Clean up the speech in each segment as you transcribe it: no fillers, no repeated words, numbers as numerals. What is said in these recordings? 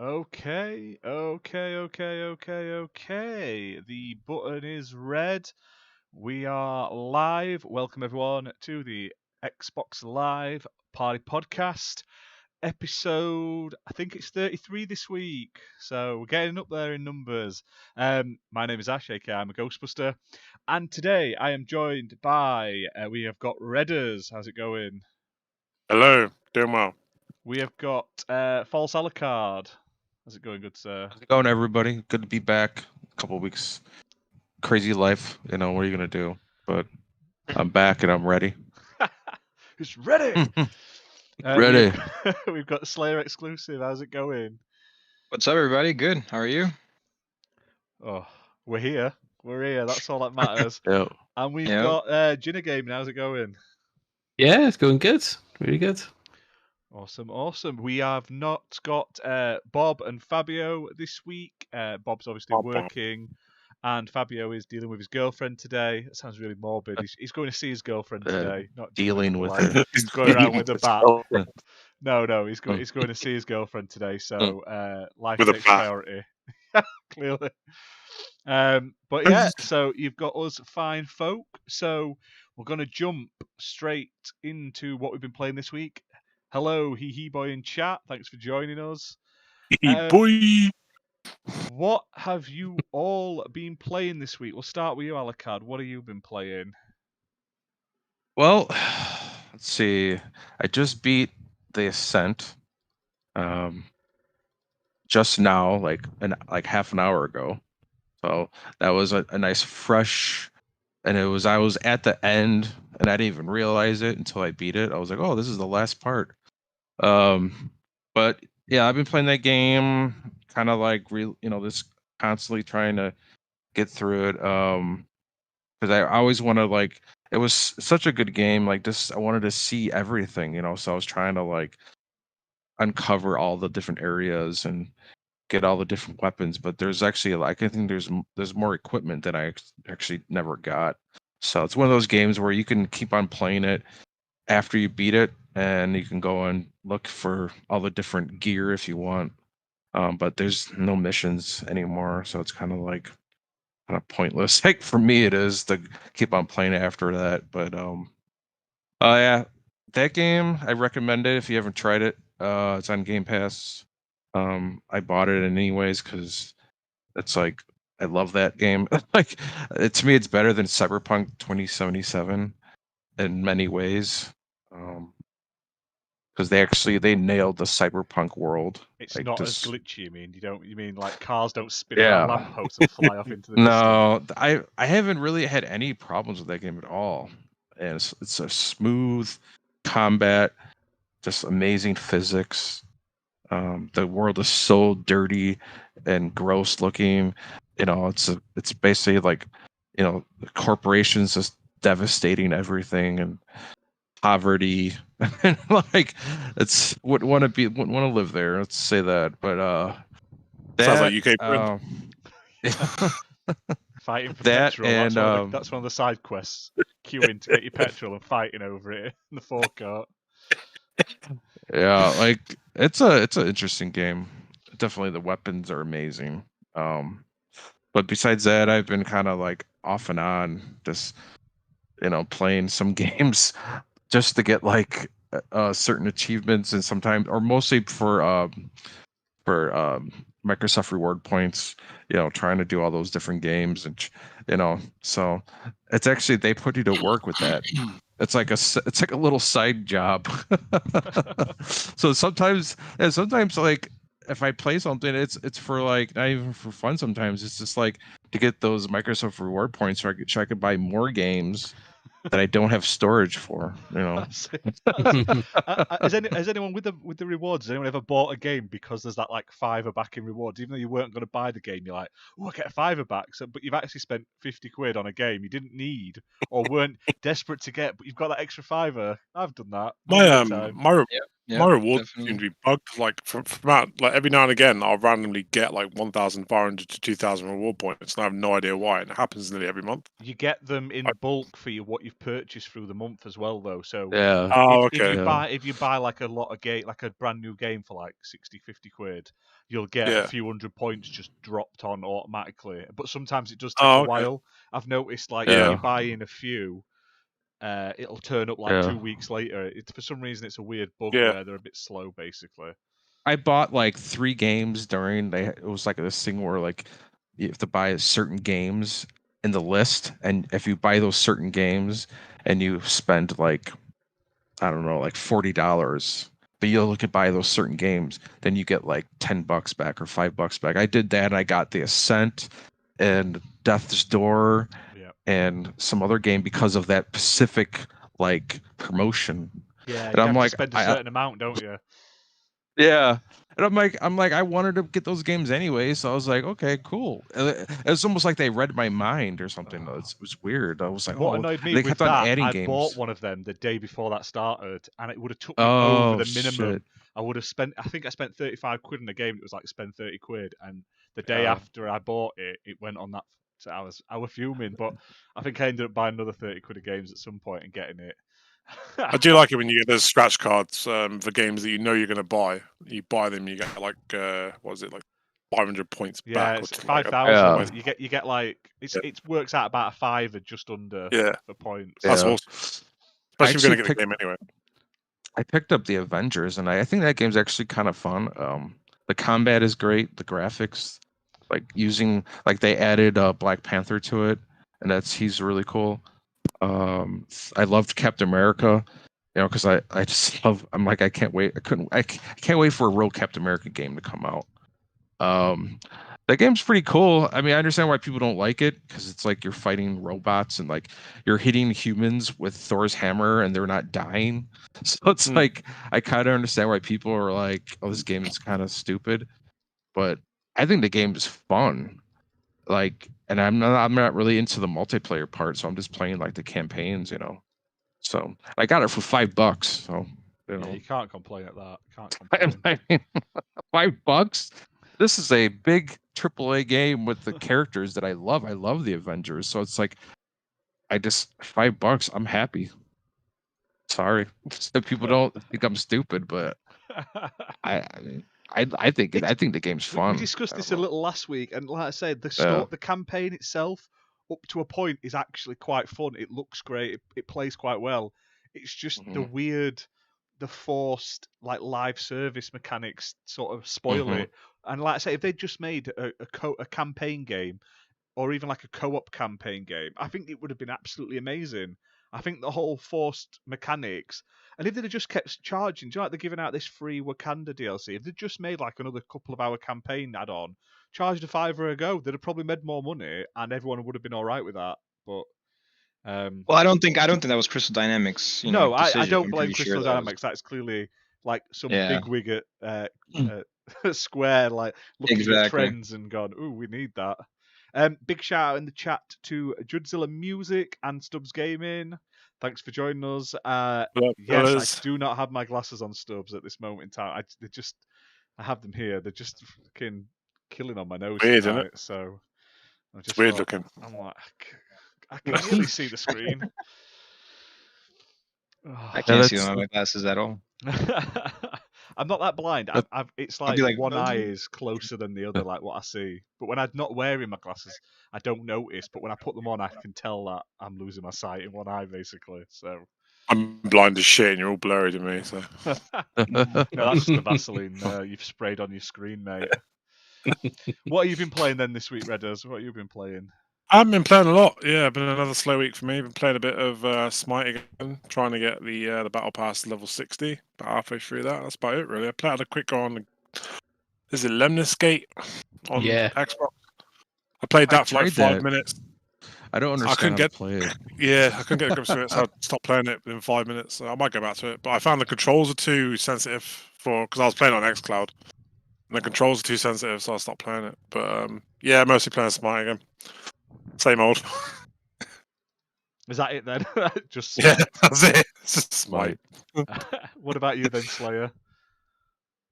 Okay. The button is red. We are live. Welcome everyone to the Xbox Live Party Podcast episode. I think it's 33 this week, so we're getting up there in numbers. My name is Ash, aka I'm a Ghostbuster, and today I am joined by we have got Redders. How's it going? Hello, doing well. We have got False Alucard. How's it going, good sir? How's it going, everybody? Good to be back. A couple of weeks. Crazy life, what are you gonna do? But I'm back and I'm ready. It's ready. Ready. We've got Slayer exclusive. How's it going? What's up, everybody? Good. How are you? Oh, we're here. That's all that matters. Yeah. And we've Yep. got Jennas Games. How's it going? Yeah, it's going good. Really good. Awesome. We have not got Bob and Fabio this week. Bob's obviously working, and Fabio is dealing with his girlfriend today. That sounds really morbid. He's going to see his girlfriend today. Not dealing with like, her. he's going around with a bat. Oh, No, he's going to see his girlfriend today. So life With a takes bat. priority. Clearly. But yeah, so you've got us fine folk. So we're going to jump straight into what we've been playing this week. Hello, Hee Boy in chat. Thanks for joining us. boy. What have you all been playing this week? We'll start with you, Alucard. What have you been playing? Well, let's see. I just beat The Ascent. Just now, like half an hour ago. So that was a nice fresh, and I was at the end, and I didn't even realize it until I beat it. I was like, oh, this is the last part. But yeah, I've been playing that game, kind of like this constantly trying to get through it. Because I always want to it was such a good game. Like this, I wanted to see everything, so I was trying to uncover all the different areas and get all the different weapons. But there's actually I think there's more equipment that I actually never got. So it's one of those games where you can keep on playing it after you beat it, and you can go and look for all the different gear if you want. But there's no missions anymore, so it's kind of pointless. Like for me, it is to keep on playing after that. But yeah, that game I recommend it if you haven't tried it. It's on Gamepass. I bought it anyways because it's I love that game. To me, it's better than Cyberpunk 2077 in many ways. Because they nailed the cyberpunk world. It's not as glitchy. You mean like cars don't spin Yeah. around lampposts and fly off into the No, I haven't really had any problems with that game at all. And it's a smooth combat, just amazing physics. The world is so dirty and gross looking. It's basically the corporations just devastating everything and poverty. And it's wouldn't want to live there. Let's say that. But Sounds like UK. Fighting for That petrol. and, That's one of the side quests. Queuing to get your petrol and fighting over it in the forecourt. Yeah, it's an interesting game. Definitely the weapons are amazing. But besides that, I've been kind of off and on, just playing some games just to get certain achievements, and sometimes, or mostly for Microsoft reward points, trying to do all those different games, and so it's actually, they put you to work with that. It's like a little side job. So sometimes if I play something, it's for not even for fun. Sometimes it's just to get those Microsoft reward points, so I could buy more games that I don't have storage for. Has anyone with the rewards? Has anyone ever bought a game because there's that £5 back in rewards, even though you weren't going to buy the game? You're like, oh, I get a £5 back, but you've actually spent 50 quid on a game you didn't need or weren't desperate to get, but you've got that extra £5. I've done that. Yeah, My rewards definitely. seem to be bugged. Like from out, like every now and again, I'll randomly get like 1,500 to 2,000 reward points, and I have no idea why. And it happens nearly every month. You get them in bulk for what you've purchased through the month as well, though. So Yeah. Oh, if okay. you buy like a lot of like a brand new game for like 60, 50 quid, you'll get a Yeah. few hundred points just dropped on automatically. But sometimes it does take Oh, a okay. while. I've noticed like Yeah. if you buy in a few, it'll turn up like Yeah. 2 weeks later. For some reason it's a weird bug Yeah. where they're a bit slow, basically. I bought like 3 games during it was like this thing where like you have to buy certain games in the list, and if you buy those certain games and you spend like I don't know, like $40, but you look at buy those certain games, then you get like $10 back or $5 back. I did that and I got the Ascent and Death's Door Yeah. and some other game because of that specific like promotion. Yeah, And you I'm have to like, spend a certain amount, don't you? yeah. And I'm like, I wanted to get those games anyway, so I was like, okay, cool. It's almost like they read my mind or something. It was weird. I was like, What oh, annoyed me they with kept on that, adding I games. bought one of them the day before that started, and it would have took me Oh, over the minimum. shit. I would have spent, I think I spent 35 quid in a game. It was like spend 30 quid, and the day Yeah. after I bought it, it went on that. So I was fuming, but I think I ended up buying another 30 quid of games at some point and getting it. I do like it when you get those scratch cards for games that you know you're going to buy. You buy them, you get like what is it, like 500 points Yeah, back or it's something like that. 5,000. Yeah. You get like it works out about a fiver just under Yeah, for points. that's Yeah. awesome. Especially if you're going to get the game anyway. I picked up the Avengers, and I think that game's actually kind of fun. The combat is great. The graphics, like using like they added Black Panther to it, and he's really cool. I loved Captain America, you know, because I just love. I'm like I can't wait. I can't wait for a real Captain America game to come out. That game's pretty cool. I mean, I understand why people don't like it because it's like you're fighting robots and like you're hitting humans with Thor's hammer and they're not dying. So it's like I kind of understand why people are like, "Oh, this game is kind of stupid," but I think the game is fun. Like, and I'm not really into the multiplayer part, so I'm just playing like the campaigns, you know. So I got it for $5. So you Yeah, know, you can't complain at that. Can't complain. I mean, $5. This is a big AAA game with the characters that I love. I love the Avengers, so it's like I just $5. I'm happy. Sorry, so people don't think I'm stupid, but I mean, I think the game's fun. We discussed this a know. little last week, and like I said, Yeah. the campaign itself, up to a point, is actually quite fun. It looks great. It plays quite well. It's just the weird, the forced like live service mechanics sort of spoil it. And like I say, if they just made a campaign game, or even like a co-op campaign game, I think it would have been absolutely amazing. I think the whole forced mechanics, and if they'd have just kept charging, do you know, like they're giving out this free Wakanda DLC, if they'd just made like another couple of hour campaign add-on, charged a $5 a go, they'd have probably made more money, and everyone would have been all right with that. But well, I don't think that was Crystal Dynamics. no, I decision. don't I'm blame pretty sure Crystal that was- Dynamics. That's clearly like some Yeah. bigwig at Square, like looking at Exactly. trends and gone, "Ooh, we need that." Big shout out in the chat to Judzilla Music and Stubbs Gaming. Thanks for joining us. Yes, I do not have my glasses on, Stubbs, at this moment in time. I have them here. They're just fucking killing on my nose Weird, tonight. isn't it? So I just It's weird thought, looking. I'm like, I can really see the screen. I can't see them on my glasses at all. I'm not that blind. It's I'll be like like, one "No." eye is closer than the other, like what I see. But when I'm not wearing my glasses, I don't notice. But when I put them on, I can tell that I'm losing my sight in one eye, basically. So I'm blind as shit, and you're all blurry to me. So no, that's just the Vaseline you've sprayed on your screen, mate. What have you been playing then this week, Redders? What have you been playing? I've been playing a lot. Yeah, been another slow week for me. Been playing a bit of Smite again, trying to get the Battle Pass level 60. About halfway through that. That's about it, really. I played a quick go on. Is it Lemnis Gate on Xbox? I played that for like 5 minutes. I don't understand how to play it. Yeah, I couldn't get grips with it, so I stopped playing it within 5 minutes. So I might go back to it, but I found the controls are too sensitive because I was playing on XCloud, and the controls are too sensitive, so I stopped playing it. But yeah, mostly playing Smite again. Same old. Is that it then? Just yeah, that's it. It's just Smite. What about you then, Slayer?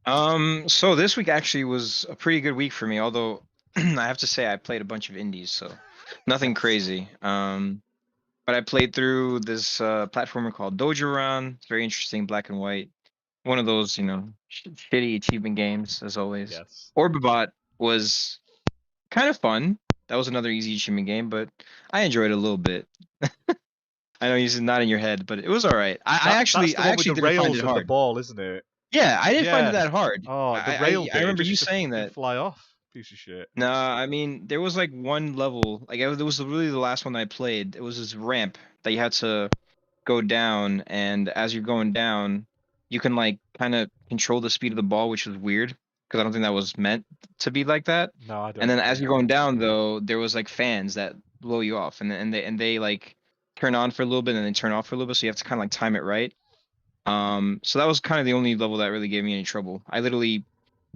So this week actually was a pretty good week for me, although I have to say I played a bunch of indies, so nothing crazy. But I played through this platformer called Doja Run. It's very interesting, black and white. One of those, shitty achievement games as always. Yes. Orbibot was kind of fun. That was another easy achievement game, but I enjoyed it a little bit. I know you're not in your head, but it was all right. I actually that's the one with the didn't find rails it and the hard. ball, isn't it? Yeah, I didn't find Yeah. it that hard. Oh, the I, rail I, bit. I it remember just you used to saying fucking that. fly off, piece of shit. No, I mean there was like one level, like it was really the last one I played. It was this ramp that you had to go down, and as you're going down, you can like kind of control the speed of the ball, which was weird because I don't think that was meant to be like that. No, I don't. And then as think. you're going down though, there was like fans that blow you off, and they like turn on for a little bit and then turn off for a little bit, so you have to kind of like time it right. So that was kind of the only level that really gave me any trouble. I literally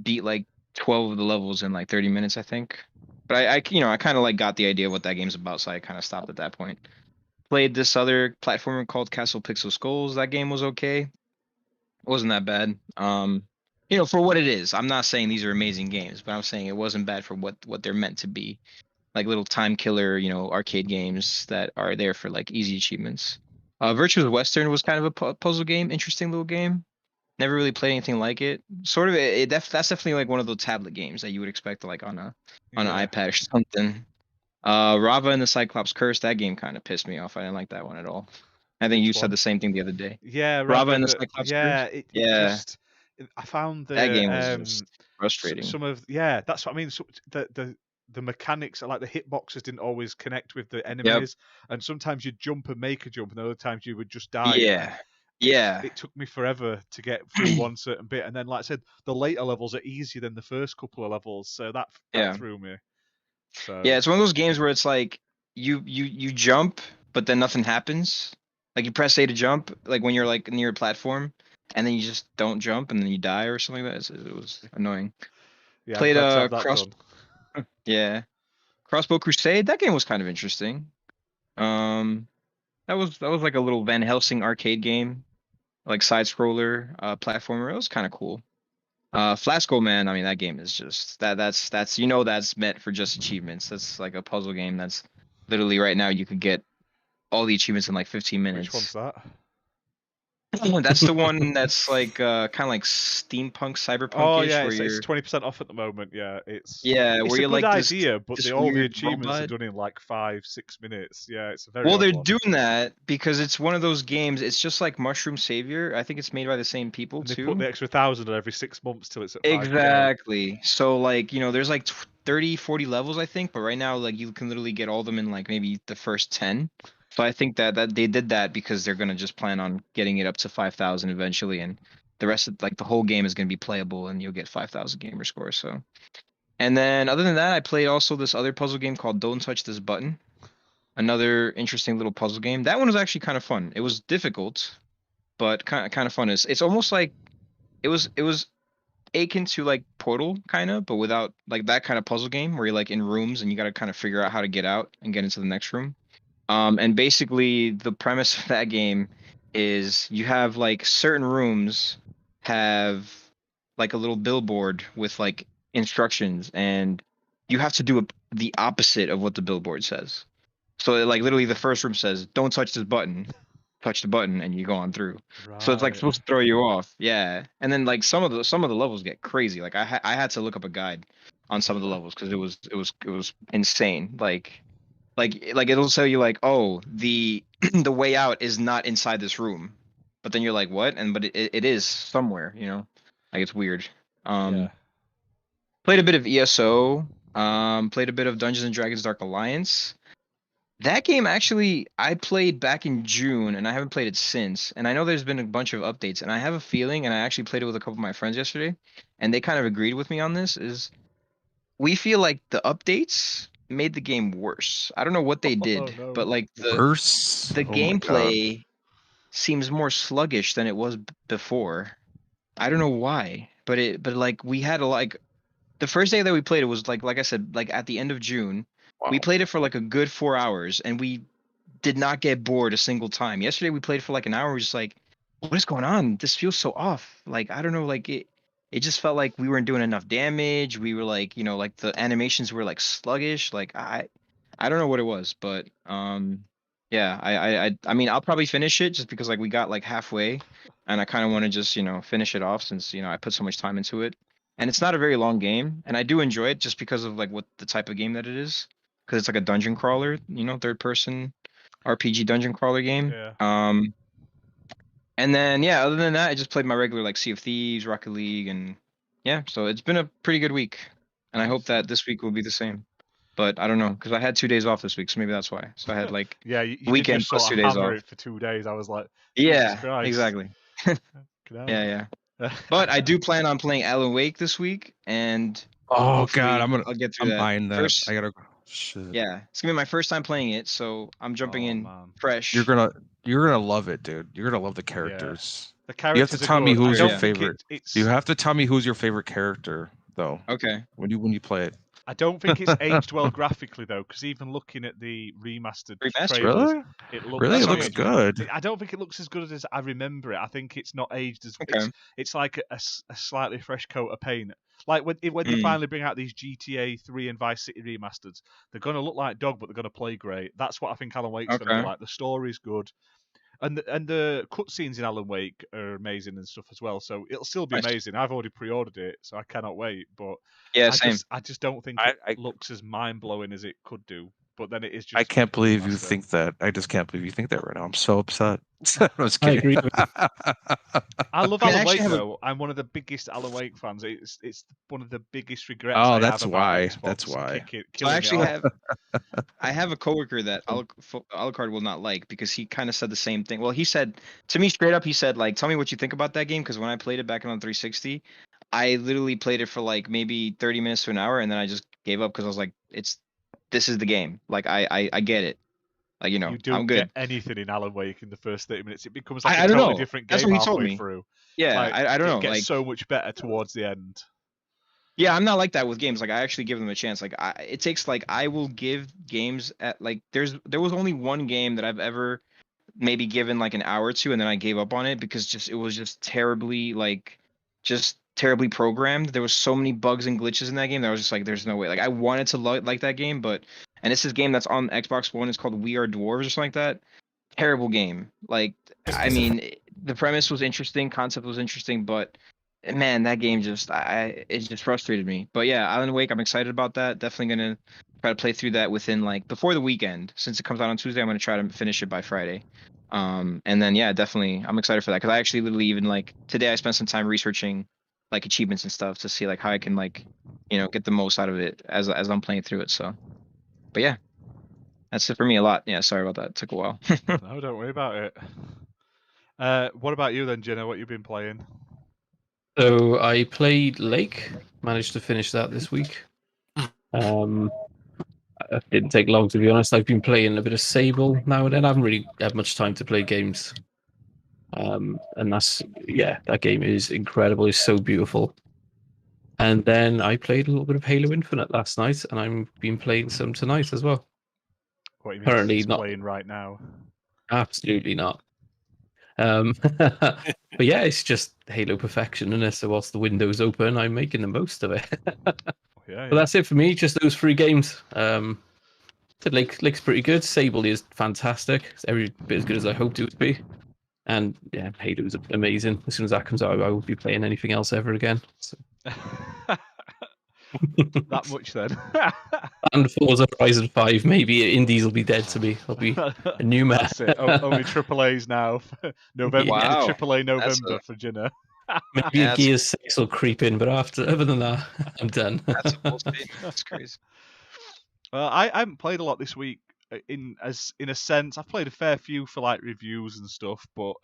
beat like 12 of the levels in like 30 minutes, I think. But I kind of like got the idea of what that game's about, so I kind of stopped at that point. Played this other platformer called Castle Pixel Skulls. That game was okay. It wasn't that bad. For what it is. I'm not saying these are amazing games, but I'm saying it wasn't bad for what they're meant to be. Like little time killer, arcade games that are there for like easy achievements. Virtuous Western was kind of a puzzle game, interesting little game. Never really played anything like it. Sort of, that's definitely like one of those tablet games that you would expect like on an iPad or something. Rava and the Cyclops Curse, that game kind of pissed me off. I didn't like that one at all. I think Which you one? said the same thing the other day. Yeah, Rava and the Cyclops Curse. I found that game was just frustrating. That's what I mean. So the mechanics, like the hitboxes, didn't always connect with the enemies, and sometimes you'd jump and make a jump, and other times you would just die. Yeah. It took me forever to get through one certain bit, and then, like I said, the later levels are easier than the first couple of levels, so that threw me. So yeah, it's one of those games where it's like you jump, but then nothing happens. Like you press A to jump, like when you're like near a platform, and then you just don't jump, and then you die or something like that. It was annoying. yeah, Played Crossbow. Yeah, Crossbow Crusade. That game was kind of interesting. That was like a little Van Helsing arcade game, like side scroller platformer. It was kind of cool. Flasco Man, I mean that game is just that's meant for just achievements. That's like a puzzle game that's literally right now you could get all the achievements in like 15 minutes. Which one's that? That's the one that's like kind of like steampunk cyberpunk. Oh yeah, it's 20% off at the moment. Yeah, it's where a you're good like idea, but all the weird achievements robot. are done in like 5-6 minutes. Yeah, it's a very well. odd They're one. doing that because it's one of those games. It's just like Mushroom Savior. I think it's made by the same people and too. They put the extra 1,000 every 6 months till it's at 5K. Exactly. So like there's like 30-40 levels I think, but right now like you can literally get all of them in like maybe the first 10. So I think that they did that because they're gonna just plan on getting it up to 5,000 eventually, and the rest of like the whole game is gonna be playable, and you'll get 5,000 gamer score. So, and then other than that, I played also this other puzzle game called Don't Touch This Button, another interesting little puzzle game. That one was actually kind of fun. It was difficult, but kind of fun. It's almost like it was akin to like Portal kind of, but without like that kind of puzzle game where you're like in rooms and you got to kind of figure out how to get out and get into the next room. And basically the premise of that game is you have like certain rooms have like a little billboard with like instructions, and you have to do the opposite of what the billboard says. So like literally the first room says, "Don't touch this button." Touch the button and you go on through. Right. So it's like supposed to throw you off. Yeah. And then like some of the levels get crazy. Like I had to look up a guide on some of the levels because it was insane. Like it'll tell you like, oh, the the way out is not inside this room, but then you're like, what? But it is somewhere, like it's weird. Played a bit of ESO. Played a bit of Dungeons and Dragons Dark Alliance. That game actually I played back in June, and I haven't played it since. And I know there's been a bunch of updates, and I have a feeling, and I actually played it with a couple of my friends yesterday, and they kind of agreed with me on this, is we feel like the updates made the game worse. I don't know what they did, but like the gameplay seems more sluggish than it was before. I don't know why, but like we had the first day that we played it was like I said, like at the end of June. Wow. We played it for like a good 4 hours, and we did not get bored a single time. Yesterday we played for like an hour. We're just like, what is going on? This feels so off. Like, I don't know, like it just felt like we weren't doing enough damage. We were like, like the animations were like sluggish. Like I don't know what it was, but yeah, I mean, I'll probably finish it just because like we got like halfway, and I kind of want to just finish it off since I put so much time into it, and it's not a very long game, and I do enjoy it just because of like what the type of game that it is, because it's like a dungeon crawler, third person RPG dungeon crawler game. Yeah. And then yeah, other than that, I just played my regular like Sea of Thieves, Rocket League, and yeah, so it's been a pretty good week, and I hope that this week will be the same. But I don't know because I had 2 days off this week, so maybe that's why. So I had like Yeah, you did weekend just sort plus of 2 days hammer off. it for 2 days. I was like, Jesus Yeah, Christ. exactly. Get Yeah. out. But I do plan on playing Alan Wake this week, and Oh hopefully God, I'll get through I'm that. buying that. First, I gotta. Shit. yeah, it's gonna be my first time playing it, so I'm jumping in man. fresh. You're gonna love it, dude. You're gonna love the characters. The You have characters to are tell me good. I who's your don't think favorite. it's. You have to tell me who's your favorite character, though. Okay. When you play it. I don't think it's aged well graphically though, because even looking at the remastered Remastered? trailers, Really? it looks. Really, it That's looks okay. good. I don't think it looks as good as I remember it. I think it's not aged as. Okay. It's like a slightly fresh coat of paint. Like when they finally bring out these GTA 3 and Vice City remasters, they're gonna look like dog, but they're gonna play great. That's what I think Alan Wake's gonna Okay. be like. The story's good. And the cutscenes in Alan Wake are amazing and stuff as well. So it'll still be Nice. amazing. I've already pre-ordered it, so I cannot wait. But Yeah, same. I just don't think I- it looks as mind blowing as it could do. But then it is just. I can't believe you remaster. think that. I just can't believe you think that right now. I'm so upset. I was I kidding. agree with I love I mean, I Alan Wake actually have a- though. I'm one of the biggest Alan Wake fans. It's one of the biggest regrets. Oh, I that's have about why. Xbox That's and why. So killing I it actually off. I have a coworker that Alucard will not like because he kind of said the same thing. Well, he said to me straight up, he said like, "Tell me what you think about that game," because when I played it back on 360, I literally played it for like maybe 30 minutes to an hour, and then I just gave up because I was like, this is the game. Like I get it. Like You I'm don't good. get anything in Alan Wake in the first 30 minutes. It becomes like I a don't totally know. different That's game what he told halfway me. through. Yeah, Like, I don't know. It gets Like so much better towards the end. yeah, I'm not like that with games. Like I actually give them a chance. Like it takes like I will give games at like there was only one game that I've ever maybe given like an hour to, and then I gave up on it because it was just terribly programmed. There was so many bugs and glitches in that game that I was just like, there's no way. Like I wanted to like that game, but and this is a game that's on Xbox One. It's called We Are Dwarves or something like that. Terrible game. Like I mean, the premise was interesting, concept was interesting, but man, that game it just frustrated me. But yeah, Alan Wake, I'm excited about that. Definitely gonna try to play through that within like before the weekend. Since it comes out on Tuesday, I'm gonna try to finish it by Friday. And then yeah, definitely I'm excited for that because I actually literally even like today I spent some time researching like achievements and stuff to see like how I can like get the most out of it as I'm playing through it. So, but yeah, that's it for me a lot. Yeah, sorry about that. It took a while. No, don't worry about it. What about you then, Jenna? What you been playing? So I played Lake, managed to finish that this week. It didn't take long, to be honest. I've been playing a bit of Sable now and then. I haven't really had much time to play games. And that game is incredible. It's so beautiful. And then I played a little bit of Halo Infinite last night, and I've been playing some tonight as well. What you mean Currently it's not. playing right now? Absolutely not. But yeah, it's just Halo perfection, and so whilst the window's open, I'm making the most of it. Yeah. But that's it for me. Just those 3 games. Lake's pretty good. Sable is fantastic. It's every bit as good as I hoped it would be. And yeah, Halo's amazing. As soon as that comes out, I won't be playing anything else ever again. So. That much then. And Forza Horizon 5, maybe Indies will be dead to me. I'll be a new man. That's it. Only AAA's now. November. Wow. AAA That's November for Jenna. Maybe Yeah, a Gears 6 will creep in, but other than that, I'm done. That's a bold statement. That's crazy. Well, I haven't played a lot this week. In a sense, I've played a fair few for like reviews and stuff, but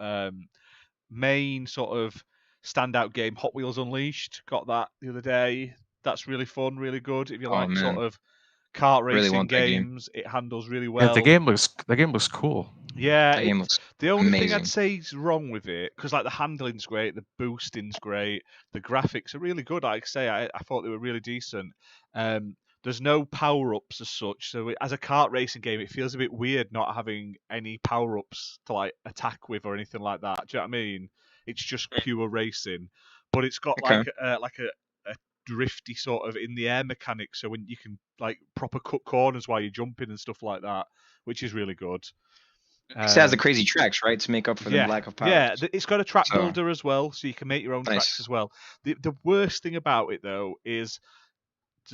main sort of standout game, Hot Wheels Unleashed, got that the other day. That's really fun, really good. If you like man. sort of kart Really racing want that game. games, it handles really well. Yeah, the game looks cool. Yeah, That game looks the only thing amazing. I'd say is wrong with it, because like the handling's great, the boosting's great, the graphics are really good. Like I say, I thought they were really decent. there's no power-ups as such. So as a kart racing game, it feels a bit weird not having any power-ups to like attack with or anything like that. Do you know what I mean? It's just pure racing, but it's got Okay. like a drifty sort of in the air mechanic, so when you can like proper cut corners while you're jumping and stuff like that, which is really good. It has the crazy tracks, right, to make up for the lack of power. Yeah, it's got a track So- builder as well, so you can make your own tracks Nice. as well. The worst thing about it though is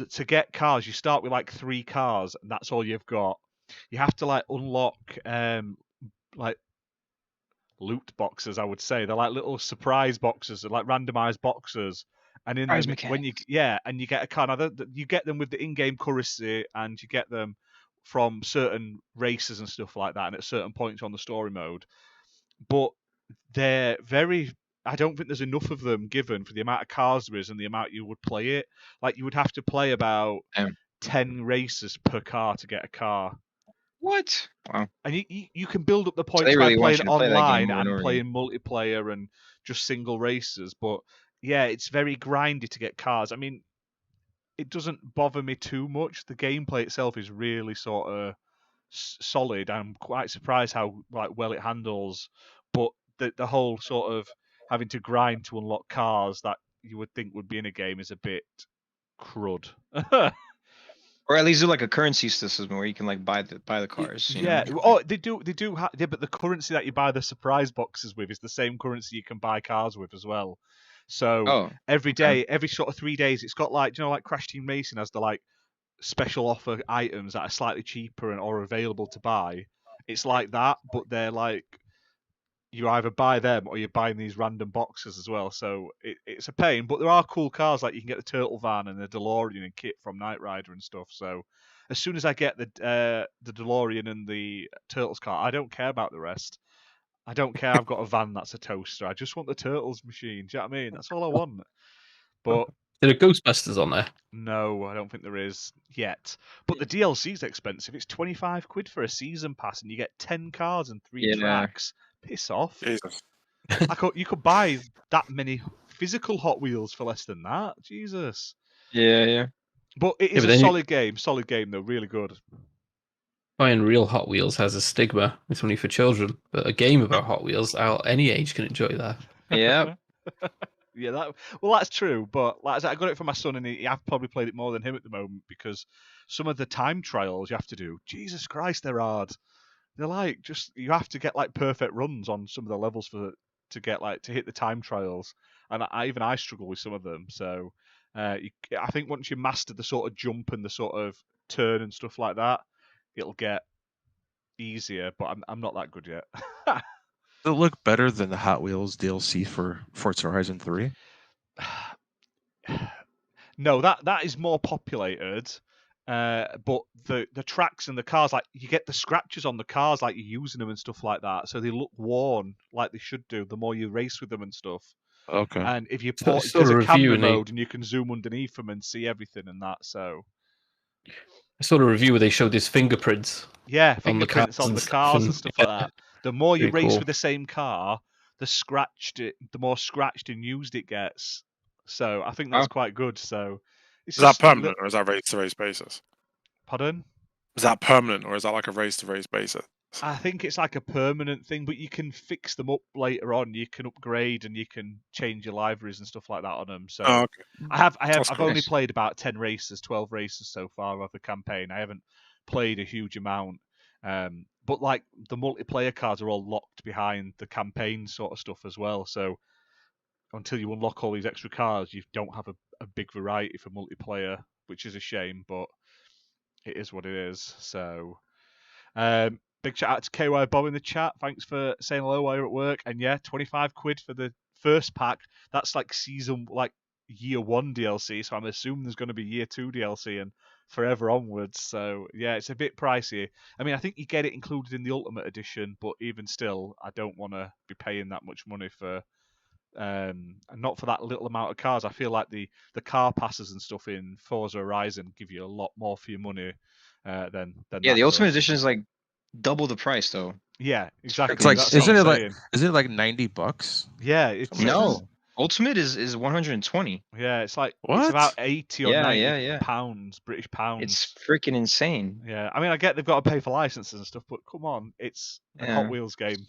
to get cars, you start with like 3 cars, and that's all you've got. You have to like unlock like loot boxes, I would say. They're like little surprise boxes, they're like randomized boxes. And in Surprise them, when you and you get a car. Now you get them with the in-game currency, and you get them from certain races and stuff like that, and at certain points on the story mode. But they're very. I don't think there's enough of them given for the amount of cars there is and the amount you would play it. Like you would have to play about 10 races per car to get a car. What? Wow. And you can build up the points they really by want playing you to play that game online more and and over playing multiplayer and just single races. But yeah, it's very grindy to get cars. I mean, it doesn't bother me too much. The gameplay itself is really sort of solid. I'm quite surprised how like well it handles. But the whole sort of having to grind to unlock cars that you would think would be in a game is a bit crud. Or at least do like a currency system where you can like buy the cars. You know? Oh, they do. Yeah, but the currency that you buy the surprise boxes with is the same currency you can buy cars with as well. So every day, every sort of 3 days, it's got like, you know, like Crash Team Racing has the like special offer items that are slightly cheaper and or available to buy. It's like that, but they're like you either buy them or you're buying these random boxes as well. So it's a pain, but there are cool cars, like you can get the Turtle Van and the DeLorean and kit from Knight Rider and stuff. So as soon as I get the DeLorean and the Turtles car, I don't care about the rest. I don't care. I've got a van that's a toaster. I just want the Turtles machine. Do you know what I mean? That's all I want. But There are Ghostbusters on there. no, I don't think there is yet. But the DLC is expensive. It's 25 quid for a season pass, and you get 10 cars and 3 tracks. Piss off. Jesus. You could buy that many physical Hot Wheels for less than that. Jesus. Yeah. But it is a solid game. Solid game, though. Really good. Buying real Hot Wheels has a stigma. It's only for children. But a game about Hot Wheels, any age can enjoy that. Yeah. Yeah, that's true. But like I said, I got it for my son, and I've probably played it more than him at the moment because some of the time trials you have to do, Jesus Christ, they're hard. They're like you have to get like perfect runs on some of the levels to get like to hit the time trials, and I struggle with some of them. So I think once you master the sort of jump and the sort of turn and stuff like that, it'll get easier. But I'm not that good yet. Does it look better than the Hot Wheels DLC for Forza Horizon 3? No, that is more populated. But the tracks and the cars, like you get the scratches on the cars, like you're using them and stuff like that, so they look worn like they should do. The more you race with them and stuff. Okay. And if you So- put so there's a a camera review and they- mode and you can zoom underneath them and see everything and that. So I saw a review where they showed his fingerprints. yeah, On the fingerprints cars on and the stuff, cars and and- stuff like that. The more you Pretty race cool. with the same car, the more scratched and used it gets. So I think that's quite good. So it's Is that just permanent or is that race to race basis? Pardon? Is that permanent or is that like a race to race basis? I think it's like a permanent thing, but you can fix them up later on. You can upgrade and you can change your liveries and stuff like that on them. So Oh, okay. I've cool. only played about 12 races so far of the campaign. I haven't played a huge amount. But like the multiplayer cards are all locked behind the campaign sort of stuff as well. So until you unlock all these extra cars, you don't have a big variety for multiplayer, which is a shame, but it is what it is. So big shout out to KY Bob in the chat. Thanks for saying hello while you're at work. And yeah, 25 quid for the first pack. That's like year 1 DLC. So I'm assuming there's going to be year 2 DLC and forever onwards. So yeah, it's a bit pricey. I mean, I think you get it included in the Ultimate Edition, but even still, I don't want to be paying that much money for and not for that little amount of cars. I feel like the car passes and stuff in Forza Horizon give you a lot more for your money than Yeah, that the Ultimate does. Edition is like double the price though. Yeah, exactly. It's like That's what I'm saying. is it like $90? Yeah, it's No. Ultimate is 120. Yeah, it's like it's What? about 80 or Yeah, 90 yeah, yeah. pounds, British pounds. It's freaking insane. Yeah, I mean, I get they've got to pay for licenses and stuff, but come on, it's a Hot Yeah. Wheels game.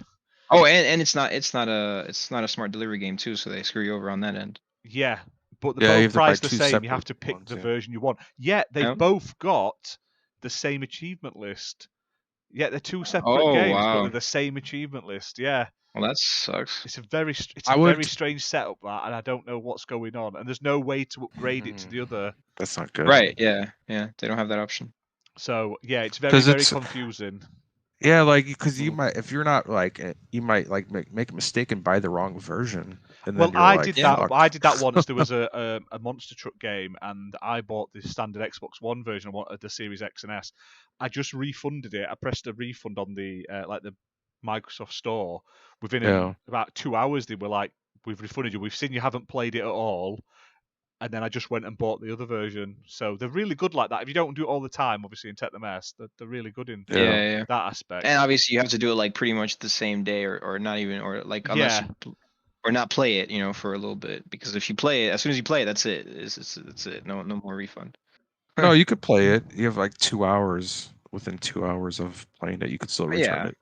Oh, and it's not a smart delivery game too, so they screw you over on that end. Yeah, but Yeah, they're you both have to buy priced the two same. You have separate to pick ones, the yeah. version you want. Yet they've Yep. both got the same achievement list. Yeah, they're two separate Oh, games, but wow. they're the same achievement list. Yeah, Well, that sucks. it's a very I very would- strange setup that, and I don't know what's going on. And there's no way to upgrade it to the other. That's not good. Right? Yeah, yeah. They don't have that option. So yeah, it's very 'Cause very it's- confusing. Yeah, like because you Mm. might, if you're not like, you might like make a mistake and buy the wrong version, and Well, then you're I like, did Yeah. that. "Fuck." I did that once. There was a monster truck game, and I bought the standard Xbox One version. I wanted the Series X and S. I just refunded it. I pressed a refund on the like the Microsoft Store. Within Yeah. about 2 hours, they were like, "We've refunded you. We've seen you haven't played it at all." And then I just went and bought the other version. So they're really good like that. If you don't do it all the time, obviously, and take the mess, they're really good in Yeah. Yeah. that aspect. And obviously, you have to do it like pretty much the same day, or not even, or like unless Yeah. or not play it, for a little bit. Because if you play it, as soon as you play it, that's it. That's it. No more refund. No, you could play it. You have like 2 hours. Within 2 hours of playing it, you could still return Yeah. it.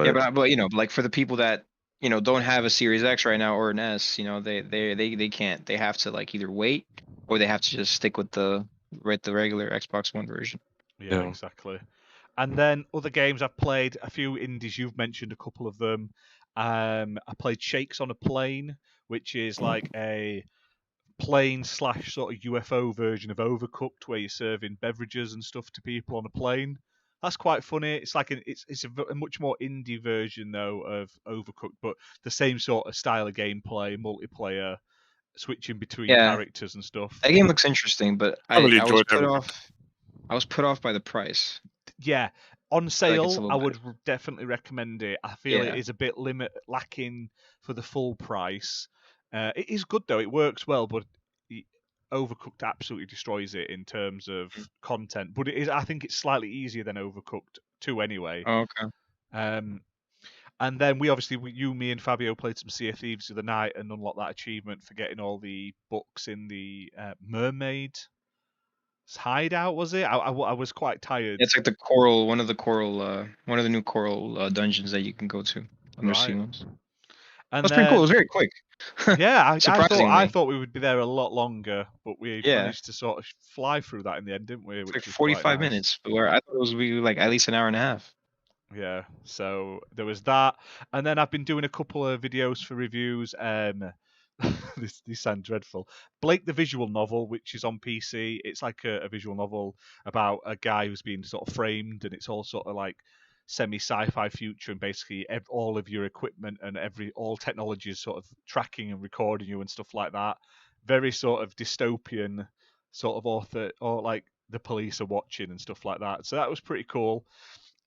Yeah, but like for the people that don't have a Series X right now or an S, they can't. They have to like either wait or they have to just stick with the regular Xbox One version. Yeah, Yeah. exactly. And then other games I've played, a few indies, you've mentioned a couple of them. I played Shakes on a Plane, which is like a plane / sort of UFO version of Overcooked, where you're serving beverages and stuff to people on a plane. That's quite funny. It's like it's a much more indie version though of Overcooked, but the same sort of style of gameplay, multiplayer, switching between Yeah. characters and stuff. That game looks interesting, but I really I was enjoyed put Overcooked. off. I was put off by the price. Yeah, on feel like it's a sale, little I bit- would definitely recommend it. I feel it Yeah. is a bit lacking for the full price. It is good though; it works well, but Overcooked absolutely destroys it in terms of content. But it is, I think, it's slightly easier than Overcooked 2 anyway. Oh, okay. And then you, me, and Fabio played some Sea of Thieves the other night and unlocked that achievement for getting all the books in the mermaid hideout. Was it? I was quite tired. It's like one of the new coral dungeons that you can go to. Undersea Right. ones. And That's pretty cool. It was very quick. Yeah, I Surprisingly. thought we would be there a lot longer, but we Yeah. managed to sort of fly through that in the end, didn't we? It's Which like was quite 45 nice. minutes, where I thought it was be like at least an hour and a half. Yeah, so there was that, and then I've been doing a couple of videos for reviews. These sound dreadful. Blake the visual novel, which is on PC. It's like a visual novel about a guy who's been sort of framed, and it's all sort of like semi-sci-fi future, and basically all of your equipment and all technology is sort of tracking and recording you and stuff like that. Very sort of dystopian sort of author, or like the police are watching and stuff like that. So that was pretty cool.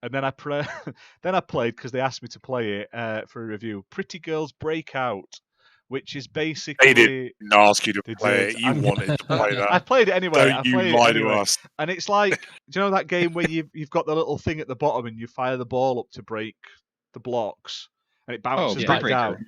And then I played, because they asked me to play it for a review, Pretty Girls Breakout, which is basically... Didn't ask you to They play did. it. You wanted to play I that. played it anyway. Don't you lie to us. And it's like, do you know that game where you've got the little thing at the bottom and you fire the ball up to break the blocks and it bounces Brick back down?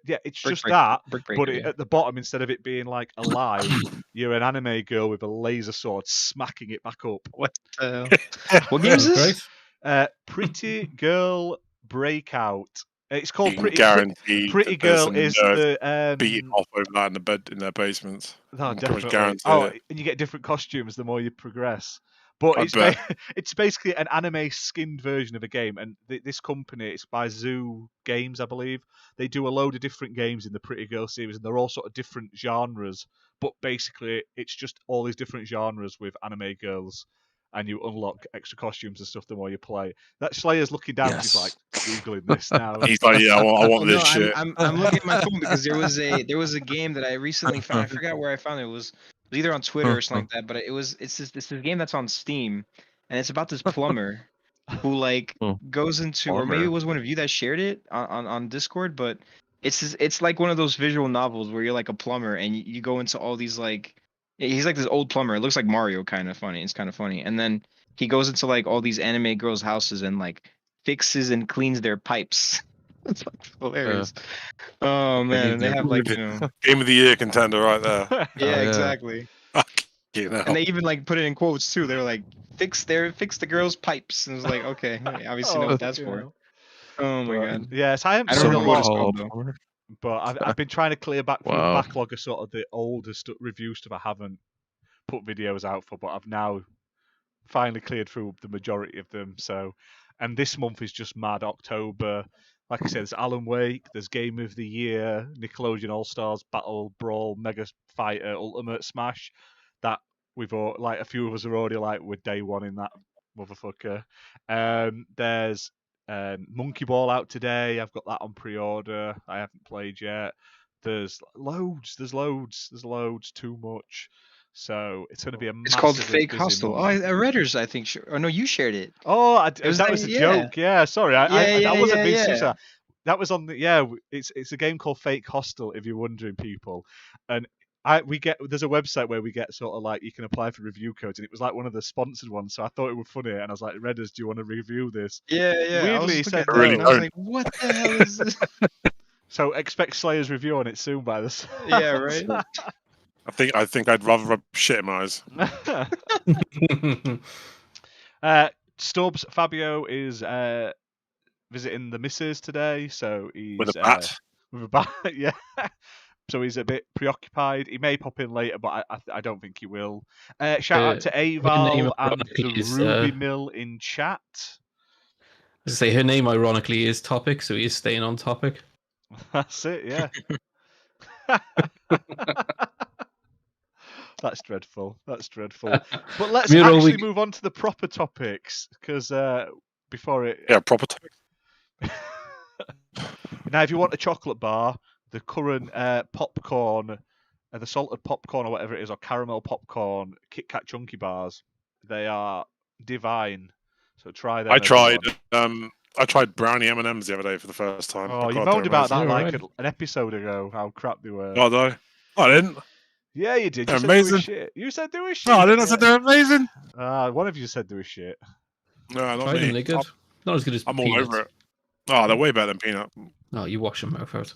Yeah, it's just that, Brick but Breaker, yeah. at the bottom, instead of it being like alive, you're an anime girl with a laser sword smacking it back up. What the hell? What game is Sounds this? great. Pretty Girl Breakout. It's called You can Pretty guarantee Pretty that there's Girl some is nerds the beating off over that in the bed in their basements. No, I can pretty much definitely. guarantee Oh, it. and you get different costumes the more you progress. But I bet. it's basically an anime skinned version of a game, and this company, it's by Zoo Games, I believe. They do a load of different games in the Pretty Girl series, and they're all sort of different genres. But basically, it's just all these different genres with anime girls, and you unlock extra costumes and stuff the more you play. That Slayer's looking down, Yes. he's like googling this now. He's like, yeah, I want this shit. I'm looking at my phone because there was a game that I recently found. I forgot where I found it. It was either on Twitter or something like that. But it's this game that's on Steam, and it's about this plumber who like goes into, or maybe it Plumber. was one of you that shared it on Discord. But it's like one of those visual novels where you're like a plumber and you go into all these like, he's like this old plumber. It looks like Mario, kind of funny. It's kind of funny, and then he goes into like all these anime girls' houses and like fixes and cleans their pipes. That's fucking hilarious. Oh man, and they have like Game of the Year contender right there. yeah, yeah. exactly. You know. And they even like put it in quotes too. They were like, fix the girls' pipes, and it was like, okay, I obviously know what that's for. Oh my god. Yes, I haven't I played don't a remember what it's lot, called though. but I've been trying to clear back through the Wow. backlog of sort of the older review stuff I haven't put videos out for, but I've now finally cleared through the majority of them. So, and this month is just mad. October, like I said, there's Alan Wake, there's Game of the Year, Nickelodeon All Stars, Battle Brawl, Mega Fighter, Ultimate Smash. That we've all, like a few of us are already like we're day one in that motherfucker. There's Monkey Ball out today. I've got that on pre-order. I haven't played yet. There's loads. Too much. So it's going to be a It's called massively Fake busy Hostel. month. Oh, Redders, I think. Oh no, you shared it. Oh, was that like- was a yeah. joke. Yeah, sorry, I wasn't being yeah. serious. That was on the It's a game called Fake Hostel. If you're wondering, people, and there's a website where we get sort of like you can apply for review codes, and it was like one of the sponsored ones. So I thought it was funny, and I was like, Redders, do you want to review this? Yeah. I was Weirdly, he looking said at that really and I was don't. like, what the hell is this? So expect Slayer's review on it soon by the sounds. Yeah, right. I think I'd rather rub shit in my eyes. Stubbs Fabio is visiting the missus today, so he's With a bat. with a bat, yeah. So he's a bit preoccupied. He may pop in later, but I don't think he will. Shout out to name Aval and ironically the is, Ruby Mill in chat. I say her name ironically is Topic, so he is staying on topic. That's it, yeah. That's dreadful. But let's Miro, we- actually move on to the proper topics, because before it... Yeah, proper topic. Now, if you want a chocolate bar, the current popcorn, the salted popcorn or whatever it is, or caramel popcorn, Kit Kat Chunky bars, they are divine. So try them. I tried. everyone. I tried brownie M&Ms the other day for the first time. Oh, you God, moaned they're about that amazing. like Alright. an episode ago. How crap they were. Oh, did I? I didn't. Yeah, you did. You They're said they were amazing. shit. You said they were shit. No, I didn't. I said they're amazing. One of you said they were shit. No, not Try them, me. they're good. Not as good as I'm all peanuts. over it. Oh, they're way better than peanut. No, you wash your mouth out.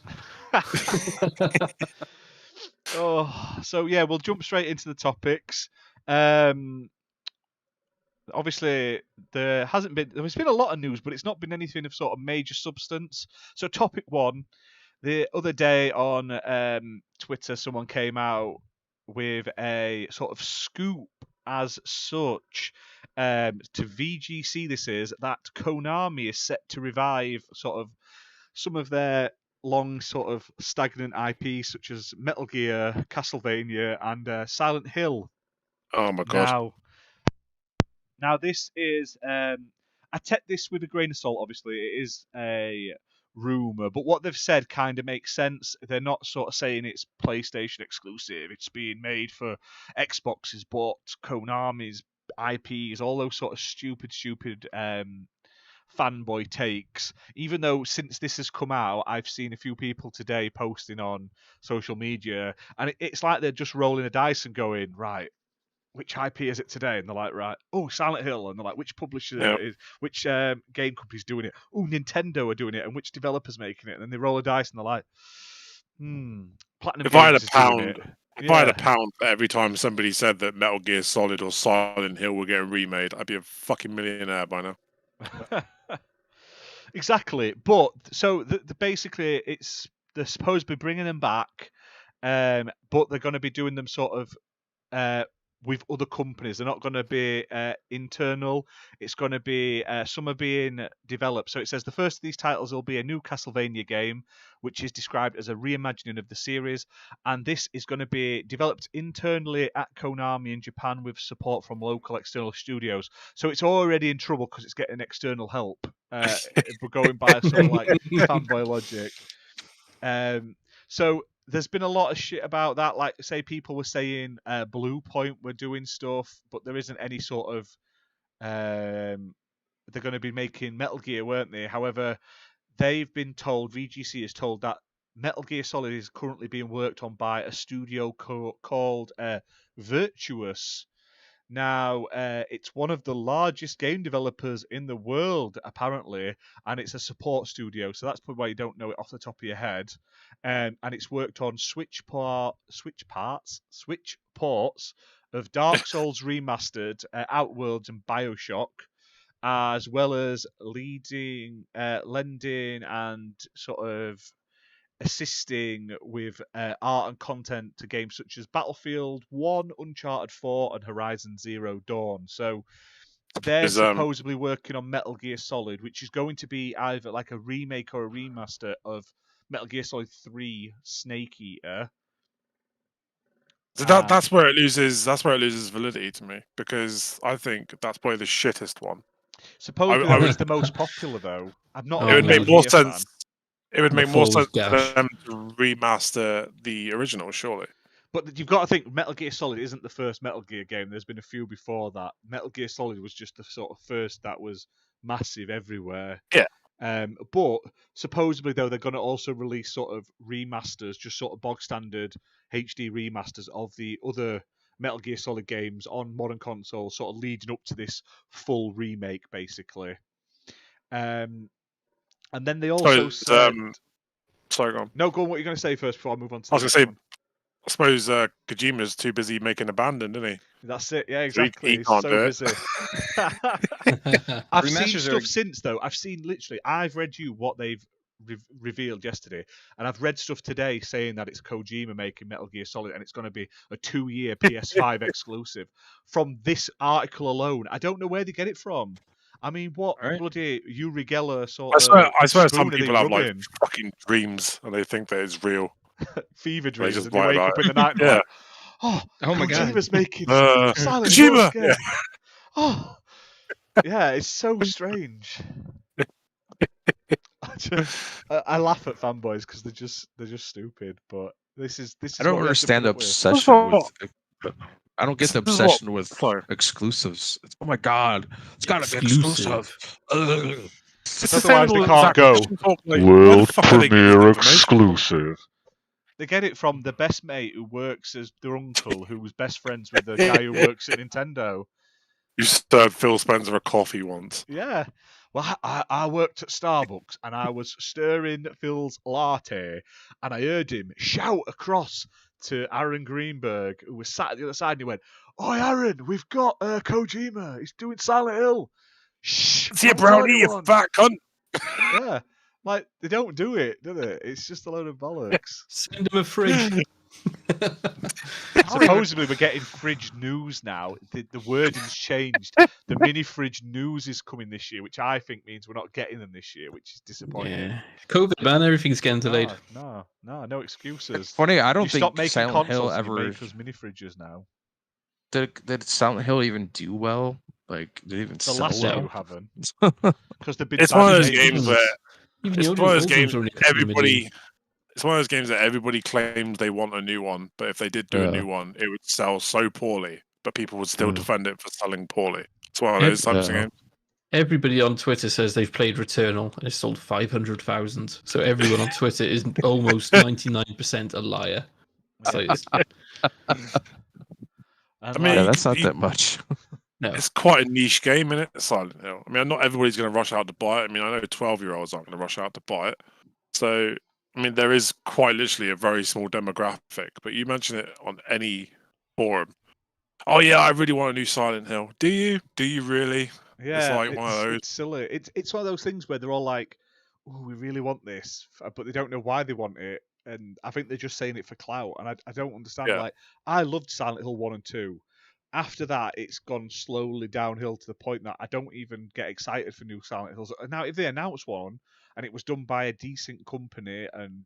Oh, so yeah, we'll jump straight into the topics. Obviously, there's been a lot of news, but it's not been anything of sort of major substance. So topic one, the other day on Twitter, someone came out with a sort of scoop as such to VGC. This is that Konami is set to revive sort of some of their long sort of stagnant IPs such as Metal Gear, Castlevania, and Silent Hill. Oh my god. Now this is I take this with a grain of salt. Obviously, it is a rumor, but what they've said kind of makes sense. They're not sort of saying it's PlayStation exclusive. It's being made for Xboxes, but Konami's IPs, all those sort of stupid fanboy takes. Even though since this has come out, I've seen a few people today posting on social media, and it's like they're just rolling a dice and going, right, which IP is it today? And they're like, right, oh, Silent Hill. And they're like, which publisher is, which game company's doing it? Oh, Nintendo are doing it, and which developer's making it? And then they roll a dice and they're like, Platinum If I had Games a is doing pound, it. if I had a pound for every time somebody said that Metal Gear Solid or Silent Hill were getting remade, I'd be a fucking millionaire by now. Exactly. But so basically, they're supposed to be bringing them back, but they're going to be doing them sort of with other companies. They're not going to be internal. It's going to be some are being developed. So it says the first of these titles will be a new Castlevania game, which is described as a reimagining of the series, and this is going to be developed internally at Konami in Japan with support from local external studios. So it's already in trouble because it's getting external help. We're going by a sort of like fanboy logic. So there's been a lot of shit about that. Like, say, people were saying Bluepoint were doing stuff, but there isn't any sort of. They're going to be making Metal Gear, weren't they? However, they've been told, VGC is told that Metal Gear Solid is currently being worked on by a studio called Virtuous. Now, it's one of the largest game developers in the world, apparently, and it's a support studio, so that's probably why you don't know it off the top of your head. And it's worked on Switch ports of Dark Souls Remastered, Outworlds, and Bioshock, as well as lending and sort of assisting with art and content to games such as Battlefield 1, Uncharted 4, and Horizon Zero Dawn. So they're supposedly working on Metal Gear Solid, which is going to be either like a remake or a remaster of Metal Gear Solid 3 Snake Eater. So that's where it loses. That's where it loses validity to me, because I think that's probably the shittest one. Supposedly it's the most popular though. I'm not. It would make more sense. Fan. It would make more sense for them to remaster the original, surely. But you've got to think, Metal Gear Solid isn't the first Metal Gear game. There's been a few before that. Metal Gear Solid was just the sort of first that was massive everywhere. Yeah. But supposedly, though, they're going to also release sort of remasters, just sort of bog standard HD remasters of the other Metal Gear Solid games on modern consoles, sort of leading up to this full remake, basically. And then they also said... sorry, go on. No, go on. What are you going to say first before I move on to I was going to say, I suppose Kojima's too busy making Abandon, isn't he? That's it. Yeah, exactly. He can't do busy. I've seen stuff since, though. I've read you what they've revealed yesterday, and I've read stuff today saying that it's Kojima making Metal Gear Solid, and it's going to be a 2-year PS5 exclusive. From this article alone, I don't know where they get it from. I mean, what bloody Uri Geller sort of... I swear some people have like fucking dreams, and they think that it's real. Fever dreams, and they wake up in the night and like, oh my god, Kojima's making Silent Hill again. Yeah. Oh, yeah, it's so strange. I laff at fanboys because they're just stupid. But this is. I don't understand the obsession with. I don't get the obsession with exclusives. Oh my god, it's gotta be exclusive. Otherwise, they can't go world premiere exclusive. They get it from the best mate who works as their uncle, who was best friends with the guy who works at Nintendo. You stirred Phil Spencer a coffee once. Yeah. Well, I worked at Starbucks, and I was stirring Phil's latte, and I heard him shout across to Aaron Greenberg, who was sat at the other side, and he went, "Oi, Aaron, we've got Kojima. He's doing Silent Hill. Shh. See you, Brownie, you fat cunt." Yeah. Like, they don't do it, do they? It's just a load of bollocks. Send them a fridge. Supposedly we're getting fridge news now. The wording's changed. The mini fridge news is coming this year, which I think means we're not getting them this year, which is disappointing. Yeah. COVID, man, everything's getting delayed. No excuses. It's funny, I don't think Silent Hill ever make us mini fridges now. Did Silent Hill even do well? Like, did it even sell last well? two haven't. Because they've been. It's one of those games where it's one of those games that everybody claims they want a new one, but if they did do a new one, it would sell so poorly, but people would still defend it for selling poorly. It's one of those types of games. Everybody on Twitter says they've played Returnal and it's sold 500,000. So everyone on Twitter is almost 99% a liar. So I mean, that's not that much. No. It's quite a niche game, isn't it? Silent Hill. I mean, not everybody's going to rush out to buy it. I mean, I know 12-year-olds aren't going to rush out to buy it. So, I mean, there is quite literally a very small demographic. But you mention it on any forum. Oh yeah, I really want a new Silent Hill. Do you? Do you really? Yeah, it's like one of those. It's silly. It's one of those things where they're all like, "Oh, we really want this," but they don't know why they want it. And I think they're just saying it for clout. And I don't understand. Yeah. Like, I loved Silent Hill 1 and 2. After that, it's gone slowly downhill to the point that I don't even get excited for new Silent Hills. Now, if they announce one and it was done by a decent company and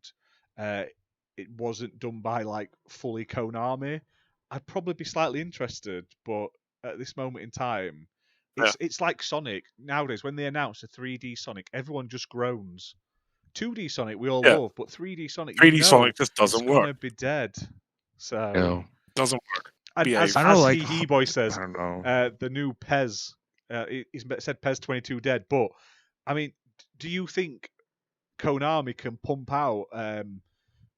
it wasn't done by like fully Konami, I'd probably be slightly interested. But at this moment in time, it's like Sonic. Nowadays, when they announce a 3D Sonic, everyone just groans. 2D Sonic we all love, but 3D Sonic, 3D Sonic just doesn't work. It's gonna be dead. So doesn't work. And as He Boy says, I don't know. The new Pez, he's said Pez 22 dead. But I mean, do you think Konami can pump out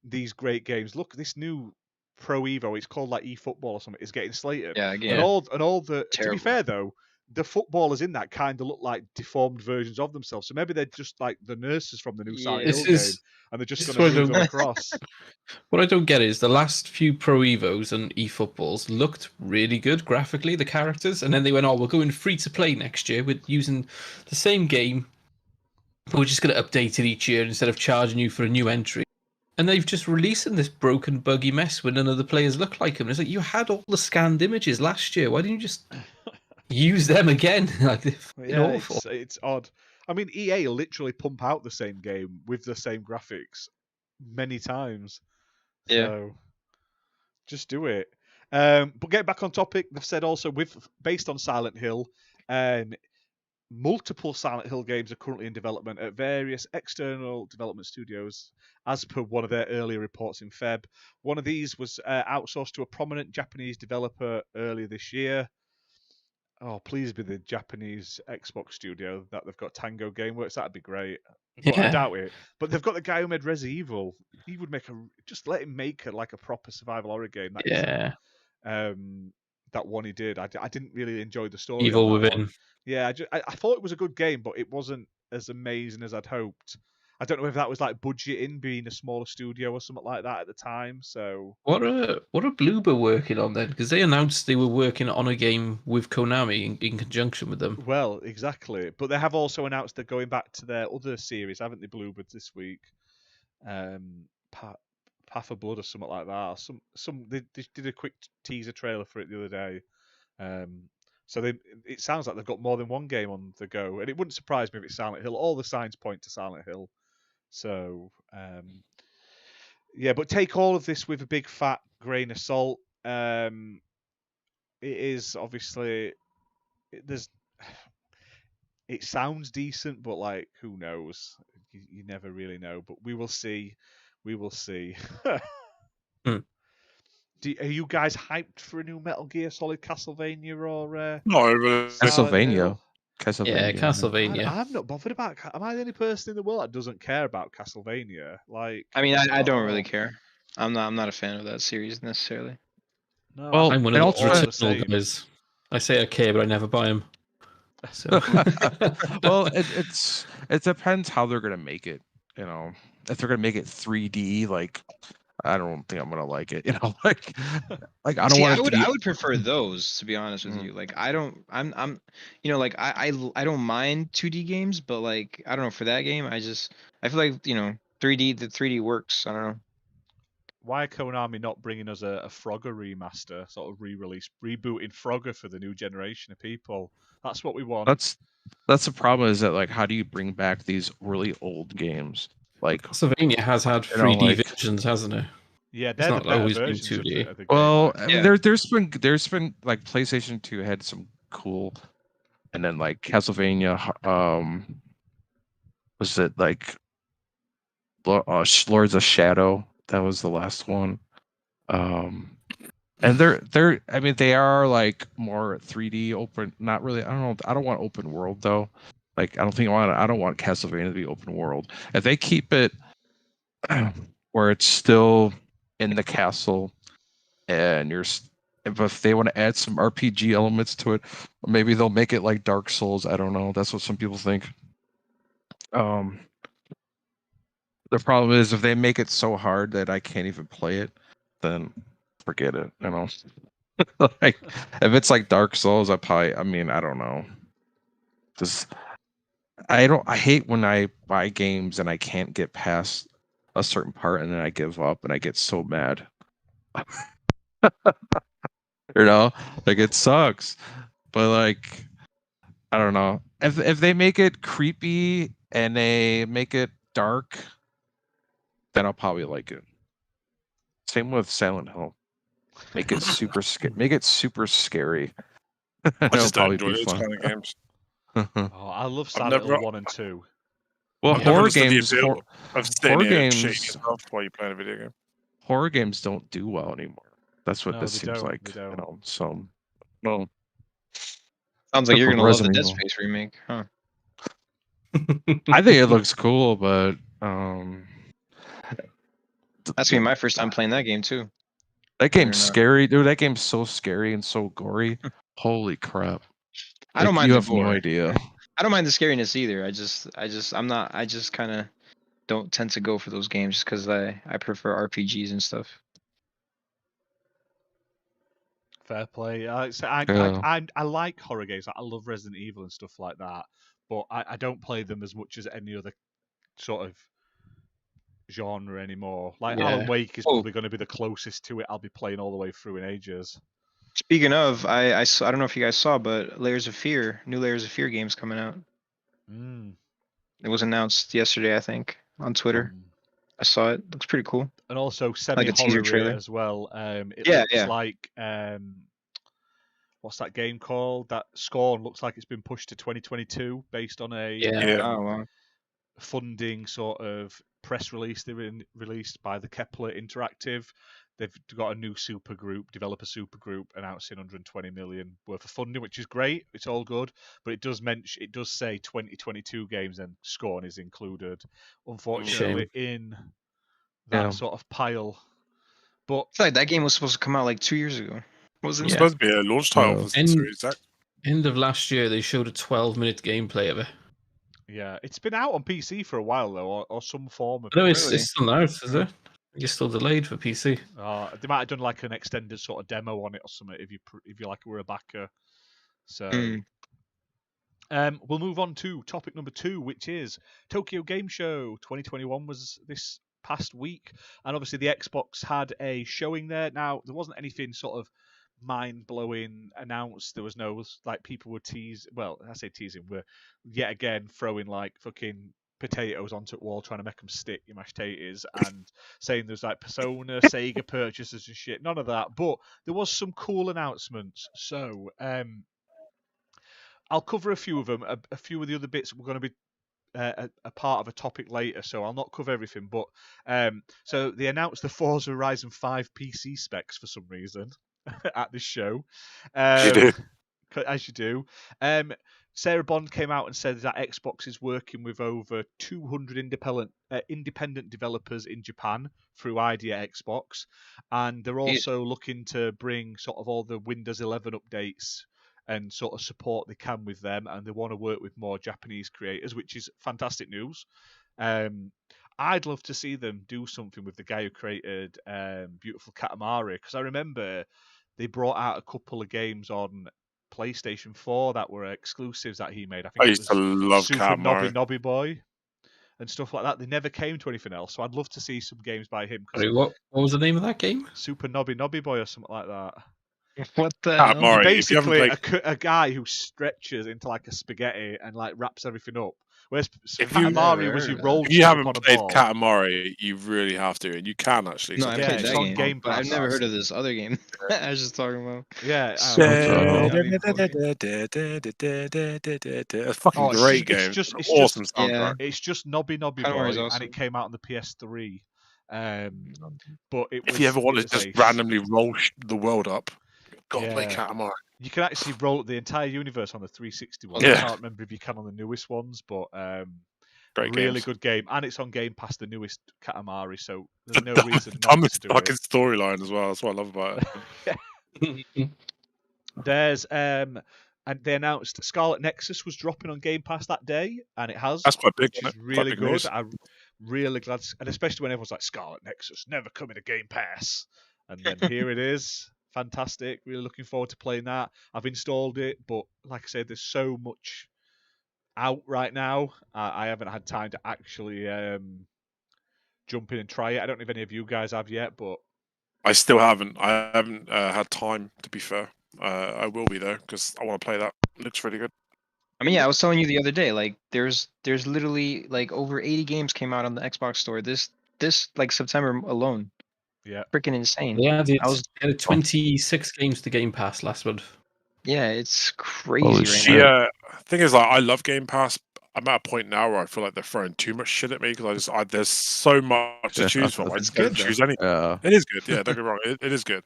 these great games? Look, this new Pro Evo, it's called like eFootball or something, is getting slated. Yeah, And again. all the to be Terrible. fair though, the footballers in that kind of look like deformed versions of themselves. So maybe they're just like the nurses from the new Silent Hill game, and they're just this going is to what I move them across. What I don't get is the last few Pro Evos and eFootballs looked really good graphically, the characters, and then they went, "Oh, we're going free to play next year with using the same game, but we're just going to update it each year instead of charging you for a new entry." And they've just releasing this broken, buggy mess when none of the players look like them. It's like, you had all the scanned images last year. Why didn't you just use them again? Like, they're awful. It's odd. I mean, EA literally pump out the same game with the same graphics many times. Yeah. So just do it. But getting back on topic, they've said also based on Silent Hill, multiple Silent Hill games are currently in development at various external development studios, as per one of their earlier reports in Feb. One of these was outsourced to a prominent Japanese developer earlier this year. Oh, please be the Japanese Xbox studio that they've got Tango Gameworks. That'd be great. But I doubt it. But they've got the guy who made Resi Evil. He would just let him make like a proper survival horror game. That one he did. I didn't really enjoy the story. Evil on that Within. one. Yeah, I thought it was a good game, but it wasn't as amazing as I'd hoped. I don't know if that was like budgeting, being a smaller studio or something like that at the time. So what are Bloober working on then? Because they announced they were working on a game with Konami in conjunction with them. Well, exactly. But they have also announced they're going back to their other series, haven't they, Bluebirds this week? Path of Blood or something like that. Or they did a quick teaser trailer for it the other day. So it sounds like they've got more than one game on the go, and it wouldn't surprise me if it's Silent Hill. All the signs point to Silent Hill. So yeah, but take all of this with a big fat grain of salt. It is obviously it sounds decent, but like who knows? You never really know. But we will see. We will see. Are you guys hyped for a new Metal Gear Solid Castlevania or Not over Castlevania. Yeah, Castlevania. I'm not bothered about. Am I the only person in the world that doesn't care about Castlevania? Like, I mean, I don't really care. I'm not a fan of that series necessarily. No, Well, I'm one and of the also- eternal guys. I say I care, but I never buy them. So. Well, it depends how they're gonna make it. You know, if they're gonna make it 3D, like I don't think I'm gonna like it. You know, like I don't See, want it to be. I would prefer those, to be honest with you. Like I'm like I don't mind 2D games, but like I don't know, for that game I feel like 3D, the 3D works. I don't know. Why are Konami not bringing us a Frogger remaster, sort of re-release, rebooting Frogger for the new generation of people? That's what we want. That's the problem. Is that like how do you bring back these really old games? Like Castlevania has had 3D versions, hasn't it? Yeah, It's they're the not better always been versions of 2D. the game. Well, I Yeah. mean, there's been like PlayStation 2 had some cool, and then like Castlevania, was it like Lords of Shadow? That was the last one. And they're I mean they are like more 3D open, not really. I don't know. I don't want open world though. Like I don't want Castlevania to be open world. If they keep it where it's still in the castle, and if they want to add some RPG elements to it, maybe they'll make it like Dark Souls. I don't know. That's what some people think. The problem is if they make it so hard that I can't even play it, then forget it. You know, like if it's like Dark Souls, I don't know. Just I hate when I buy games and I can't get past a certain part and then I give up and I get so mad. You know, like it sucks. But like I don't know. If they make it creepy and they make it dark, then I'll probably like it. Same with Silent Hill. Make it super Make it super scary. I just don't It'll enjoy probably be those fun. kind of games. Oh, I love Silent Hill 1 and 2. Well, I've never horror understood the games, appeal of sitting horror here and shaking games, yourself while you're playing a video game. horror games don't do well anymore. That's what No, this they seems don't, like. they don't. You know, so no. Sounds like you're Except gonna for love the Dead Resident Evil. Space remake, huh? I think it looks cool, but That's gonna be my first time playing that game too. That game's enough. scary, dude. That game's so scary and so gory. Holy crap! I don't Like, mind you the have no gore. idea. I don't mind the scariness either. I just kind of don't tend to go for those games just because I prefer RPGs and stuff. Fair play. Yeah. I like horror games. I love Resident Evil and stuff like that, but I don't play them as much as any other sort of genre anymore. Like Yeah. Alan Wake is Oh. probably going to be the closest to it I'll be playing all the way through in ages. Speaking of, I don't know if you guys saw, but new Layers of Fear game's coming out. Mm. It was announced yesterday, I think, on Twitter. I saw it. Looks pretty cool. And also Like a teaser semi-horror trailer. as well. It Yeah, looks yeah. like what's that game called? That Scorn looks like it's been pushed to 2022 based on a Yeah. Oh wow. funding sort of press release they've been released by the Kepler Interactive. They've got a new developer super group, announcing 120 million worth of funding, which is great. It's all good, but it does say 2022 games, and Scorn is included, unfortunately, in that sort of pile. But It's like that game was supposed to come out like 2 years ago. Wasn't It's it? supposed to be a launch title Yeah. for the And- series, Zach. End of last year, they showed a 12-minute gameplay of it. yeah, it's been out on PC for a while though, or some form of. No, Really? it's still out, is it? It's still delayed for PC. They might have done like an extended sort of demo on it or something if you like were a backer. So. We'll move on to topic number 2, which is Tokyo Game Show 2021 was this past week, and obviously the Xbox had a showing there. Now there wasn't anything sort of mind-blowing announced. There was no like people were teasing. Well, I say teasing. We're yet again throwing like fucking potatoes onto the wall, trying to make them stick, you mashed taters, and saying there's like Persona, Sega purchases and shit. None of that, but there was some cool announcements. So I'll cover a few of them. A few of the other bits we're going to be a part of a topic later, so I'll not cover everything. But so they announced the Forza Horizon 5 PC specs for some reason at this show. As you do. Sarah Bond came out and said that Xbox is working with over 200 independent developers in Japan through Idea Xbox, and they're also looking to bring sort of all the Windows 11 updates and sort of support they can with them, and they want to work with more Japanese creators, which is fantastic news. I'd love to see them do something with the guy who created Beautiful Katamari, because I remember they brought out a couple of games on PlayStation 4 that were exclusives that he made. I think I used to love Super Katamari. Nobby Boy and stuff like that. They never came to anything else, so I'd love to see some games by him. Sorry, what was the name of that game? Super Nobby Boy or something like that. What the hell? Katamari. If you haven't Basically, played, a guy who stretches into like a spaghetti and like wraps everything up. Whereas If you- Katamari was you rolled if you stuff haven't on a played ball. Katamari, you really have to, and you can actually. No, so I Yeah, played it's that on game, Game but I've Pass. never heard of this other game. I was just talking about. Yeah, It's a fucking Oh, it's great just- game. it's just- Awesome Yeah. soundtrack. it's just Nobby Boy, Katamari's and awesome. it came out on the PS3. But it was, If you ever want it to was just ace. randomly roll the world up, gotta play Yeah. Katamari. You can actually roll the entire universe on the 360 one. Yeah. I can't remember if you can on the newest ones, but Great really games. good game, and it's on Game Pass, the newest Katamari. So The there's no reason not to dumbest do fucking it. storyline as well. That's what I love about it. There's and they announced Scarlet Nexus was dropping on Game Pass that day, and it has. That's quite big. Which isn't is it? really Quite big good. news. I'm really glad, and especially when everyone's like Scarlet Nexus never coming to Game Pass, and then here it is. Fantastic. Really looking forward to playing that. I've installed it, but like I said, there's so much out right now. I haven't had time to actually jump in and try it. I don't know if any of you guys have yet, but I still haven't. I haven't had time, to be fair. I will be though, because I want to play that. It looks really good. I mean, yeah, I was telling you the other day, like there's literally like over 80 games came out on the Xbox store this like September alone. yeah. Freaking insane. Yeah, they I was- added 26 games to Game Pass last month. Yeah, it's crazy Holy right shit. now. Yeah, thing is, like, I love Game Pass. I'm at a point now where I feel like they're throwing too much shit at me because there's so much to choose from. I It's just don't good, though. choose anything. Yeah. It is good. Yeah, don't get me wrong. It is good.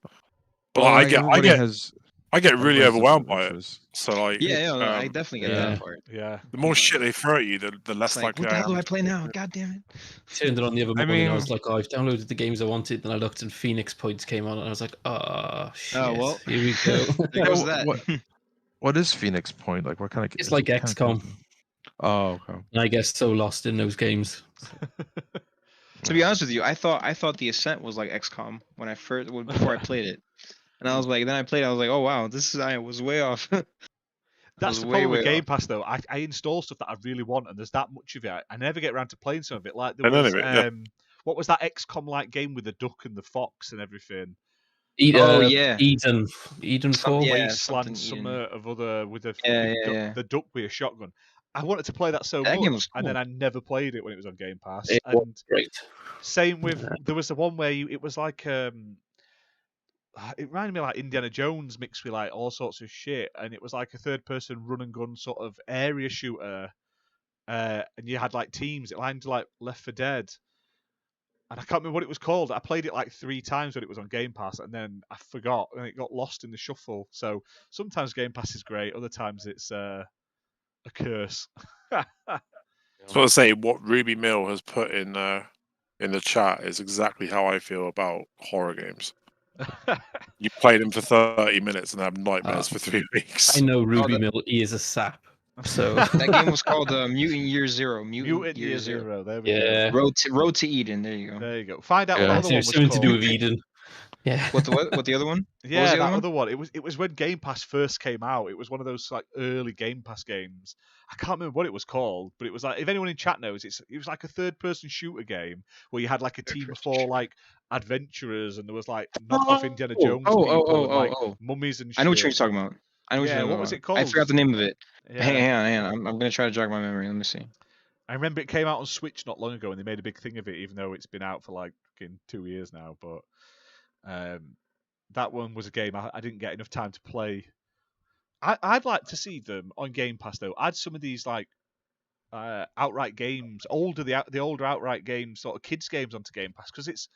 But Well, I like, get everybody has I get really Resident overwhelmed by it. Adventures. So like, Yeah, no, I definitely get yeah. that part. Yeah. the more shit they throw at you, the less It's like, likely what the hell do am I to play get now? through it. God damn it! Turned it on the other I morning. I mean- was like, oh, I've downloaded the games I wanted, and I looked and Phoenix Points came on, and I was like, oh shit, Oh, well. here we go. There goes that. What is Phoenix Point? Like, what kind of? It's is like it kind of- XCOM, Oh, okay. and I get so lost in those games. To be honest with you, I thought the Ascent was like XCOM when I before I played it, and I was like, then I played, I was like, oh wow, I was way off. That's was the way, problem with way Game off. Pass, though. I install stuff that I really want, and there's that much of it. I never get around to playing some of it. Like there And none was, of it, yeah. what was that XCOM-like game with the duck and the fox and everything? Yeah. Eden 4. yeah, Wasteland, something summer of other with the Yeah, fucking yeah, duck, yeah. the duck with a shotgun. I wanted to play that so That much, game was and then cool. I never played it when it was on Game Pass. It And was great. same with there was the one where it was like it reminded me of like Indiana Jones mixed with like all sorts of shit, and it was like a third-person run-and-gun sort of area shooter, and you had like teams. It lined like Left 4 Dead, and I can't remember what it was called. I played it like 3 times when it was on Game Pass, and then I forgot, and it got lost in the shuffle. So sometimes Game Pass is great, other times it's a curse. So I say what Ruby Mill has put in the chat is exactly how I feel about horror games. You play them for 30 minutes and have nightmares for 3 weeks. I know Ruby Mill. He is a sap. So That game was called Mutant Year Zero. Mutant Year Zero. There we yeah, Road to Eden. There you go. There you go. Find out what Yeah. the other one was something to called. do with Eden. Yeah. What the other one? Yeah, was the that other one? other one. It was when Game Pass first came out. It was one of those like early Game Pass games. I can't remember what it was called, but it was like, if anyone in chat knows, it was like a third-person shooter game where you had like a team of 4 like adventurers, and there was like knockoff Indiana Jones people and like mummies and shit. I know what you're talking about. I know what Yeah, you're talking what about. was it called? I forgot the name of it. Yeah. Hang on. I'm gonna try to jog my memory. Let me see. I remember it came out on Switch not long ago, and they made a big thing of it, even though it's been out for like fucking 2 years now. But that one was a game I didn't get enough time to play. I'd like to see them on Game Pass though. Add some of these like outright games, the older outright games, sort of kids games onto Game Pass, because it's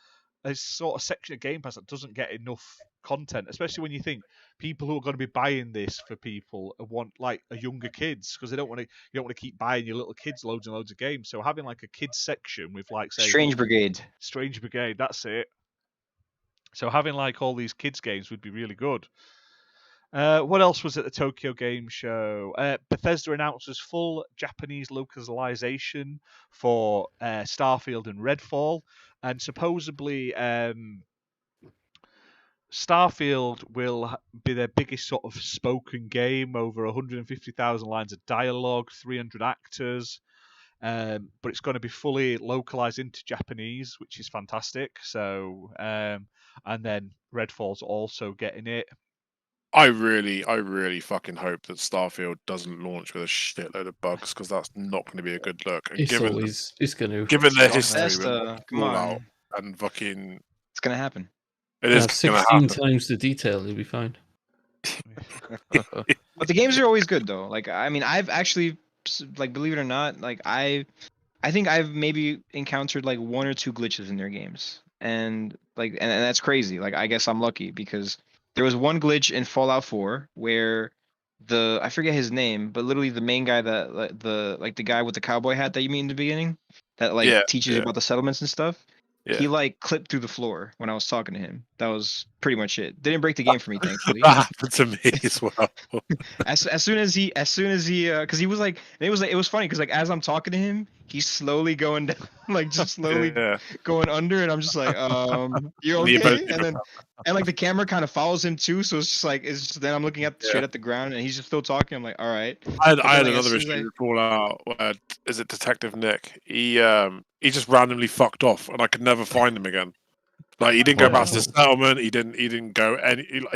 a sort of section of Game Pass that doesn't get enough content, especially when you think people who are going to be buying this for people want like a younger kids, because you don't want to keep buying your little kids loads and loads of games. So having like a kids section with like say Strange Brigade. that's it. So having like all these kids games would be really good. What else was at the Tokyo Game Show? Bethesda announces full Japanese localization for Starfield and Redfall, and supposedly Starfield will be their biggest sort of spoken game, over 150,000 lines of dialogue, 300 actors. But it's going to be fully localized into Japanese, which is fantastic. So, and then Redfall's also getting it. I really fucking hope that Starfield doesn't launch with a shitload of bugs, because that's not going to be a good look. And It's going to. given their history Bethesda, with come on. Fallout and fucking, It's gonna happen. it is going to 16 happen. times the detail. You'll be fine. But the games are always good though. Like I mean, I've actually like, believe it or not, like I think I've maybe encountered like 1 or 2 glitches in their games, and like and that's crazy. Like I guess I'm lucky, because there was one glitch in Fallout 4 where I forget his name, but literally the main guy the guy with the cowboy hat that you meet in the beginning that like teaches you about the settlements and stuff. Yeah. He like clipped through the floor when I was talking to him. That was pretty much it. Didn't break the game for me, thankfully. That happened to me as well. as soon as he because he was like, it was funny because like as I'm talking to him, he's slowly going down, like just slowly going under, and I'm just like, you okay? And like the camera kind of follows him too, so it's just like then I'm looking straight at the ground, and he's just still talking. I'm like, all right. I had another issue with Fallout. Is it Detective Nick? He just randomly fucked off, and I could never find him again. Like he didn't go back to the settlement. He didn't go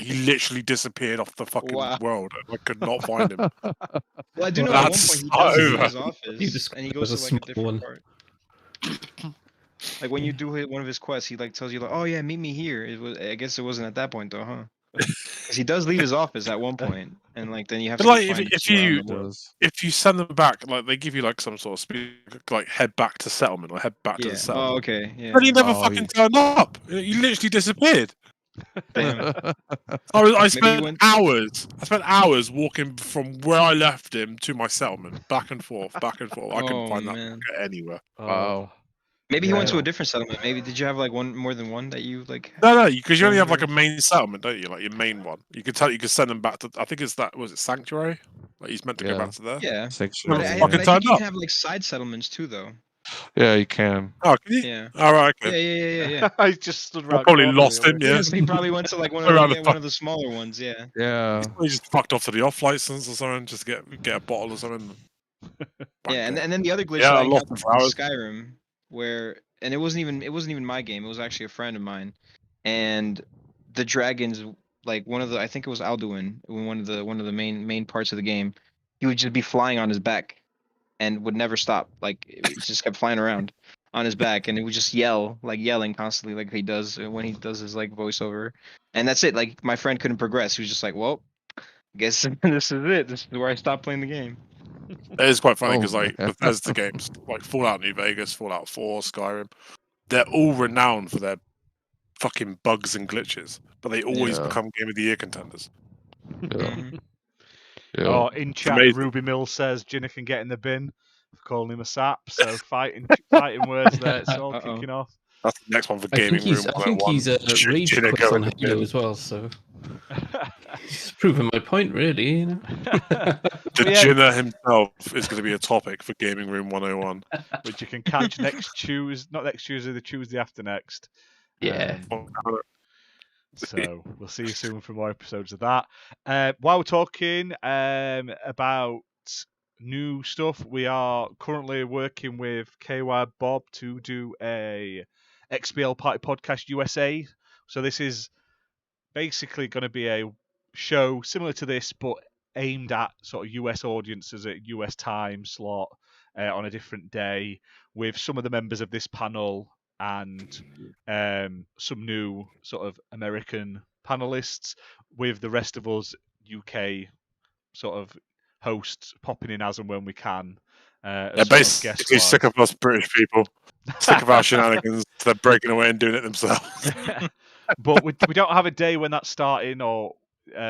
he literally disappeared off the fucking world. And I could not find him. Well, I do know at one point he does leave his office, and he goes to like a different part. Like when you do one of his quests, he like tells you like, "Oh yeah, meet me here." I guess it wasn't at that point though, huh? Because he does leave his office at one point, and like then you have to like find if you send them back, like they give you like some sort of speed, like head back to settlement or head back to the settlement. Oh, okay. Yeah. But he never fucking turned up. He literally disappeared. Damn. I Maybe spent you went- hours. I spent hours walking from where I left him to my settlement, back and forth, back and forth. I couldn't Oh, find that man. fucker anywhere. Wow. Maybe he went to Yeah. a different settlement. Maybe did you have like more than one that you like? No, because you only have Over. like a main settlement, don't you? Like your main one. You could send them back to. I think it's that. Was it Sanctuary? Like he's meant to go Yeah. back to there. Yeah. Sanctuary, But I, Fucking but I turned think you up. can have like side settlements too, though. Yeah, you can. Oh, can you? Yeah. All right. Yeah, Okay. yeah. I just stood I around. probably corner lost the him. other. Yeah. Yeah, so he probably went to like one Around the of one of the smaller ones. Yeah. Yeah. He just fucked off to the off license or something. Just get a bottle or something. Yeah, and Banker. then the other glitch Yeah, that I I lost encountered him for in hours. Skyrim, where and it wasn't even my game. It was actually a friend of mine, and the dragons, like one of the, I think it was Alduin, one of the main parts of the game. He would just be flying on his back, and would never stop. Like he just kept flying around on his back, and it would just yelling constantly, like he does when he does his like voiceover, and that's it. Like my friend couldn't progress. He was just like, well, guess this is it. This is where I stopped playing the game. It is quite funny Oh, because like man. Bethesda games, like Fallout New Vegas, Fallout 4, Skyrim, they're all renowned for their fucking bugs and glitches, but they always Yeah. become Game of the Year contenders. Yeah. Mhm. Yeah. Oh, in chat, amazing. Ruby Mill says Jinna can get in the bin for calling him a sap. So fighting words there. It's all Uh-oh. kicking off. That's the next one for I Gaming think Room he's 101. Should rage Jenna quit go on in the Halo bin? as well, so he's proving my point, really. You know? The Yeah. Jenna himself is going to be a topic for Gaming Room 101. Which you can catch next Tuesday, not next Tuesday, the Tuesday after next. Yeah. So we'll see you soon for more episodes of that. While we're talking about new stuff, we are currently working with KY Bob to do a XBL Party Podcast USA. So this is basically going to be a show similar to this, but aimed at sort of US audiences at US time slot on a different day, with some of the members of this panel and some new sort of American panelists, with the rest of us UK sort of hosts popping in as and when we can. Yeah, as sort of guest basically sick stars. of us British people. Sick of our shenanigans. They're breaking away and doing it themselves. But we don't have a day when that's starting, or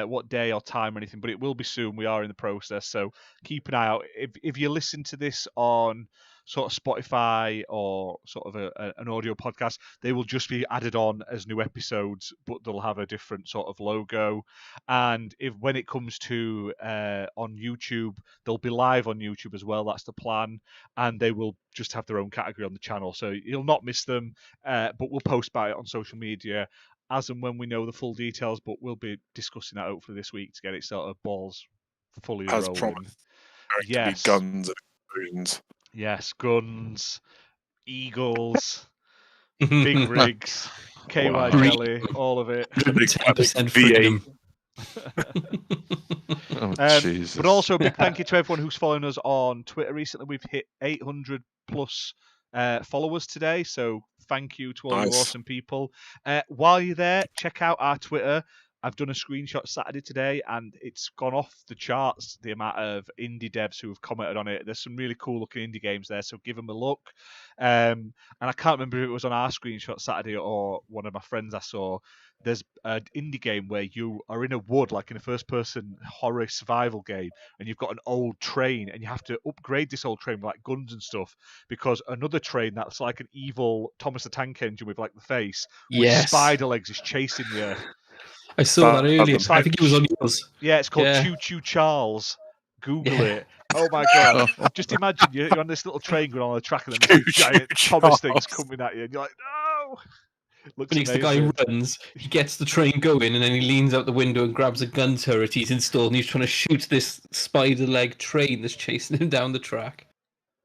what day or time or anything, but it will be soon. We are in the process, so keep an eye out. If you listen to this on sort of Spotify or sort of an audio podcast, they will just be added on as new episodes, but they'll have a different sort of logo. And when it comes to on YouTube, they'll be live on YouTube as well. That's the plan, and they will just have their own category on the channel, so you'll not miss them. But we'll post about it on social media as and when we know the full details, but we'll be discussing that hopefully this week to get it sort of balls fully As rolling. promised. Yes. Guns and explosions. Yes, guns, eagles, big rigs, KY Wow. jelly, all of it. 10% V8. freedom. Oh, Jesus. But also a big thank you to everyone who's following us on Twitter recently. We've hit 800 plus followers today, so thank you to all you Nice. awesome people. While you're there, check out our Twitter. I've done a screenshot Saturday today, and it's gone off the charts, the amount of indie devs who have commented on it. There's some really cool looking indie games there, so give them a look. And I can't remember if it was on our screenshot Saturday or one of my friends I saw. There's an indie game where you are in a wood, like in a first-person horror survival game, and you've got an old train, and you have to upgrade this old train with like guns and stuff, because another train that's like an evil Thomas the Tank Engine with like the face with Yes. spider legs is chasing you. I saw that earlier. It's like- I think it was on yours. Yeah, it's called Yeah. Choo Choo Charles. Google Yeah. it. Oh my god! Just imagine you're on this little train going on the track, and then there's these Choo Choo giant Thomas things Charles. coming at you, and you're like, no! Looks When the guy amazing. runs, he gets the train going, and then he leans out the window and grabs a gun turret he's installed, and he's trying to shoot this spider leg train that's chasing him down the track.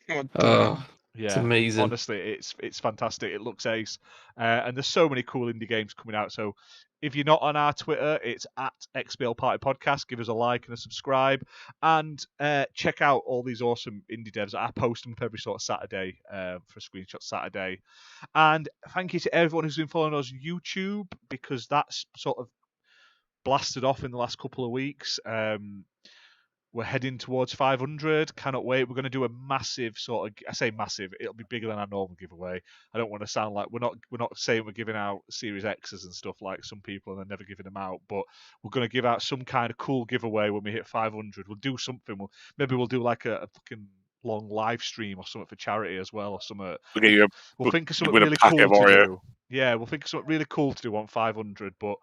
What the- Oh, Yeah, it's amazing. honestly, it's fantastic. It looks ace, and there's so many cool indie games coming out. So if you're not on our Twitter, it's at XBL Party Podcast. Give us a like and a subscribe, and check out all these awesome indie devs. I post them up every sort of Saturday for Screenshot Saturday. And thank you to everyone who's been following us on YouTube, because that's sort of blasted off in the last couple of weeks. We're heading towards 500. Cannot wait. We're going to do a massive sort of. I say massive. It'll be bigger than our normal giveaway. I don't want to sound like we're not saying we're giving out Series X's and stuff like some people and they're never giving them out. But we're going to give out some kind of cool giveaway when we hit 500. We'll do something. Maybe we'll do like a fucking long live stream or something for charity as well or something. We'll think of something really cool to do. Yeah, we'll think of something really cool to do on 500. But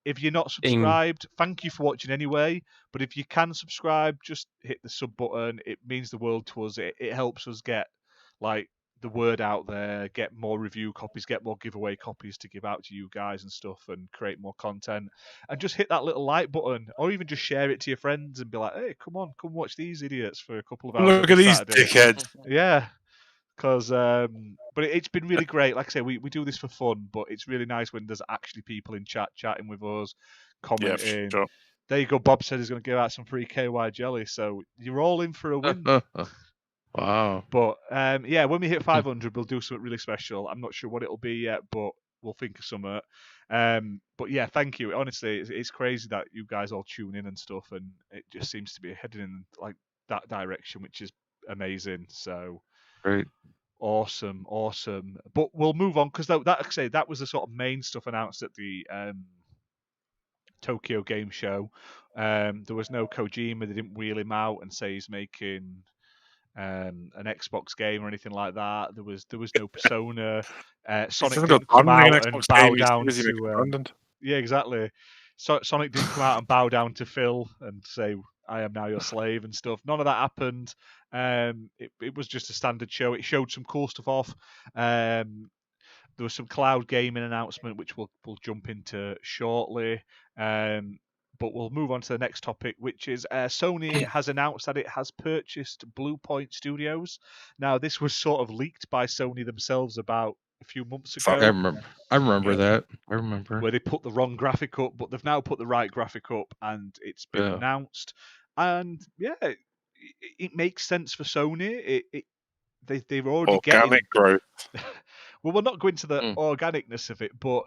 if you're not subscribed, thank you for watching anyway. But if you can subscribe, just hit the sub button. It means the world to us. It helps us get like the word out there, get more review copies, get more giveaway copies to give out to you guys and stuff, and create more content. And just hit that little like button, or even just share it to your friends and be like, "Hey, come watch these idiots for a couple of hours." Look at these dickheads. Yeah. Because, but it's been really great. Like I say, we do this for fun, but it's really nice when there's actually people in chat chatting with us, commenting. Yeah, sure. There you go. Bob said he's going to give out some free KY jelly, so you're all in for a win. Wow. But yeah, when we hit 500, we'll do something really special. I'm not sure what it'll be yet, but we'll think of something. But yeah, thank you. Honestly, it's crazy that you guys all tune in and stuff, and it just seems to be heading in like that direction, which is amazing. So. Great. Awesome. But we'll move on because that was the sort of main stuff announced at the Tokyo Game Show. There was no Kojima. They didn't wheel him out and say he's making an Xbox game or anything like that. There was no Persona. Sonic didn't come out and bow down to. Yeah, exactly. Sonic didn't come out and bow down to Phil and say, "I am now your slave" and stuff. None of that happened. It was just a standard show. It showed some cool stuff off. There was some cloud gaming announcement, which we'll jump into shortly. But we'll move on to the next topic, which is Sony has announced that it has purchased Bluepoint Studios. Now, this was sort of leaked by Sony themselves about a few months ago. I remember that. I remember. Where they put the wrong graphic up, but they've now put the right graphic up, and it's been announced. And yeah, it makes sense for Sony. They've already organic growth. Well, we're not going to the organicness of it, but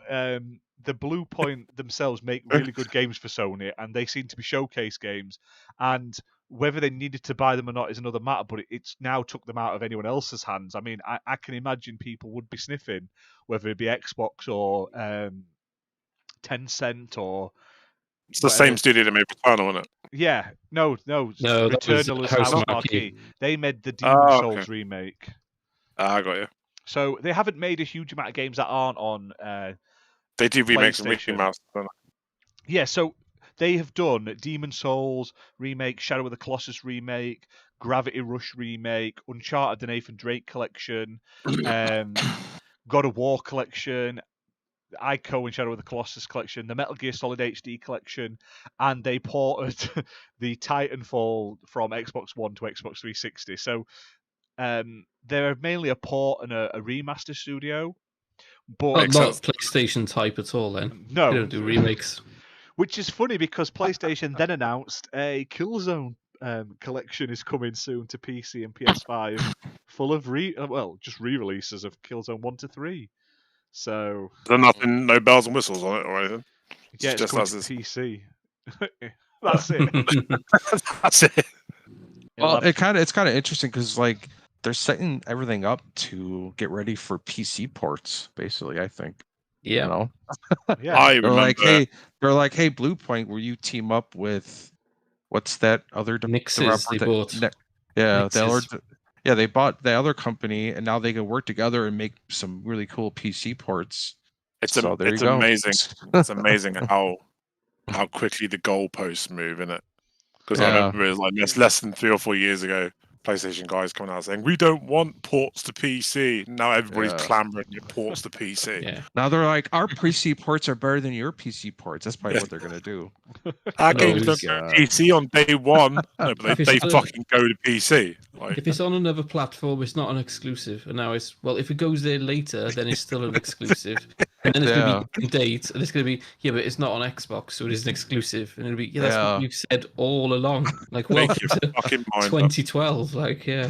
the Bluepoint themselves make really good games for Sony, and they seem to be showcase games. And whether they needed to buy them or not is another matter, but it's now took them out of anyone else's hands. I mean, I can imagine people would be sniffing, whether it be Xbox or Tencent or... It's the same studio that made Returnal, isn't it? Yeah, no. Returnal is House Marquee. They made the Demon Souls remake. I got you. So they haven't made a huge amount of games that aren't on they do remakes and remakes. Yeah, so they have done Demon Souls remake, Shadow of the Colossus remake, Gravity Rush remake, Uncharted the Nathan Drake collection, God of War collection, Ico and Shadow of the Colossus collection, the Metal Gear Solid HD collection, and they ported the Titanfall from Xbox One to Xbox 360. So they're mainly a port and a remaster studio. But not PlayStation type at all then. No. They don't do remakes. Which is funny because PlayStation then announced a Killzone collection is coming soon to PC and PS5, full of just re-releases of Killzone 1 to 3. So there's nothing, no bells and whistles on it or anything. Yeah, it's just coming to PC. That's it. That's it. Well, it's kind of interesting because like they're setting everything up to get ready for PC ports, basically. I think. Yeah. You know? Yeah. They're like, hey, Bluepoint, will you team up with what's that other Nixes they bought? They bought the other company, and now they can work together and make some really cool PC ports. It's amazing. It's amazing how quickly the goalposts move, isn't it? Because I remember it was like less than 3 or 4 years ago, PlayStation guys coming out saying, we don't want ports to PC. Now everybody's clamoring to ports to PC. Yeah. Now they're like, our PC ports are better than your PC ports. That's probably what they're going to do. Our games don't go to PC on day one. No, but they fucking go to PC. Like, if it's on another platform, it's not an exclusive. And now it's, well, if it goes there later, then it's still an exclusive. And then it's going to be in date, and it's going to be, but it's not on Xbox, so it is an exclusive. And it'll be, that's what you've said all along. Like, welcome to 2012. Like, yeah.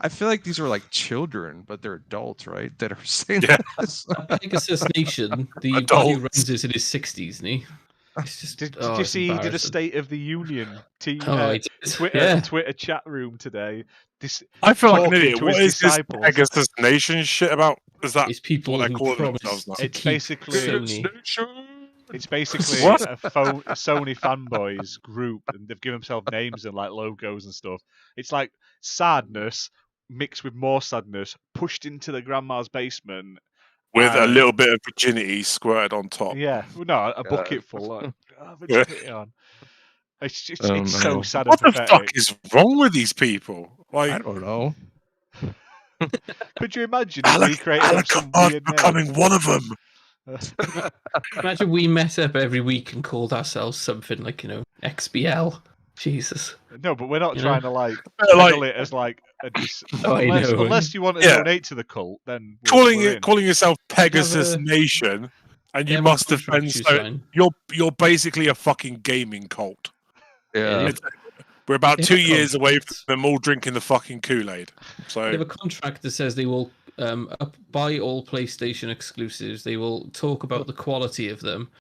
I feel like these are like children, but they're adults, right? That are saying this. Pegasus Nation, the guy who runs this in his 60s, isn't he? It's just. Did oh, you it's see he did a embarrassing. State of the Union Oh, it is. Twitter Yeah. Twitter chat room today? I feel like an talking idiot. to What his is this disciples. Pegasus Nation shit about? Is that It's people what they're who calling promise themselves now? to It's keep basically- Sony. It's basically What? a Sony fanboys group, and they've given themselves names and like logos and stuff. It's like sadness mixed with more sadness, pushed into the grandma's basement With a little bit of virginity squirted on top. Yeah, well, no, a bucket full. Like, virginity on. It's so sad What and the pathetic. fuck is wrong with these people? I Like, don't know. Could you imagine if we created some weird name? becoming one of them. Imagine we met up every week and called ourselves something like, XBL. Jesus. No, but we're not You trying to like Like- peddle it as like a Oh, I know. unless you want to Yeah. donate to the cult, then we're in. calling yourself Pegasus a- Nation, and They you have a must contract defend. you So sign. you're basically a fucking gaming cult. Yeah. It's- We're about They have 2 a years away from contract. them all drinking the fucking Kool-Aid. They have So a contract that says they will buy all PlayStation exclusives. They will talk about the quality of them.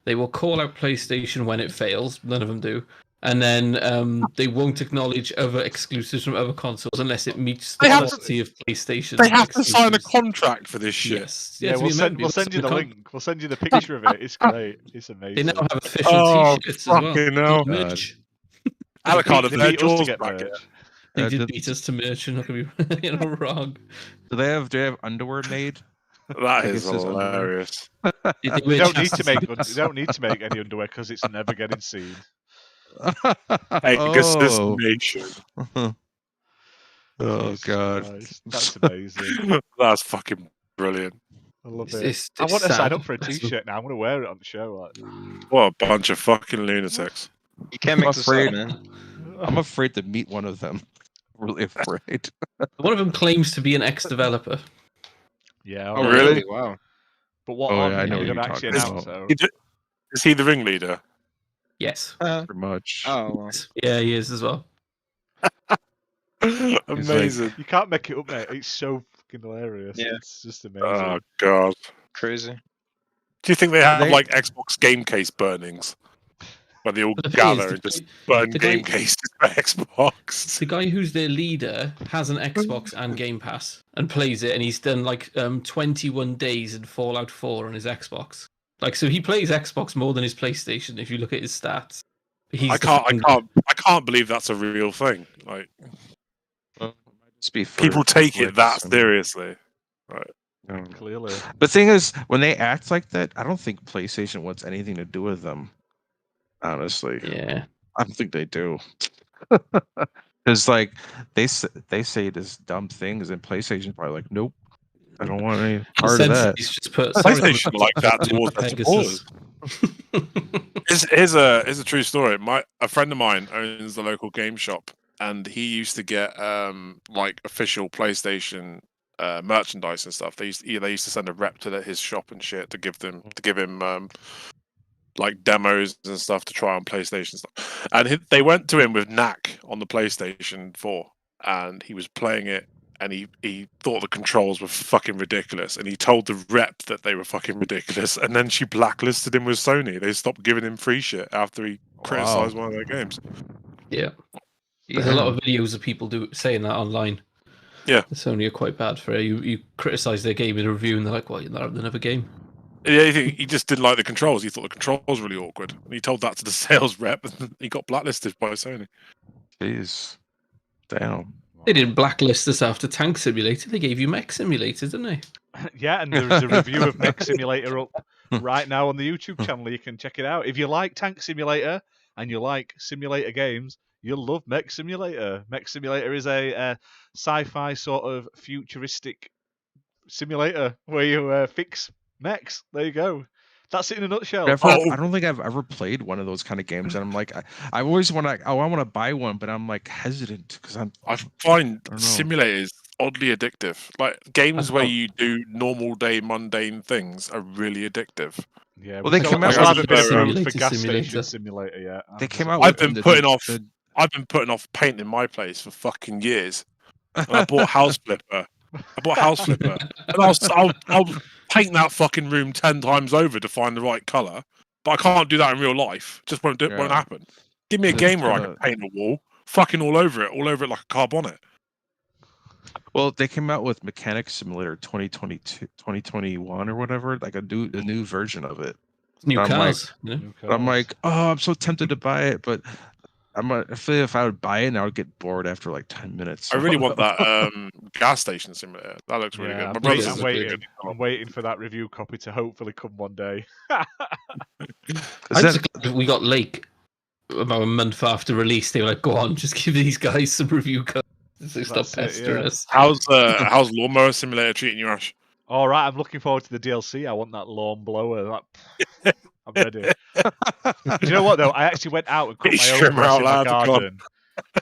They will call out PlayStation when it fails. None of them do. And then they won't acknowledge other exclusives from other consoles unless it meets the They have to- quality of PlayStation. they have to sign a exclusives. contract for this shit. Yes. Yeah, to we'll be send amended, we'll send you the sign a link. We'll send you the picture of it. It's great. It's They amazing. now have official Oh, T-shirts as well. fucking hell. Merch. Alucard of They their beat us to jaws get back. merch. They Yeah, did did- beat us to merch, and not gonna be wrong. Do they have underwear made? That is Pegasus underwear. hilarious. They We wear don't need to chastity make belts. we don't need to make any underwear because it's never getting seen. Pegasus Oh. Nation. Oh Jesus god. Christ, that's amazing. That's fucking brilliant. I love it. It's I want to sign sad. up for a T-shirt now. I'm going to wear it on the show. Like. What a bunch of fucking lunatics. You can't make this up, afraid- man. I'm afraid to meet one of them. Really afraid. One of them claims to be an ex-developer. Yeah. Oh, really? Wow. But what Oh, on yeah, I know you're what going you're to actually talking announce? about. So. Is he the ringleader? Yes. Pretty much. Oh, well. Yeah, he is as well. Amazing. You can't make it up, mate. It's so fucking hilarious. Yeah. It's just amazing. Oh god. Crazy. Do you think they have They- like Xbox game case burnings? Where they all But the thing gather is, and just burn the guy- game cases for Xbox. The guy who's their leader has an Xbox and Game Pass and plays it, and he's done like 21 days in Fallout 4 on his Xbox. Like, so he plays Xbox more than his PlayStation. If you look at his stats, he's I can't believe that's a real thing. Like Just be for people take it that clicks and- seriously. No. Clearly. The thing is, when they act like that, I don't think PlayStation wants anything to do with them. Honestly, Yeah. I don't think they do. Because like they say this dumb things, and PlayStation's probably like, nope, I don't want any part of Essentially, that. he's just put PlayStation like that towards their Pegasus. supporters. Here's a true story. A friend of mine owns the local game shop, and he used to get like official PlayStation merchandise and stuff. They used to send a rep to his shop and shit to give him like demos and stuff to try on PlayStation stuff. And they went to him with Knack on the PlayStation 4, and he was playing it, and he thought the controls were fucking ridiculous, and he told the rep that they were fucking ridiculous, and then she blacklisted him with Sony. They stopped giving him free shit after he criticized one of their games. Yeah. There's a lot of videos of people saying that online. Yeah. Sony are quite bad for it. You criticize their game in a review, and they're like, "Well, you're not having another game." Yeah, he just didn't like the controls. He thought the controls were really awkward. And he told that to the sales rep, and he got blacklisted by Sony. Jeez, damn. They didn't blacklist us after Tank Simulator. They gave you Mech Simulator, didn't they? Yeah, and there's a review of Mech Simulator up right now on the YouTube channel. You can check it out. If you like Tank Simulator and you like simulator games, you'll love Mech Simulator. Mech Simulator is a sci-fi sort of futuristic simulator where you fix mechs. There you go. That's it in a nutshell. I don't think I've ever played one of those kind of games, and I'm like, I always want to. Oh, I want to buy one, but I'm like hesitant because I find don't know. simulators oddly addictive. Like games where you do normal day mundane things are really addictive. Yeah, Well, they we've came got- out we'll have with a bit of Simulator room for gas Simulator. station simulator. Yeah, they came out. I've with been the- putting off the- I've been putting off painting my place for fucking years. And I bought House Flipper. And I'll paint that fucking room 10 times over to find the right colour. but I can't do that in real life. Just won't Yeah. happen. Give me a It's game where I kinda- can paint a wall, fucking all over it like a car bonnet. Well, they came out with Mechanic Simulator 2022, 2021 or whatever, like a new version of it. New I'm like- cars. you know? New But I'm cars. like, oh, I'm so tempted to buy it, but I feel if I would buy it, I would get bored after like 10 minutes. I really want that gas station simulator. That looks really Yeah, good. I'm My brother waiting, says I'm it's really waiting. good. I'm waiting for that review copy to hopefully come one day. I'm Is just that, glad we got Lake about a month after release. They were like, "Go on, just give these guys some review codes. So stop That's it, pestering yeah. us." How's Lawnmower Simulator treating you, Ash? All right, I'm looking forward to the DLC. I want that lawn blower. I'm ready. Do you know what though? I actually went out and cut It's my own trimmer grass out in my loud, come on. garden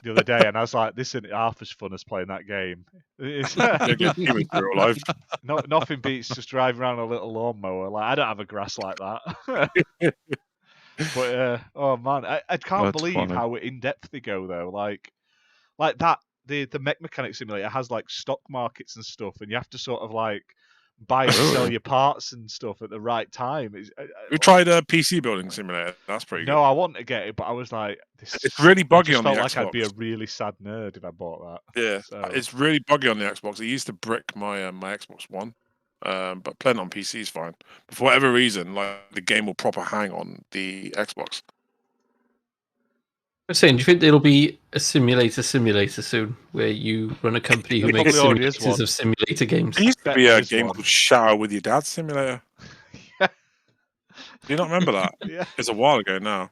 the other day, and I was like, "This isn't half as fun as playing that game." It's- You're good humans in real life. nothing beats just driving around a little lawnmower. Like I don't have a grass like that. But oh man, I can't That's believe funny. how in depth they go though. Like that the mech mechanic simulator has like stock markets and stuff, and you have to sort of like buy and sell Really? your parts and stuff at the right time. We tried a PC building simulator. That's pretty good. No, I want to get it, but I was like, It's really I buggy just on the felt like I'd be a Xbox. really sad nerd if I bought that. Yeah, So- it's really buggy on the Xbox. It used to brick my my Xbox One, but playing on PC is fine. But for whatever reason, like the game will proper hang on the Xbox. I'm saying, do you think there'll be a simulator soon, where you run a company who There makes probably already is simulators one. of simulator games? There used to Bet be there a is game one. called Shower with Your Dad Simulator. Yeah. Do you not remember that? Yeah. It's a while ago now.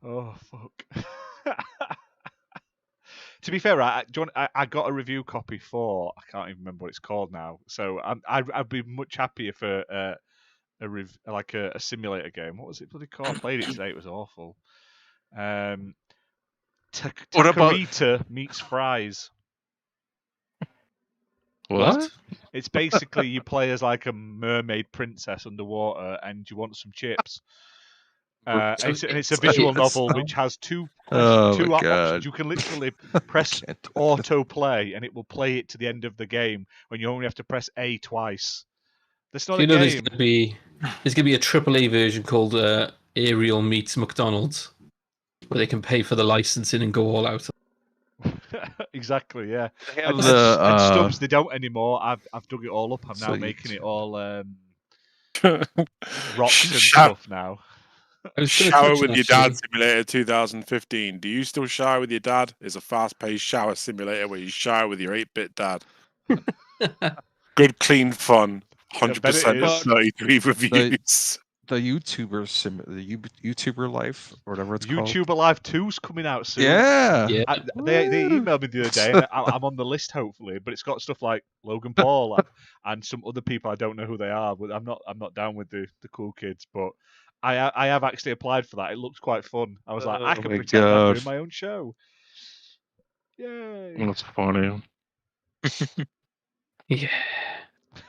Oh fuck. To be fair, right, John, I got a review copy for I can't even remember what it's called now. So I'd be much happier for a simulator game. What was it bloody called? I played it today. It was awful. What about- Takarita meets fries. what? It's basically you play as like a mermaid princess underwater, and you want some chips. It's a visual novel which has two Oh my options. God. You can literally press Can't do it. auto play, and it will play it to the end of the game when you only have to press A twice. That's not Do you a know there's game. going to be a AAA version called Ariel Meets McDonald's, where they can pay for the licensing and go all out. Exactly, yeah. They And, have and the Stubbs, they don't anymore. I've dug it all up. I'm So now you making t- it all rocks and Shower- stuff now. I was gonna Shower touch with on Your actually- Dad Simulator 2015. Do you still shower with your dad? It's a fast-paced shower simulator where you shower with your 8-bit dad. Good, clean fun. 100% is. 33 reviews. the YouTuber life or whatever it's called. YouTuber Live 2's coming out soon. Yeah. Yeah. They emailed me the other day, and I'm on the list hopefully. But it's got stuff like Logan Paul and some other people I don't know who they are. But I'm not down with the cool kids. But I have actually applied for that. It looks quite fun. I was like, I Oh can my pretend I'm God. doing my own show. Yay! That's funny. Yeah.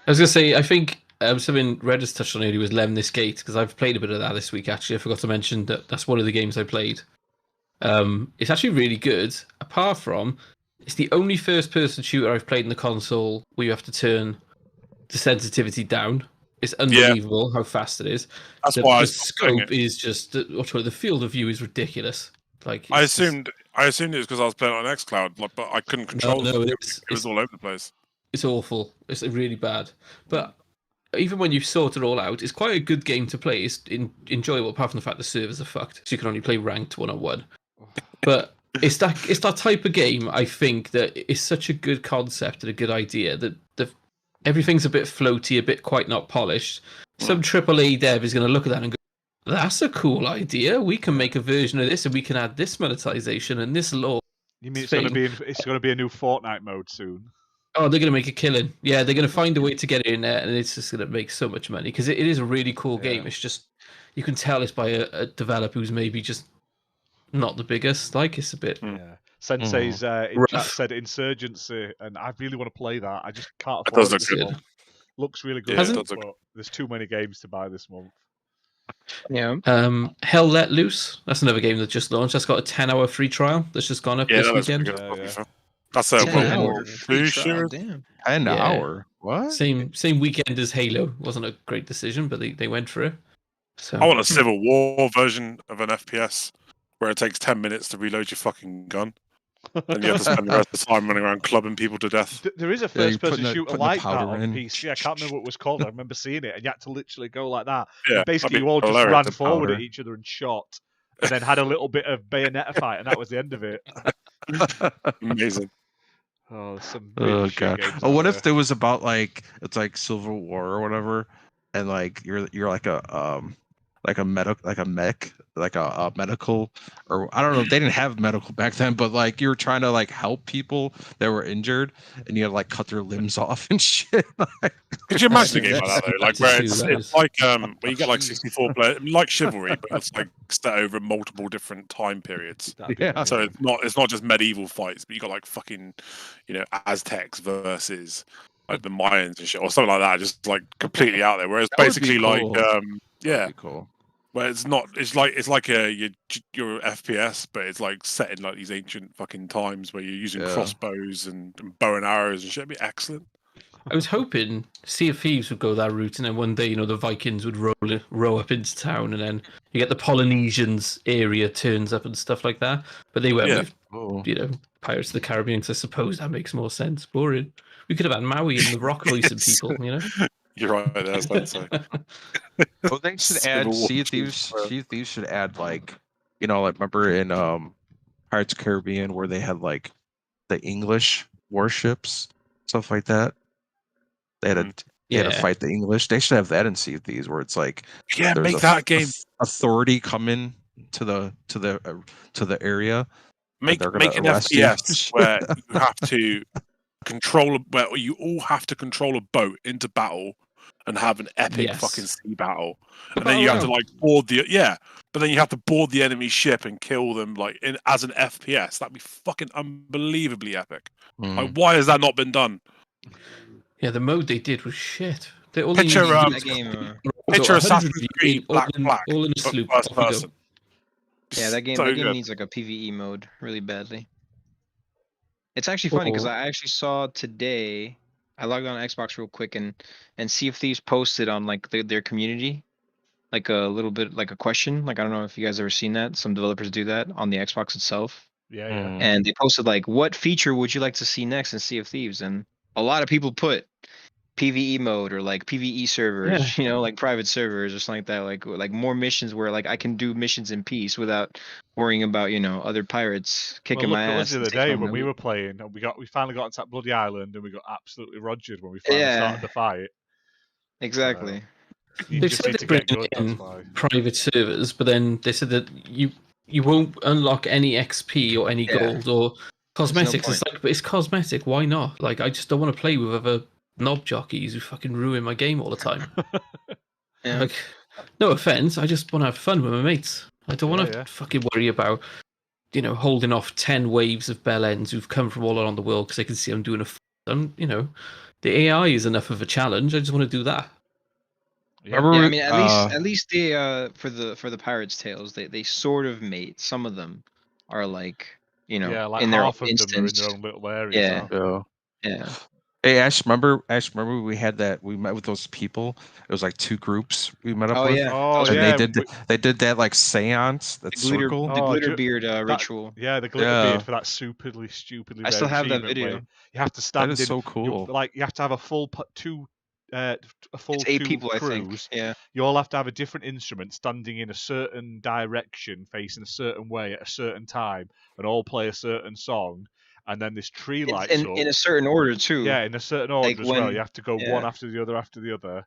I was gonna say, I think something Red has touched on earlier was Lem This Gate, because I've played a bit of that this week. Actually, I forgot to mention that's one of the games I played. It's actually really good. Apart from, it's the only first-person shooter I've played in the console where you have to turn the sensitivity down. It's unbelievable how fast it is. That's The why I stopped playing scope it. is just the field of view is ridiculous. Like I it's just- assumed it was because I was playing on XCloud, like, but I couldn't control no, it. it's It was all over the place. It's awful. It's really bad. But even when you've sorted it all out, it's quite a good game to play. It's enjoyable, apart from the fact the servers are fucked, so you can only play ranked 1-on-1. But it's that type of game, I think, that is such a good concept and a good idea that everything's a bit floaty, a bit quite not polished. Some AAA dev is going to look at that and go, "That's a cool idea. We can make a version of this, and we can add this monetization and this law." You mean it's going to be a new Fortnite mode soon? Oh, they're going to make a killing. Yeah, they're going to find a way to get it in there, and it's just going to make so much money because it is a really cool game. Yeah. It's just, you can tell it's by a developer who's maybe just not the biggest. Like, it's a bit. Mm. Yeah. Sensei's in Rough. chat said Insurgency, and I really want to play that. I just can't It afford does it look this good. month. Looks really good, Yeah, it Hasn't- does look but there's too many games to buy this month. Yeah. Hell Let Loose. That's another game that just launched. That's got a 10-hour free trial that's just gone up Yeah, this that looks pretty weekend. good. Yeah, Probably yeah. fun. That's a 10 World hour War free II trial, shooter. damn. An Yeah. hour. What? Same weekend as Halo. Wasn't a great decision, but they went for it. So I want a Civil War version of an FPS where it takes 10 minutes to reload your fucking gun, and you have to spend the rest of the time running around clubbing people to death. There is a Yeah, you're first-person putting shooter the like that powder on in. PC. I can't remember what it was called. I remember seeing it, and you had to literally go like that. Yeah, And basically, that'd be you all just hilarious. ran The forward at powder. each other and shot, and then had a little bit of Bayonetta fight, and that was the end of it. Amazing. Oh, there's some really Oh shit god. games. Oh, out what if there. there was about like it's like Civil War or whatever, and like you're like a medical, or I don't know, they didn't have medical back then, but like you were trying to like help people that were injured, and you had to like cut their limbs off and shit. Could you imagine a game like that though? Like where Just do it's those. like where you get like 64 players, like Chivalry, but it's like set over multiple different time periods. That'd be Yeah. So amazing. it's not just medieval fights, but you got like fucking, Aztecs versus like the Mayans and shit, or something like that, just like completely out there. Whereas That would be basically like cool. That'd yeah, be cool. where it's not, it's like your FPS, but it's like set in like these ancient fucking times where you're using Yeah. crossbows and bow and arrows and shit. It'd be excellent. I was hoping Sea of Thieves would go that route, and then one day, the Vikings would row up into town, and then you get the Polynesians area turns up and stuff like that. But they went Yeah. with, Oh. Pirates of the Caribbean, so I suppose that makes more sense. Boring. We could have had Maui and the Rock voicing Yes. people, You're right there, I was about to say. Well, they should Civil add War Sea of shoots, Thieves. Sea of Thieves should add like remember in Pirates of the Caribbean where they had like the English warships, stuff like that. They had to fight the English. They should have that in Sea of Thieves where it's like Yeah, there's make that game. authority come in to the area. Make they're gonna an arrest you. FPS where you have to where you all have to control a boat into battle and have an epic Yes. fucking sea battle, The and then you have to battle like board but then you have to board the enemy ship and kill them like as an FPS. That'd be fucking unbelievably epic. Hmm. Like, why has that not been done? Yeah, the mode they did was shit. They all Picture, they needed um, was That game, Picture 100 Assassin's view, Creed Black Flag, all in a but sloop. first Off we go. person. yeah, that game So that game good. needs like a PvE mode really badly. It's actually funny because Oh. I actually saw today. I logged on Xbox real quick and Sea of Thieves posted on like their community, like a little bit like a question. Like I don't know if you guys ever seen that. Some developers do that on the Xbox itself, Yeah, yeah. Hmm. and they posted like, "What feature would you like to see next in Sea of Thieves?" And a lot of people put PvE mode or like PvE servers, like private servers or something like that, like more missions where like I can do missions in peace without worrying about other pirates kicking Well, look my at ass. us the and other taking day all my when we loot. were playing, and we finally got into that bloody island, and we got absolutely rogered when we finally Yeah. started the fight. Exactly. You They just said need to they're get good. bringing That's why. private servers, but then they said that you won't unlock any XP or any Yeah. gold or cosmetics. It's point. like, but it's cosmetic. Why not? Like, I just don't want to play with other knob jockeys who fucking ruin my game all the time. Yeah. Like, no offense, I just want to have fun with my mates. I don't want to Yeah. fucking worry about, holding off 10 waves of bellends who've come from all around the world because they can see I'm doing the AI is enough of a challenge. I just want to do that. Yeah. Remember, Yeah, I mean, at least they for the Pirates Tales, they sort of made some of them are like Yeah, like in their own half of them are in instance. their own little areas. Yeah. aren't they? yeah. Yeah. Hey Ash, remember we met with those people. It was like two groups we met up Oh with. yeah. Oh, That was And yeah. they did that like seance, that The glitter, circle. the Oh, glitter beard ritual. Yeah, the glitter Yeah. beard for that stupidly I still rare have that achievement video. where you have to stand That is in. so cool. You have to have a full a full It's 8 two people, I think. crews. Yeah. You all have to have a different instrument standing in a certain direction, facing a certain way at a certain time, and all play a certain song. And then this tree lights up. In a certain order too. Yeah, in a certain order Like as well. when- You have to go yeah. one after the other,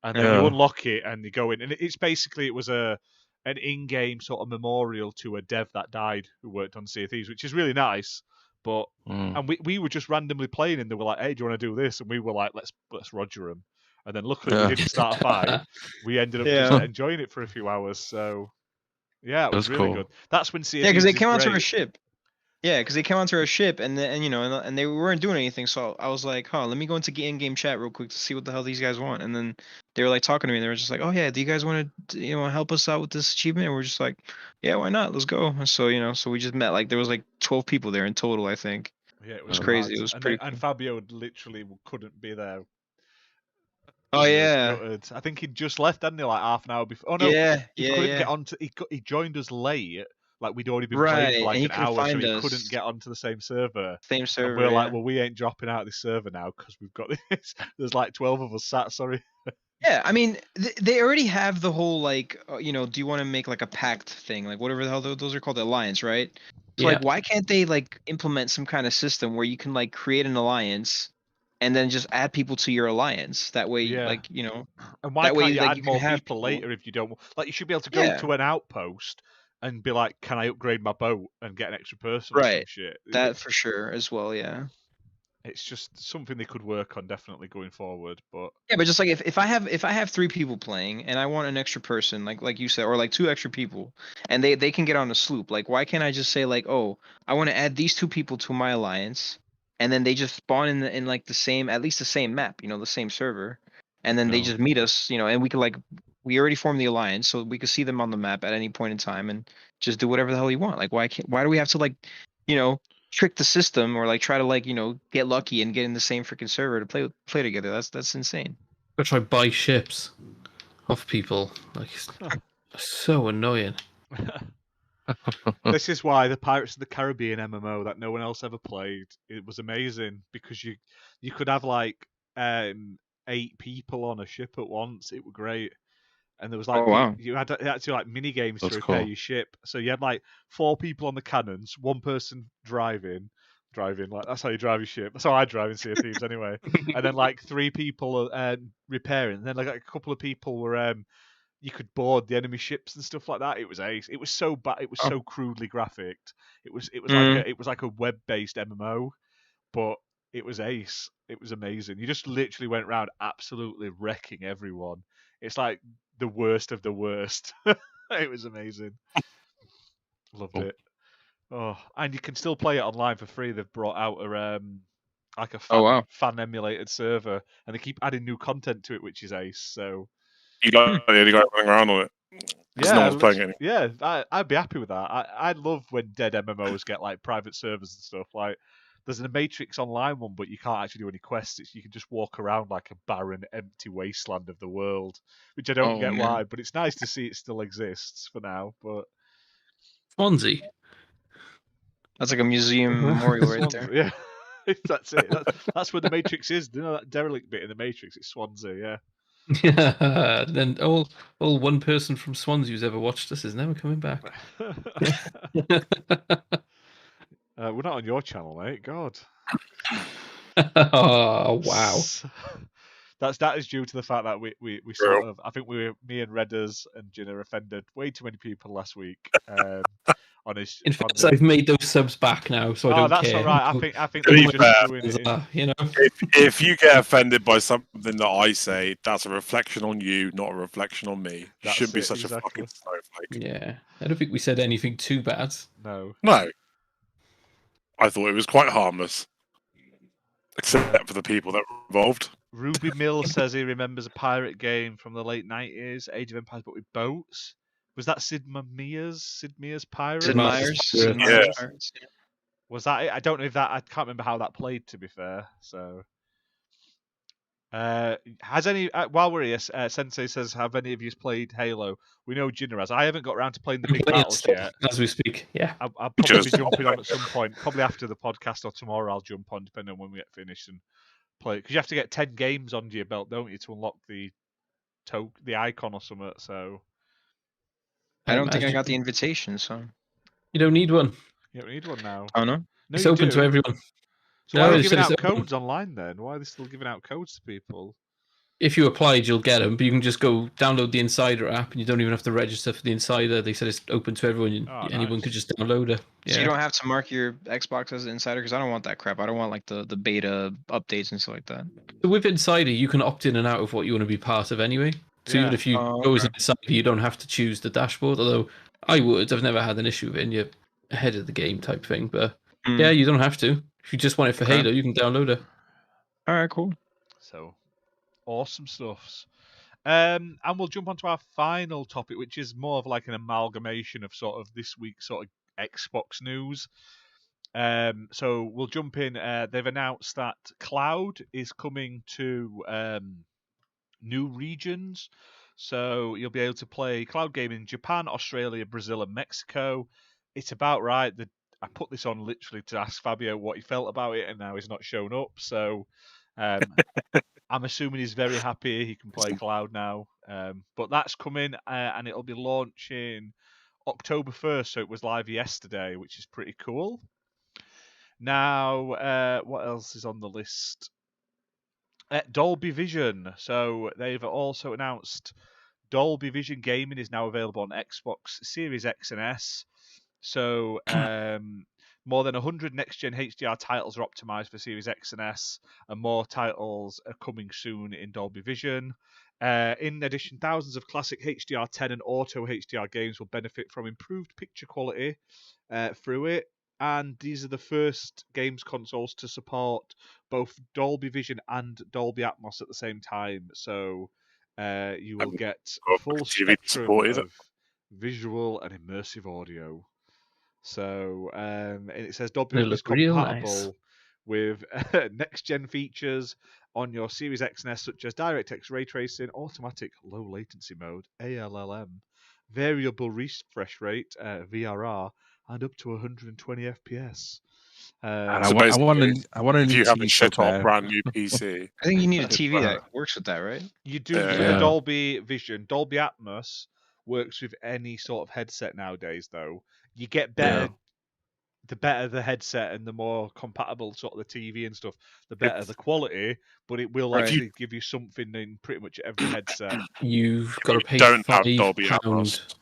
and then you Yeah. unlock it and you go in. And it's basically it was an in-game sort of memorial to a dev that died who worked on Sea of Thieves, which is really nice. But and we were just randomly playing, and they were like, "Hey, do you want to do this?" And we were like, "Let's roger them." And then luckily Yeah. we didn't start a fight. We ended up Yeah. just enjoying it for a few hours. So yeah, it was That's really cool. good. That's when Sea of Yeah, because Thieves they is came onto great. our ship. Yeah, because they came onto our ship, and then and they weren't doing anything. So I was like, let me go into in-game chat real quick to see what the hell these guys want. And then they were like talking to me. And they were just like, "Oh yeah, do you guys want to help us out with this achievement?" And we're just like, "Yeah, why not? Let's go." And so so we just met. Like there was like 12 people there in total, I think. Yeah, it was was crazy. mad. It was and pretty And Fabio literally couldn't be there. Oh He was yeah. gutted. I think he'd just left, hadn't he? Like half an hour before. Oh no, Yeah, he yeah, couldn't yeah. get onto. He joined us late. Like we'd already been Right, playing for like and he an couldn't hour, so find he us. couldn't get onto the same server. Same And server. we're like, yeah. well, we ain't dropping out of this server now because we've got this. There's like 12 of us sat. Sorry. Yeah, I mean, they already have the whole like, do you want to make like a pact thing, like whatever the hell those are called, the alliance, right? So Yeah. like, why can't they like implement some kind of system where you can like create an alliance, and then just add people to your alliance? That way, Yeah. like And why that way, can't you like, add you can more have people later if you don't? Like you should be able to go Yeah. to an outpost and be like, can I upgrade my boat and get an extra person or some Right. shit? That for sure as well. Yeah. It's just something they could work on definitely going forward. But Yeah, but just like if I have 3 people playing and I want an extra person, like you said, or like 2 extra people, and they can get on a sloop, like why can't I just say like, oh, I want to add these 2 people to my alliance, and then they just spawn in like the same, at least the same map, the same server, and then they No. just meet us, and we already formed the alliance, so we could see them on the map at any point in time and just do whatever the hell you want. Like why do we have to like, trick the system or like try to like get lucky and get in the same freaking server to play together? That's insane. Go try buy ships off people. Like it's so annoying. This is why the Pirates of the Caribbean MMO that no one else ever played, it was amazing because you could have like 8 people on a ship at once. It was great. And there was like Oh, wow. you had actually like mini games That's to repair cool. your ship. So you had like 4 people on the cannons, 1 person driving like that's how you drive your ship. That's how I drive in Sea of Thieves anyway. And then like 3 people repairing. And then like a couple of people were you could board the enemy ships and stuff like that. It was ace. It was so bad. It was so crudely graphicked. It was like a web-based MMO, but it was ace. It was amazing. You just literally went around absolutely wrecking everyone. It's like the worst of the worst. It was amazing. Loved Cool. it. Oh, and you can still play it online for free. They've brought out a like a Oh, wow. fan emulated server, and they keep adding new content to it, which is ace. So You got the only guy running around on it. 'Cause no one's playing it. yeah, I'd be happy with that. I love when dead MMOs get like private servers and stuff. Like, there's a Matrix Online one, but you can't actually do any quests. You can just walk around like a barren, empty wasteland of the world, which I don't Oh, get man. why. But it's nice to see it still exists for now. But Swansea. That's like a museum memorial right there. Swansea, yeah, that's it. That's where the Matrix is. You know that derelict bit in the Matrix? It's Swansea, yeah. Yeah. Then all 1 person from Swansea who's ever watched this is never coming back. We're not on your channel, mate. God. Oh wow. That is due to the fact that we sort of, I think me and Redders and Jenna offended way too many people last week. On his. In fact, I've made those subs back now, so I don't that's care. all right. I think To be they're fair, just doing it. If you get offended by something that I say, that's a reflection on you, not a reflection on me. You That's shouldn't be it, such exactly. a fucking snowflake. Yeah, I don't think we said anything too bad. No. No. I thought it was quite harmless. Except for the people that were involved. Ruby Mill says he remembers a pirate game from the late 90s, Age of Empires, but with boats. Was that Sid Meier's Pirates? Sid Meier's. Yeah. Sid Meier's Yeah. Pirates, yeah. Was that it? I don't know if that. I can't remember how that played. To be fair, so. Has any while we're here, Sensei says, have any of you played Halo? We know Jinner has. I haven't got around to playing the big battles yet. As we speak, yeah. I'll probably be jumping on at some point, probably after the podcast or tomorrow. I'll jump on, depending on when we get finished and play. Because you have to get 10 games under your belt, don't you, to unlock the icon or something. So I don't think I got the invitation, so. You don't need one. you don't need one now. Oh no. No, It's you open do. to everyone. So why are No, they it giving says out it's open. codes online then? Why are they still giving out codes to people? If you applied, you'll get them, but you can just go download the Insider app, and you don't even have to register for the Insider. They said it's open to everyone. Anyone nice. could just download it. Yeah. So you don't have to mark your Xbox as an insider, because I don't want that crap. I don't want like the beta updates and stuff like that. So with Insider, you can opt in and out of what you want to be part of anyway. So even if you go as an Insider, you don't have to choose the dashboard. Although I would. I've never had an issue with it, and you're ahead of the game type thing. But yeah, you don't have to. If you just want it for Halo, you can download it. All right, cool. So, awesome stuffs. And we'll jump onto our final topic, which is more of like an amalgamation of sort of this week's sort of Xbox news. So we'll jump in. They've announced that Cloud is coming to new regions. So you'll be able to play cloud gaming in Japan, Australia, Brazil, and Mexico. It's about right. I put this on literally to ask Fabio what he felt about it, and now he's not shown up. So I'm assuming he's very happy he can play cloud now. But that's coming, and it'll be launching October 1st. So it was live yesterday, which is pretty cool. Now, what else is on the list? Dolby Vision. So they've also announced Dolby Vision gaming is now available on Xbox Series X and S. So more than 100 next-gen HDR titles are optimized for Series X and S, and more titles are coming soon in Dolby Vision. In addition, thousands of classic HDR10 and Auto HDR games will benefit from improved picture quality through it. And these are the first games consoles to support both Dolby Vision and Dolby Atmos at the same time. So you will get a full spectrum of visual and immersive audio. So and it says Dolby Vision is compatible with next-gen features on your Series X and S, such as DirectX ray tracing, automatic low latency mode, ALLM, variable refresh rate, VRR, and up to 120 FPS. I want a new TV so bad. Brand new PC. I think you need a TV that works with that, right? You do with the Dolby Vision. Dolby Atmos works with any sort of headset nowadays, though. You get better. The better the headset and the more compatible sort of the TV and stuff, the better the quality. But it will actually give you something in pretty much every headset. You've got to pay £5.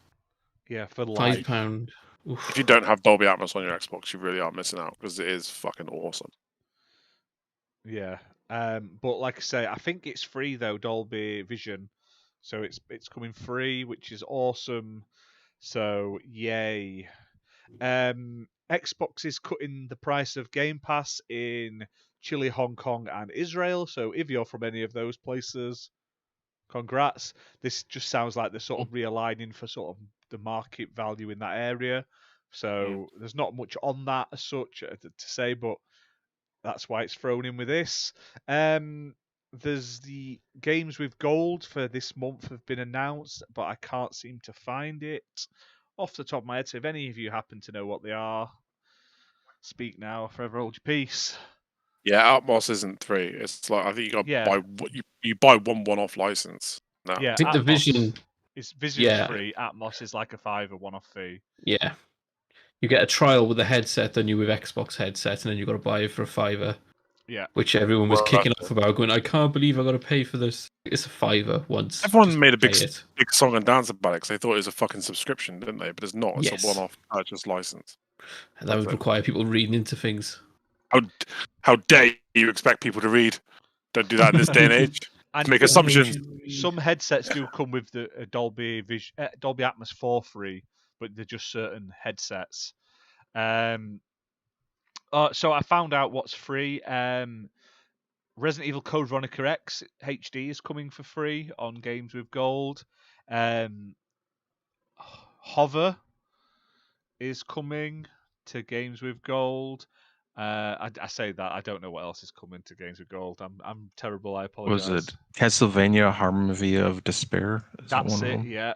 Yeah, for life. £5. If you don't have Dolby Atmos on your Xbox, you really are missing out because it is fucking awesome. Yeah, but like I say, I think it's free though, Dolby Vision, so it's coming free, which is awesome. So yay. Xbox is cutting the price of Gamepass in Chile, Hong Kong, and Israel. So if you're from any of those places, congrats. This just sounds like they're sort of realigning for sort of the market value in that area. So there's not much on that as such to say, but that's why it's thrown in with this. There's the games with gold for this month have been announced, but I can't seem to find it off the top of my head. So if any of you happen to know what they are, speak now or forever hold your peace. Yeah, Atmos isn't free. It's like I think you got to buy you buy one-off license. No. Yeah, I think the Vision is free. Atmos is like a $5 one-off fee. Yeah, you get a trial with a headset, then you with Xbox headset, and then you got to buy it for a $5. Yeah, which everyone was kicking off about, going, "I can't believe I got to pay for this." It's a $5 once. Everyone made a big song and dance about it because they thought it was a fucking subscription, didn't they? But it's not. It's a one-off purchase license. And that would require people reading into things. How dare you expect people to read? Don't do that in this day and age. And make assumptions. Some headsets do come with the Dolby Atmos for free, but they're just certain headsets. So I found out what's free. Resident Evil Code Veronica X HD is coming for free on Games with Gold. Hover is coming to Games with Gold. I say that I don't know what else is coming to Games with Gold. I'm terrible. I apologize. Was it Castlevania Harmony of Despair? That's it. Yeah.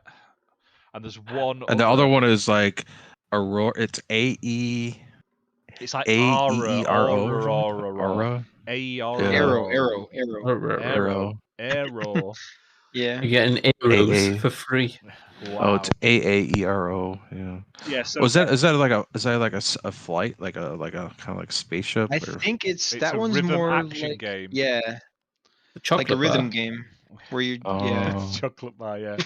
And there's one. And the other one is like Aurora. It's AE. It's like Aura. Arrow. Yeah. You're getting arrows for free. Wow. Oh, it's AAERO. Yeah. Yeah. So is that like a flight, like a kind of like spaceship? I think it's that a one's rhythm more action like, game. Yeah. Like a rhythm game where you chocolate bar. Yeah.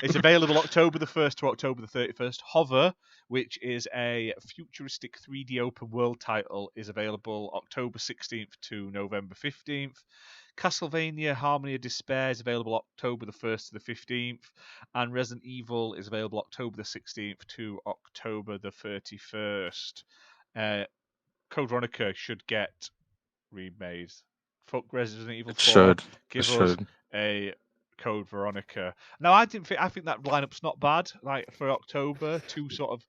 It's available October the 1st to October the 31st. Hover, which is a futuristic 3D open world title, is available October 16th to November 15th. Castlevania Harmony of Despair is available October the 1st to the 15th, and Resident Evil is available October the 16th to October the 31st. Code Veronica should get remade. Fuck Resident Evil 4. Give us a Code Veronica. Now, I think that lineup's not bad. Like for October, two sort of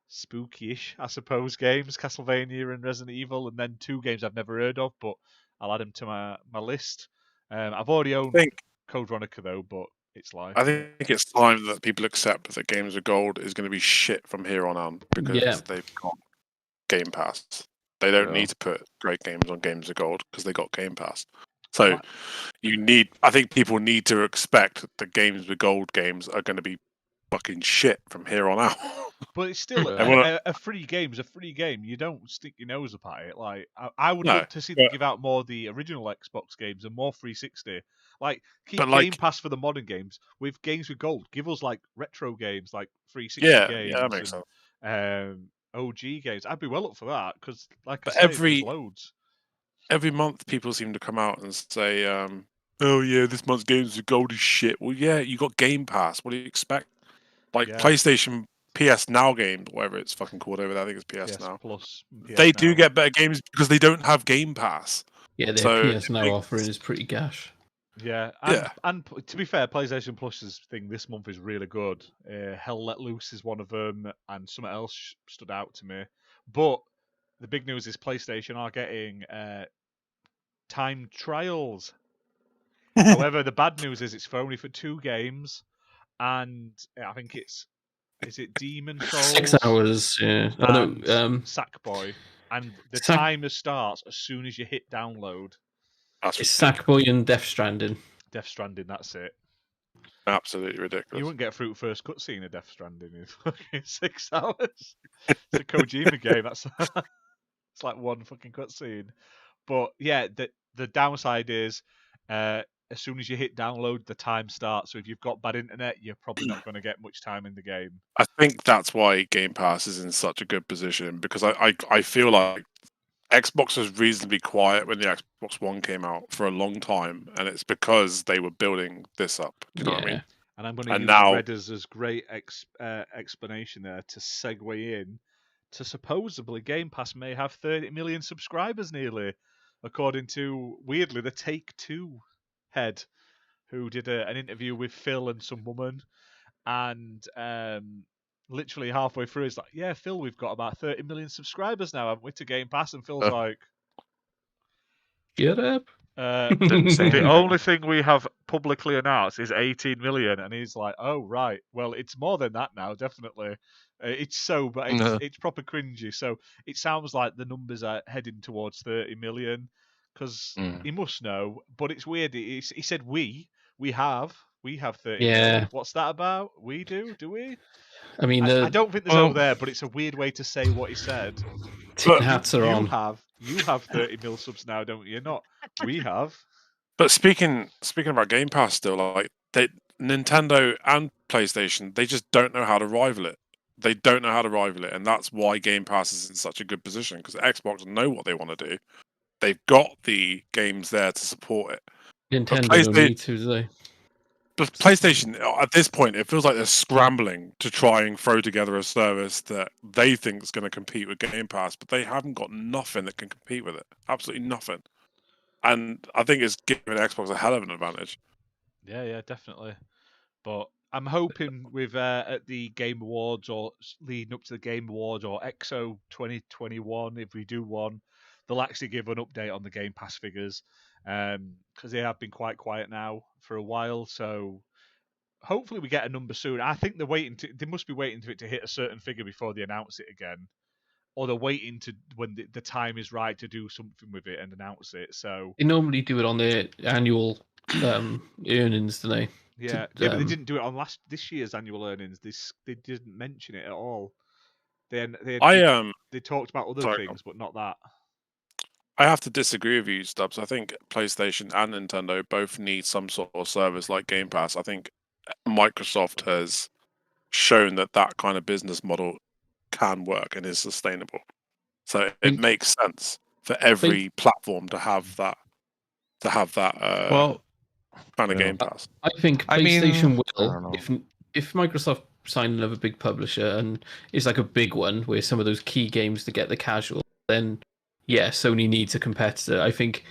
spooky-ish, I suppose, games, Castlevania and Resident Evil, and then two games I've never heard of, but I'll add them to my list. I've already owned Code Veronica though, but it's life. I think it's time that people accept that Games with Gold is going to be shit from here on out because they've got Game Pass. They don't need to put great games on Games with Gold because they got Game Pass. So I think people need to expect that Games with Gold games are going to be fucking shit from here on out. But it's still a free game. Is a free game. You don't stick your nose up at it. Like I would love to see them give out more of the original Xbox games and more 360. Like keep Game Pass for the modern games. With Games with Gold, give us like retro games, like 360 games. Yeah, that makes sense. OG games. I'd be well up for that because, like I say, there's loads. Every month, people seem to come out and say, "Oh yeah, this month's Games with Gold is shit." Well, yeah, you got Game Pass. What do you expect? Like PlayStation PS Now games, whatever it's fucking called over there. I think it's PS Now. Plus, they do get better games because they don't have Game Pass. Yeah, their PS Now offering is pretty gash. Yeah, and to be fair, PlayStation Plus's thing this month is really good. Hell Let Loose is one of them, and something else stood out to me. But the big news is PlayStation are getting time trials. However, the bad news is it's only for 2 games, and I think is it Demon Souls? 6 hours, yeah. And Sackboy, and the timer starts as soon as you hit download. It's Sackboy and Death Stranding. Death Stranding, that's it. Absolutely ridiculous. You wouldn't get through first cutscene of Death Stranding in fucking 6 hours. It's a Kojima game. That's it's like one fucking cutscene. But yeah, the downside is as soon as you hit download, the time starts. So if you've got bad internet, you're probably not going to get much time in the game. I think that's why Game Pass is in such a good position because I feel like Xbox was reasonably quiet when the Xbox One came out for a long time, and it's because they were building this up. Do you know what I mean? And I'm going to use Redder's great explanation there to segue in to supposedly Game Pass may have 30 million subscribers nearly, according to, weirdly, the Take-Two head, who did an interview with Phil and some woman, and literally halfway through, it's like, yeah, Phil, we've got about 30 million subscribers now, haven't we, to Game Pass? And Phil's like, get up. The only thing we have publicly announced is 18 million. And he's like, oh, right. Well, it's more than that now, definitely. It's proper cringy. So it sounds like the numbers are heading towards 30 million because he must know. But it's weird. He said we have 30 million. What's that about? We do we? I mean, I don't think there's over there, but it's a weird way to say what he said. Tin hats are on. You have 30 mil subs now, don't you? Not we have. But speaking about Game Pass, still, like Nintendo and PlayStation, they just don't know how to rival it. They don't know how to rival it, and that's why Game Pass is in such a good position because Xbox know what they want to do. They've got the games there to support it. Nintendo don't need to, do they? But PlayStation, at this point, it feels like they're scrambling to try and throw together a service that they think is going to compete with Game Pass, but they haven't got nothing that can compete with it. Absolutely nothing. And I think it's giving Xbox a hell of an advantage. Yeah, definitely. But I'm hoping with at the Game Awards or leading up to the Game Awards or EXO 2021, if we do one, they'll actually give an update on the Game Pass figures. Because they have been quite quiet now for a while, so hopefully we get a number soon. I think they must be waiting for it to hit a certain figure before they announce it again, or they're waiting to when the time is right to do something with it and announce it. So they normally do it on their annual earnings, don't they? Yeah, but they didn't do it on this year's annual earnings. They didn't mention it at all. They talked about other things, but not that. I have to disagree with you, Stubbs. I think PlayStation and Nintendo both need some sort of service like Game Pass. I think Microsoft has shown that kind of business model can work and is sustainable. So it makes sense for every platform to have that. Kind of Game Pass. I think PlayStation will. If Microsoft sign another big publisher and it's like a big one where some of those key games to get the casual, then yeah, Sony needs a competitor. I think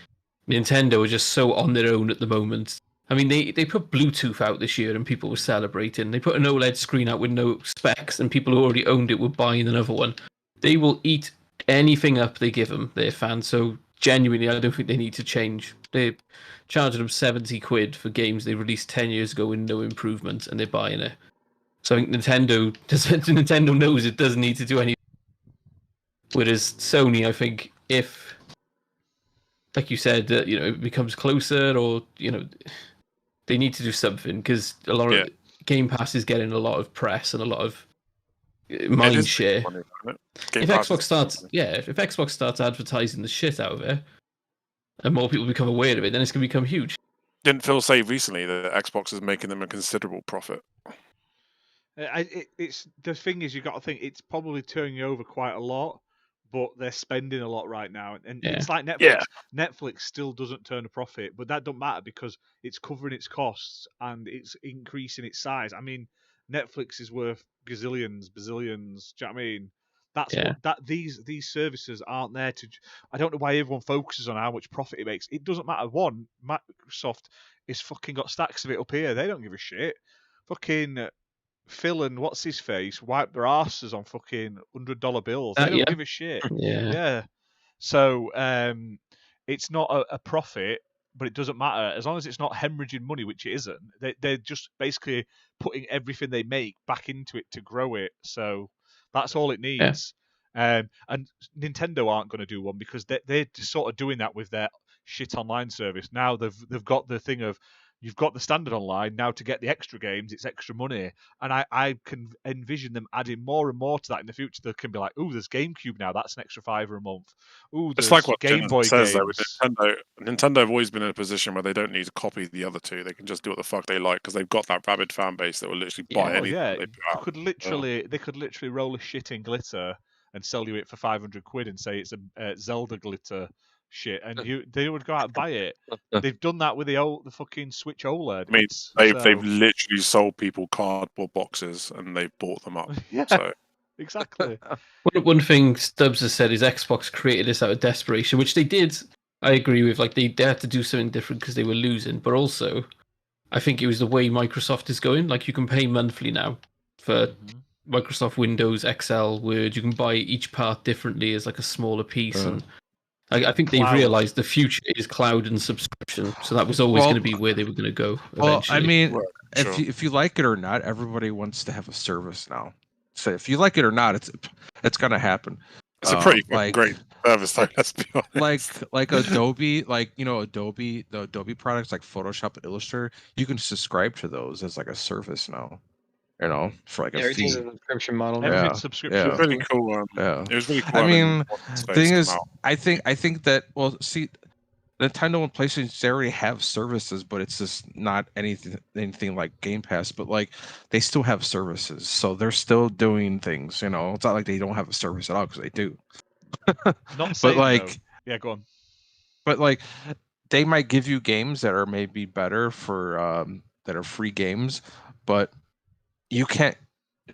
Nintendo are just so on their own at the moment. I mean, they put Bluetooth out this year and people were celebrating. They put an OLED screen out with no specs and people who already owned it were buying another one. They will eat anything up they give them, their fans. So genuinely, I don't think they need to change. They're charging them 70 quid for games they released 10 years ago with no improvement, and they're buying it. So I think Nintendo knows it doesn't need to do any. Whereas Sony, I think, if, like you said, it becomes closer, or they need to do something, because a lot of Game Pass is getting a lot of press and a lot of mind share. If Xbox starts advertising the shit out of it, and more people become aware of it, then it's going to become huge. Didn't Phil say recently that Xbox is making them a considerable profit? It's the thing is, you got to think it's probably turning over quite a lot, but they're spending a lot right now, and it's like Netflix. Yeah. Netflix still doesn't turn a profit, but that don't matter because it's covering its costs and it's increasing its size. I mean, Netflix is worth bazillions. Do you know what I mean? That's what these services aren't there to. I don't know why everyone focuses on how much profit it makes. It doesn't matter. One, Microsoft is fucking got stacks of it up here. They don't give a shit. Fucking Phil and what's his face wipe their asses on fucking $100 bills. They don't give a shit. Yeah. So it's not a profit, but it doesn't matter as long as it's not hemorrhaging money, which it isn't. They're just basically putting everything they make back into it to grow it. So that's all it needs. And Nintendo aren't going to do one because they're just sort of doing that with their shit online service. Now they've got the thing of, you've got the standard online, now to get the extra games, it's extra money. And I can envision them adding more and more to that in the future. They can be like, ooh, there's GameCube now, that's an extra $5 a month. Ooh, there's it's like what Game Boy says, games. though, with Nintendo have always been in a position where they don't need to copy the other two. They can just do what the fuck they like because they've got that rabid fan base that will literally buy anything they put out. They could literally roll a shit in glitter and sell you it for 500 quid and say it's a Zelda glitter shit, and they would go out and buy it. They've done that with the fucking Switch OLED. I mean, they've literally sold people cardboard boxes and they've bought them up. Yeah, so. Exactly. One thing Stubbs has said is Xbox created this out of desperation, which they did. I agree with. Like they had to do something different because they were losing, but also I think it was the way Microsoft is going. Like you can pay monthly now for Microsoft Windows, Excel, Word. You can buy each part differently as like a smaller piece, and I think they've realized the future is cloud and subscription. So that was always going to be where they were going to go eventually. Well, I mean, if you like it or not, everybody wants to have a service now. So if you like it or not, it's going to happen. It's a pretty great service, though. Let's be honest. Like Adobe, Adobe, the Adobe products like Photoshop and Illustrator, you can subscribe to those as like a service now. For like a everything's fee. a subscription model. Everything's subscription. It was really cool. It was really cool. I mean, the thing is, I think that see, Nintendo and PlayStation, they already have services, but it's just not anything like Game Pass. But like, they still have services, so they're still doing things. It's not like they don't have a service at all, because they do. Not saying, but like, though. Yeah, go on. But like, they might give you games that are maybe better for that are free games, but you can't.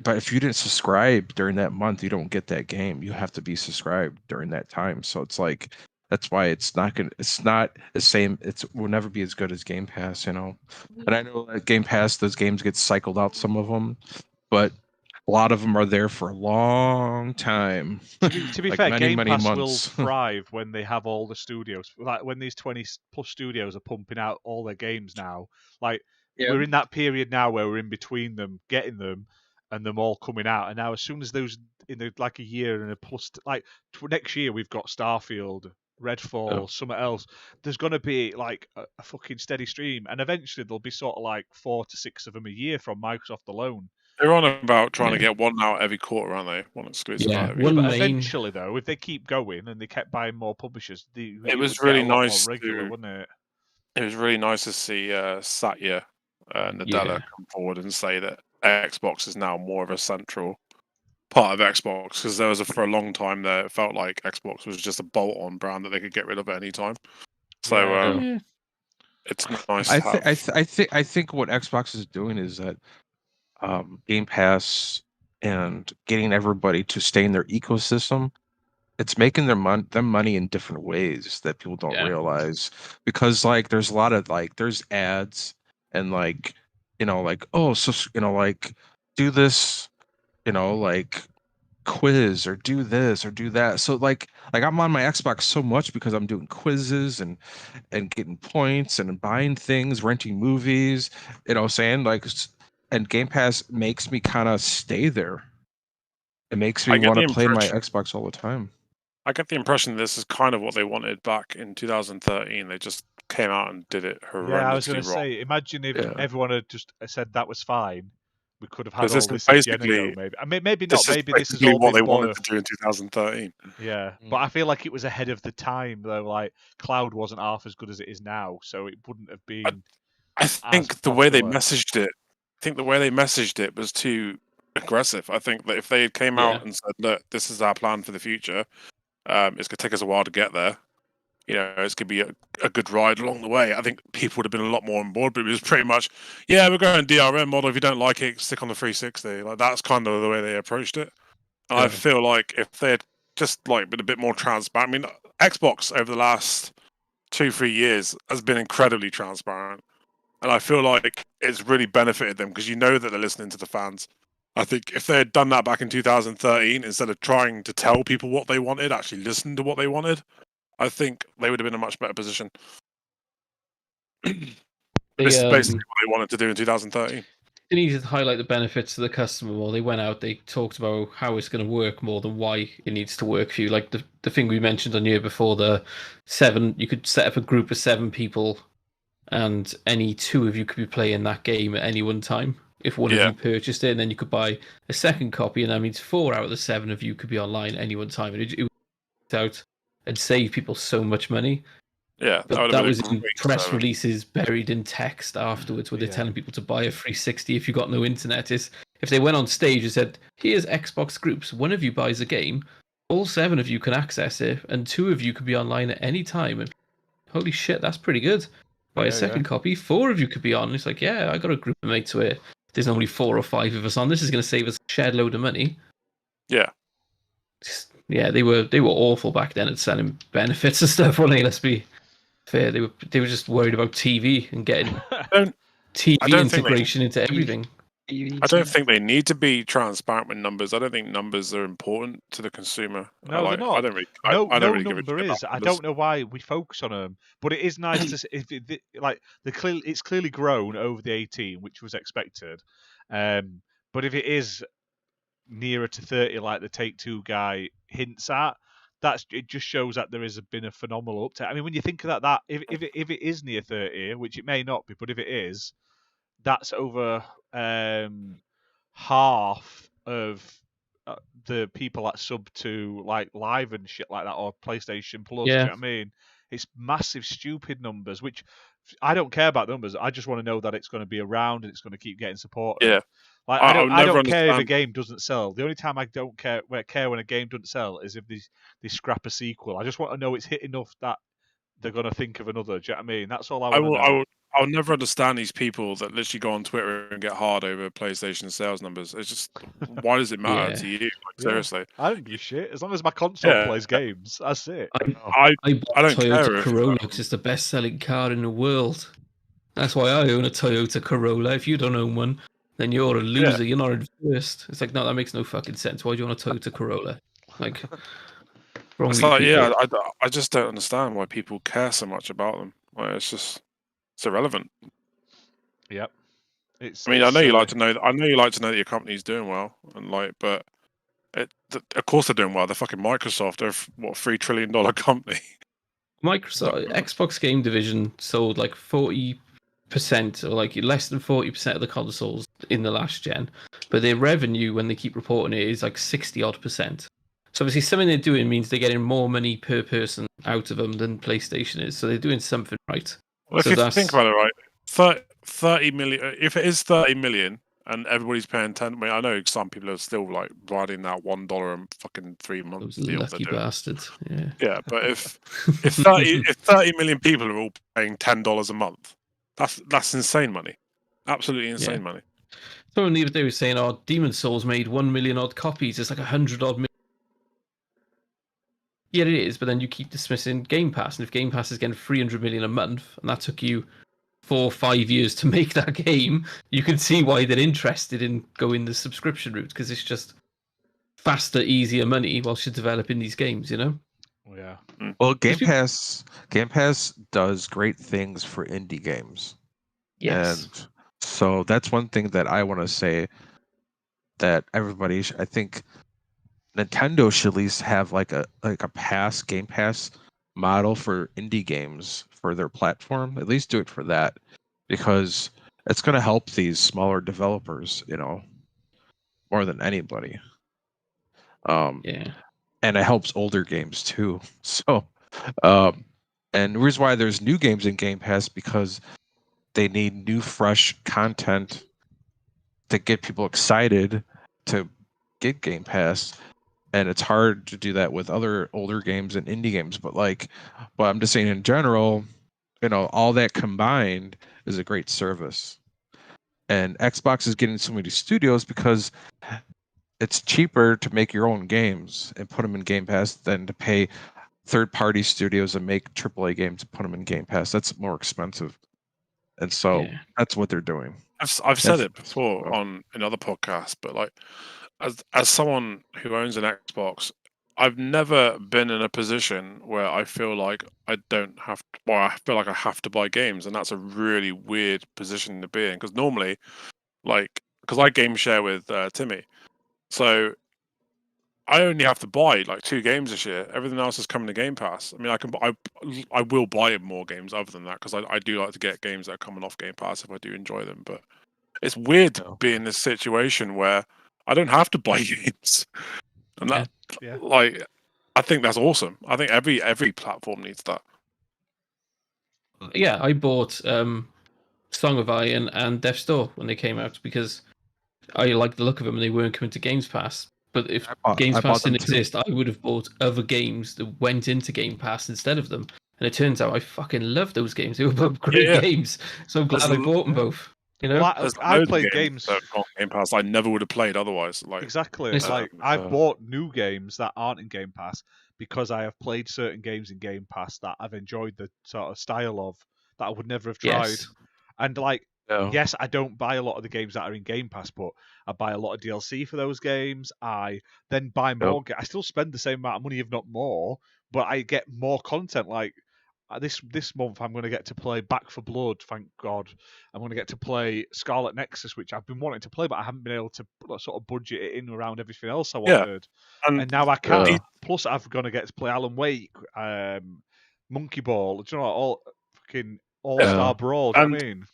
But if you didn't subscribe during that month, you don't get that game. You have to be subscribed during that time. So it's like, that's why it's not the same. It will never be as good as Game Pass, And I know that Game Pass, those games get cycled out, some of them, but a lot of them are there for a long time. To be like fair, many, Game many Pass months. will thrive when they have all the studios. Like when these 20+ studios are pumping out all their games now. Like we're in that period now where we're in between them, getting them, and them all coming out. And now, as soon as those in like a year and a plus, like next year, we've got Starfield, Redfall, something else. There's going to be like a fucking steady stream, and eventually there'll be sort of like 4 to 6 of them a year from Microsoft alone. They're on about trying to get one out every quarter, aren't they? One exclusive out every but eventually, though, if they keep going and they kept buying more publishers, it was really nice. Wouldn't it? It was really nice to see Satya Nadella come forward and say that Xbox is now more of a central part of Xbox, because there was for a long time there, it felt like Xbox was just a bolt-on brand that they could get rid of at any time. So it's nice. I think what Xbox is doing is that Game Pass and getting everybody to stay in their ecosystem, it's making them money in different ways that people don't realize, because like there's a lot of there's ads and like do this quiz or do this or do that, so like like I'm on my Xbox so much because I'm doing quizzes and getting points and buying things, renting movies, you know what I'm saying? Like, and Game Pass makes me kind of stay there. It makes I me get want the to play my impression- Xbox all the time. I get the impression this is kind of what they wanted back in 2013. They just came out and did it horrendously Yeah, I was going to wrong. say, imagine if Yeah. everyone had just said that was fine. We could have had 'Cause all this this is a gen ago, basically- maybe. I mean, maybe This not. is Maybe this is basically all what they been wanted birthed. to do in 2013. Yeah, but I feel like it was ahead of the time, though. Like, cloud wasn't half as good as it is now, so it wouldn't have been. I think the way they popular. messaged it, was too aggressive. I think that if they came out and said, "Look, this is our plan for the future. It's gonna take us a while to get there. You know, it's gonna be a good ride along the way." I think people would have been a lot more on board. But it was pretty much, "Yeah, we're going DRM model. If you don't like it, stick on the 360." Like that's kind of the way they approached it. And I feel like if they had just like been a bit more transparent. I mean, Xbox over the last 2-3 years has been incredibly transparent. And I feel like it's really benefited them because you know that they're listening to the fans. I think if they had done that back in 2013, instead of trying to tell people what they wanted, actually listen to what they wanted, I think they would have been in a much better position. This is basically what they wanted to do in 2013. They needed to highlight the benefits to the customer more. They went out, they talked about how it's going to work more than why it needs to work for you. Like the thing we mentioned on here before, the 7, you could set up a group of 7 people and any 2 of you could be playing that game at any one time if one of you purchased it, and then you could buy a second copy, and that means 4 out of the 7 of you could be online at any one time, and it worked out and save people so much money. Yeah, but that was in press releases buried in text afterwards, where they're telling people to buy a 360 if you got no internet. Is if they went on stage and said, "Here's Xbox groups. One of you buys a game, all 7 of you can access it, and 2 of you could be online at any time." And holy shit, that's pretty good. Buy a second copy, 4 of you could be on. It's like, yeah, I got a group of mates where there's only 4 or 5 of us on. This is going to save us a shed load of money. Yeah. Yeah, they were awful back then at selling benefits and stuff, weren't they? Let's be fair. They were just worried about TV and getting TV integration into everything. I don't think they need to be transparent with numbers. I don't think numbers are important to the consumer. No, they're not. I don't really. No give a number shit is. about I don't know why we focus on them, but it is nice to see. It's clearly grown over the 18, which was expected. But if it is nearer to 30, like the Take-Two guy hints at, it just shows that there has been a phenomenal uptake. I mean, when you think of that if it is near 30, which it may not be, but if it is, that's over half of the that sub to like Live and shit like that, or PlayStation Plus. Yeah. Do you know what I mean? It's massive, stupid numbers, which I don't care about numbers. I just want to know that it's going to be around and it's going to keep getting support. Yeah. Like I don't care if a game doesn't sell. The only time I don't care when a game doesn't sell is if they scrap a sequel. I just want to know it's hit enough that they're going to think of another. Do you know what I mean? That's all I want to know. I'll never understand these people that literally go on Twitter and get hard over PlayStation sales numbers. It's just, why does it matter to you? Like, seriously. I don't give a shit. As long as my console plays games, that's it. I don't Toyota care. Corolla because it's the best-selling car in the world. That's why I own a Toyota Corolla. If you don't own one, then you're a loser. You're not first. It's like, no, that makes no fucking sense. Why do you want a Toyota Corolla? Like, it's like, I just don't understand why people care so much about them. Like, it's irrelevant. Yep. I mean, I know you like to know that your company's doing well, and but of course they're doing well. They're fucking Microsoft. They're what, $3 trillion company. Microsoft Xbox game division sold like 40%, or like less than 40% of the consoles in the last gen, but their revenue, when they keep reporting it, is like 60-odd%. So obviously something they're doing means they're getting more money per person out of them than PlayStation is. So they're doing something right. Well, if you think about it, right, 30 million. If it is 30 million and everybody's paying 10, I know some people are still like riding that $1 and fucking 3 months Those deal. lucky bastards. Yeah. Yeah, but if 30 million people are all paying $10 a month, that's insane money. Absolutely insane money. Someone the other day was saying, "Oh, Demon's Souls made 1 million odd copies. It's like 100-odd million." Yeah, it is, but then you keep dismissing Game Pass, and if Game Pass is getting 300 million a month, and that took you 4 or 5 years to make that game, you can see why they're interested in going the subscription route, because it's just faster, easier money whilst you're developing these games, you know? Yeah. Well, Game Because Pass does great things for indie games. Yes. And so that's one thing that I want to say that everybody, I think Nintendo should at least have like a Game Pass model for indie games for their platform. At least do it for that, because it's going to help these smaller developers, more than anybody. Yeah. And it helps older games too. So, and the reason why there's new games in Game Pass because they need new, fresh content to get people excited to get Game Pass. And it's hard to do that with other older games and indie games. But I'm just saying in general, all that combined is a great service. And Xbox is getting so many studios because it's cheaper to make your own games and put them in Game Pass than to pay third-party studios and make AAA games and put them in Game Pass. That's more expensive. And so Yeah. that's what they're doing. I've said That's- it before on another podcast, but like as someone who owns an Xbox, I've never been in a position where I feel like I don't have to, or I feel like I have to buy games, and that's a really weird position to be in. Because normally, because I game share with Timmy, so I only have to buy like 2 games this year. Everything else is coming to Game Pass. I mean, I will buy more games other than that because I do like to get games that are coming off Game Pass if I do enjoy them. But it's weird to be in this situation where I don't have to buy games, and that Yeah. I think that's awesome. I think every platform needs that. Yeah, I bought Song of Iron and Death's Door when they came out because I liked the look of them and they weren't coming to Games Pass. But if Games I Pass bought them didn't too. exist, I would have bought other games that went into Game Pass instead of them. And it turns out I fucking love those games. They were both great Yeah. games. So I'm glad I bought them both. You know? Well, I Loads of played games. that are on Game Pass I never would have played otherwise. Exactly. It's- Like I've bought new games that aren't in Game Pass because I have played certain games in Game Pass that I've enjoyed the sort of style of that I would never have tried. Yes. And yes, I don't buy a lot of the games that are in Game Pass, but I buy a lot of DLC for those games. I then buy more. I still spend the same amount of money, if not more, but I get more content. Like this month, I'm going to get to play Back for Blood. Thank God, I'm going to get to play Scarlet Nexus, which I've been wanting to play, but I haven't been able to sort of budget it in around everything else I wanted. And now I can. Plus, I'm going to get to play Alan Wake, Monkey Ball. Do you know what? All fucking All-Star Brawl. Do you know what I mean?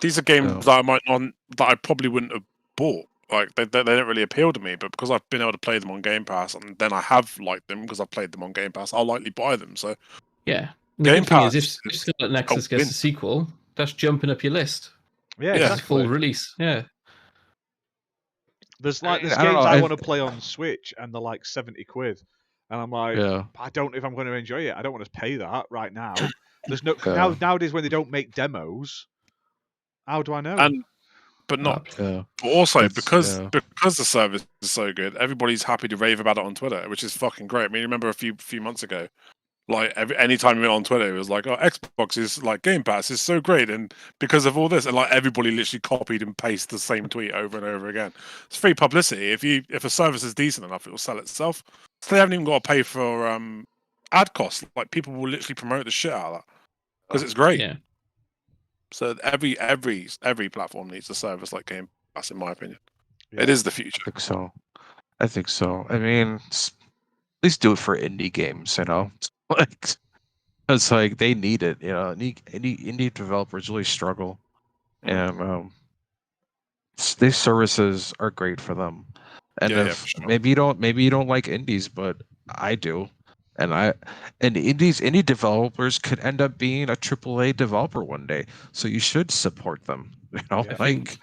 These are games that I probably wouldn't have bought. Like they don't really appeal to me, but because I've been able to play them on Game Pass, and then I have liked them because I've played them on Game Pass, I'll likely buy them. So yeah, and the Game good thing is, Pass if Scarlet Nexus gets a sequel, that's jumping up your list. Yeah, It's exactly. a full release. Yeah. There's games I want to play on Switch, and they're like £70, and I'm like, I don't know if I'm going to enjoy it. I don't want to pay that right now. There's no nowadays when they don't make demos. How do I know? But also because the service is so good, everybody's happy to rave about it on Twitter, which is fucking great. I mean, remember a few months ago, like anytime you went on Twitter, it was like, oh, Xbox is like Game Pass is so great, and because of all this, and like everybody literally copied and pasted the same tweet over and over again. It's free publicity. If a service is decent enough, it will sell itself. So they haven't even got to pay for ad costs. Like people will literally promote the shit out of that because it's great. Yeah. So every platform needs a service like Game Pass, in my opinion. Yeah. It is the future. I think so. I mean, at least do it for indie games, Like, it's like they need it. Indie developers really struggle, and these services are great for them. And maybe you don't like indies, but I do. And indie developers could end up being a AAA developer one day, so you should support them. I think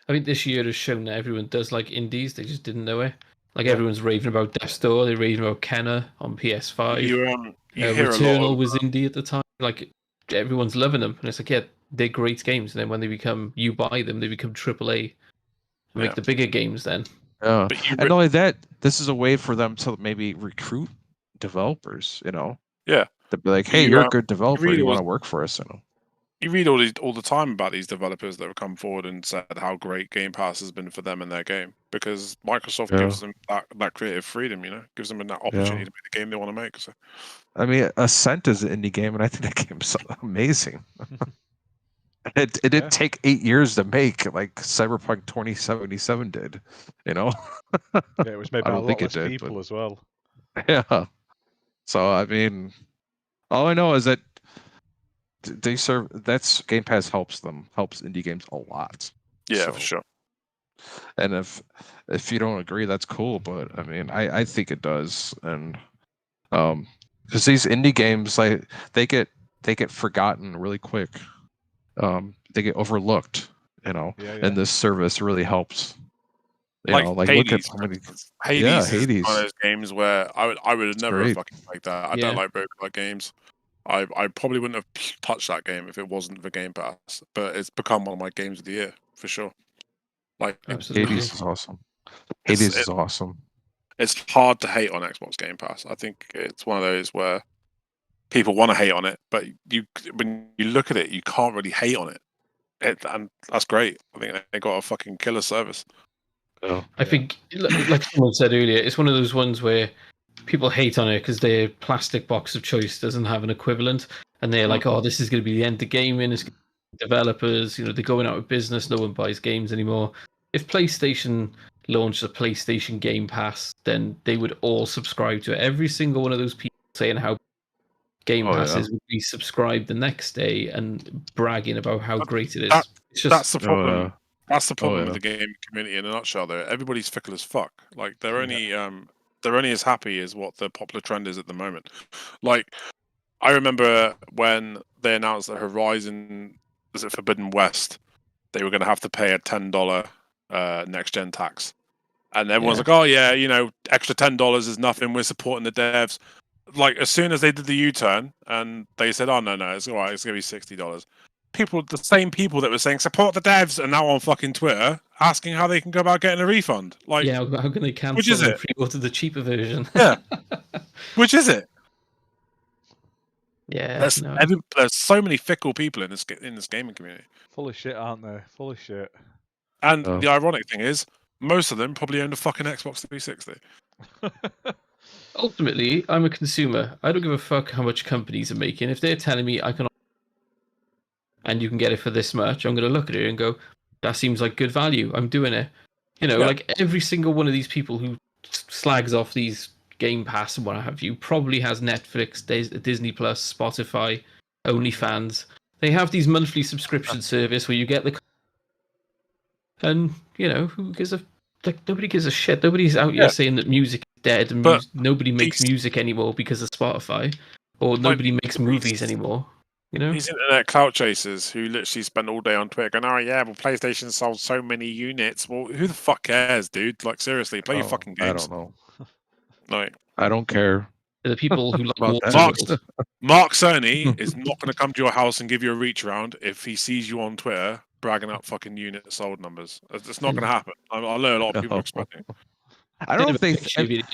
this year has shown that everyone does like indies. They just didn't know it. Like everyone's raving about Death's Door. They're raving about Kenna on PS5. You hear Returnal was indie at the time. Like everyone's loving them, and it's like, yeah, they're great games. And then when you buy them, they become AAA. Make the bigger games then. Yeah, and not only that, this is a way for them to maybe recruit developers. Yeah, to be like, hey, you're a good developer. You want to work for us? you read all the time about these developers that have come forward and said how great Game Pass has been for them and their game, because Microsoft gives them that creative freedom, gives them that opportunity to make the game they want to make. So. I mean, Ascent is an indie game, and I think that game's amazing. It did take 8 years to make, like Cyberpunk 2077 did. Yeah, it was made by a lot less people as well. Yeah. So I mean, all I know is that Game Pass helps indie games a lot. Yeah, for sure. And if you don't agree, that's cool. But I mean, I think it does, and because these indie games, like they get forgotten really quick. They get overlooked, and this service really helps. Like Hades, look at how many. Hades Hades is one of those games where I would have never fucking liked that. I don't like roguelike games. I probably wouldn't have touched that game if it wasn't for Game Pass, but it's become one of my games of the year for sure. Like absolutely. Hades is awesome. Hades is awesome. It's hard to hate on Xbox Game Pass. I think it's one of those where people want to hate on it, but when you look at it, you can't really hate on it. And that's great. I think they got a fucking killer service. I think, like someone said earlier, it's one of those ones where people hate on it because their plastic box of choice doesn't have an equivalent, and they're like, "Oh, this is going to be the end of gaming." It's developers, they're going out of business. No one buys games anymore. If PlayStation launched a PlayStation Game Pass, then they would all subscribe to it. Every single one of those people saying how Game Passes would be subscribed the next day and bragging about how great it is. That's the problem. That's the problem with the gaming community in a nutshell. Though everybody's fickle as fuck. Like they're only as happy as what the popular trend is at the moment. Like I remember when they announced that Horizon, was it Forbidden West, they were going to have to pay a $10 next gen tax, and everyone's like, "Oh yeah, extra $10 is nothing. We're supporting the devs." Like as soon as they did the U-turn and they said, "Oh no, it's all right. It's going to be $60." The same people that were saying support the devs, are now on fucking Twitter asking how they can go about getting a refund. Like, how can they cancel? Which is it? Pre-order the cheaper version. Yeah. Which is it? Yeah. There's so many fickle people in this gaming community. Full of shit, aren't they? Full of shit. And the ironic thing is, most of them probably own a fucking Xbox 360. Ultimately, I'm a consumer. I don't give a fuck how much companies are making. If they're telling me I can, and you can get it for this much, I'm going to look at it and go, that seems like good value. I'm doing it. Like every single one of these people who slags off these Game Pass and what have you probably has Netflix, Disney Plus, Spotify, OnlyFans. They have these monthly subscription service where you get the, and who gives a nobody gives a shit. Nobody's out here saying that music is dead and nobody makes music anymore because of Spotify, or nobody makes movies anymore. These internet clout chasers who literally spend all day on Twitter going, "Oh yeah, well PlayStation sold so many units." Well, who the fuck cares, dude? Like seriously, play your fucking games. I don't know. Like I don't care. The people who like Mark Cerny is not going to come to your house and give you a reach around if he sees you on Twitter bragging up fucking unit sold numbers. It's not going to happen. I know a lot of people expecting. I don't know if they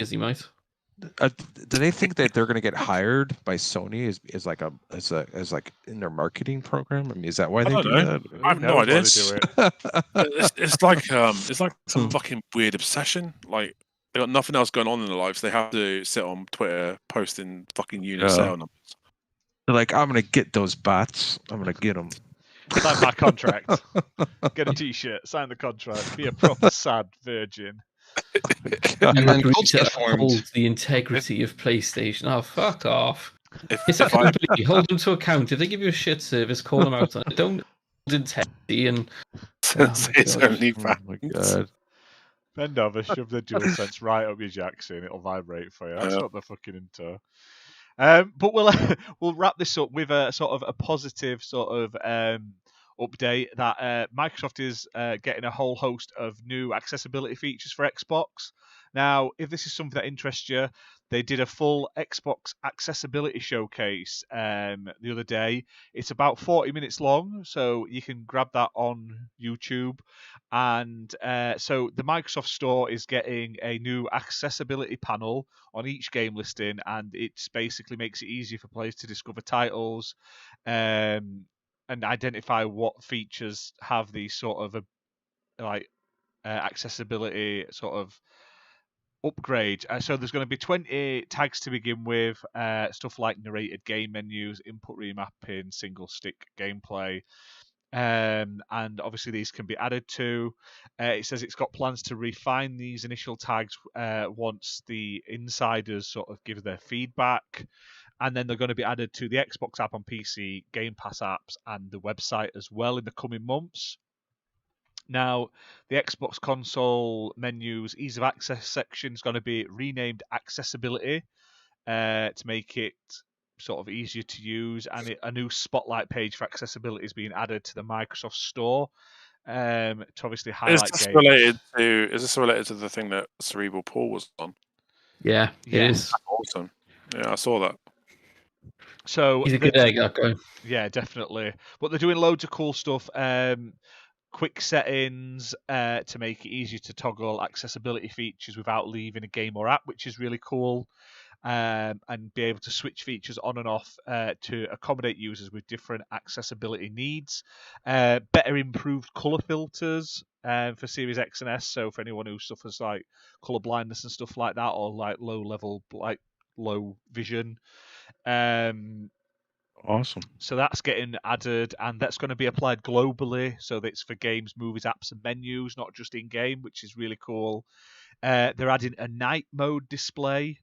he might. Do they think that they're going to get hired by Sony as like in their marketing program? I mean, is that why they do that? I have no idea. It's like some fucking weird obsession. Like they got nothing else going on in their lives. They have to sit on Twitter posting fucking unit sale numbers. They're like, I'm going to get those bots. I'm going to get them. Sign my contract. Get a T-shirt. Sign the contract. Be a proper sad virgin. And then hold the integrity of PlayStation. Oh, fuck off. It's a company. Hold them to account. If they give you a shit service, call them out on it. Don't hold integrity and... it's only fans. Oh my god. Bend over, shove the DualSense right up your Jackson. It'll vibrate for you. That's what they're fucking into. But we'll wrap this up with a sort of a positive sort of update that Microsoft is getting a whole host of new accessibility features for Xbox. Now, if this is something that interests you, they did a full Xbox accessibility showcase the other day. It's about 40 minutes long, so you can grab that on YouTube. And so the Microsoft Store is getting a new accessibility panel on each game listing, and it basically makes it easier for players to discover titles, and identify what features have these sort of accessibility sort of upgrade. So there's going to be 20 tags to begin with, stuff like narrated game menus, input remapping, single stick gameplay, and obviously these can be added to. It says it's got plans to refine these initial tags once the insiders sort of give their feedback, and then they're going to be added to the Xbox app on PC, Gamepass apps, and the website as well in the coming months. Now, the Xbox console menu's ease of access section is going to be renamed Accessibility to make it sort of easier to use, and a new spotlight page for accessibility is being added to the Microsoft Store to obviously highlight games. Is this related to the thing that Cerebral Paul was on? Yeah, it is. Awesome. Yeah, I saw that. So he's a good egg, that guy. Yeah, definitely. But they're doing loads of cool stuff. Quick settings to make it easier to toggle accessibility features without leaving a game or app, which is really cool. And be able to switch features on and off to accommodate users with different accessibility needs. Better improved color filters for Series X and S. So for anyone who suffers like color blindness and stuff like that, or like low vision. Awesome. So that's getting added, and that's going to be applied globally. So that's for games, movies, apps, and menus, not just in game, which is really cool. They're adding a night mode display,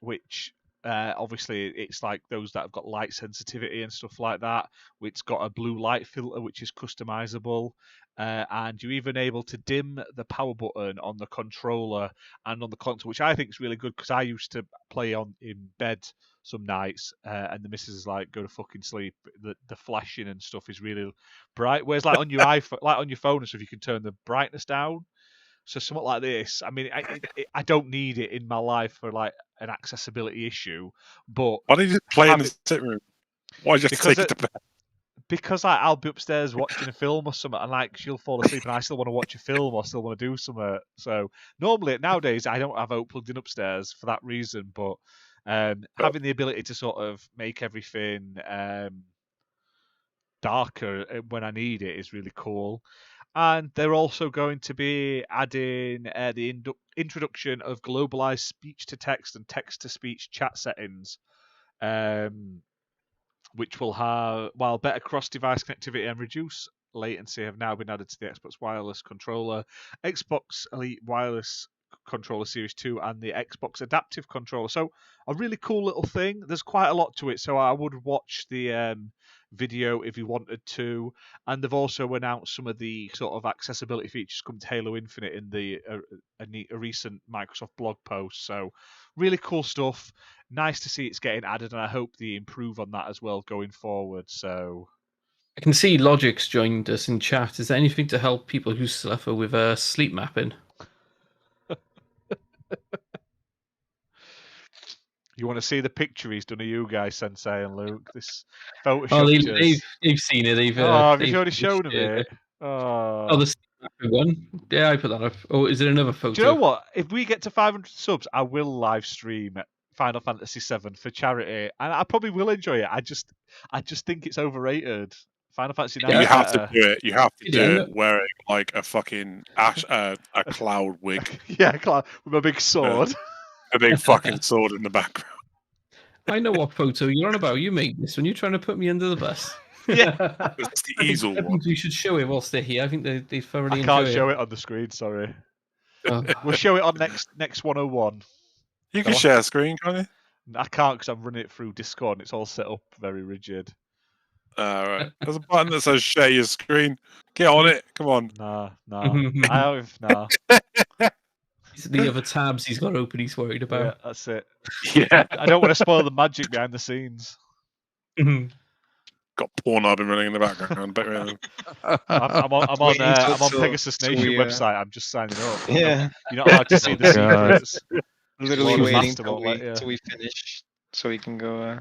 which obviously it's like those that have got light sensitivity and stuff like that. It's got a blue light filter, which is customizable. And you're even able to dim the power button on the controller and on the console, which I think is really good because I used to play in bed some nights, and the missus is like, go to fucking sleep. The flashing and stuff is really bright. Whereas like on your iPhone, like on your phone and stuff, you can turn the brightness down. So something like this, I mean, I don't need it in my life for like an accessibility issue. But why don't you just play in the sitting room? Why just take it to bed? Because like, I'll be upstairs watching a film or something, and like she'll fall asleep, and I still want to watch a film or still want to do something. So normally nowadays I don't have it plugged in upstairs for that reason. But having the ability to sort of make everything darker when I need it is really cool. And they're also going to be adding the introduction of globalized speech-to-text and text-to-speech chat settings, which will have, while better cross-device connectivity and reduce latency have now been added to the Xbox Wireless Controller, Xbox Elite Wireless Controller Series 2, and the Xbox Adaptive Controller. So a really cool little thing. There's quite a lot to it, so I would watch the video if you wanted to. And they've also announced some of the sort of accessibility features come to Halo Infinite in a recent Microsoft blog post. So really cool stuff. Nice to see it's getting added, and I hope they improve on that as well going forward. So I can see Logic's joined us in chat. Is there anything to help people who suffer with sleep mapping? You want to see the picture he's done of you guys, Sensei and Luke? This Photoshop. They've seen it. Have you already shown them it? Oh, the one. Yeah, I put that up. Oh, is there another photo? Do you know what? If we get to 500 subs, I will live stream Final Fantasy VII for charity, and I probably will enjoy it. I just think it's overrated. Final Fantasy IX. You have to do it. You have to do it wearing like a fucking a cloud wig. Yeah, with a big sword. A big fucking sword in the background. I know what photo you're on about. You made this when you're trying to put me under the bus. Yeah, it's the easel one. You should show it whilst they're here. I think they thoroughly enjoy it. I can't show it on the screen. Sorry. Oh. We'll show it on next 101. You can share a screen, can't you? I can't because I'm running it through Discord and it's all set up very rigid. Right. There's a button that says share your screen. Get on it. Come on. Nah. Nah. It's the other tabs he's got open he's worried about. Yeah, that's it. Yeah. I don't want to spoil the magic behind the scenes. Got Pornhub running in the background. I'm on Pegasus Nation website. I'm just signing up. Yeah. You're not allowed to see the secrets. Literally waiting till we finish so we can go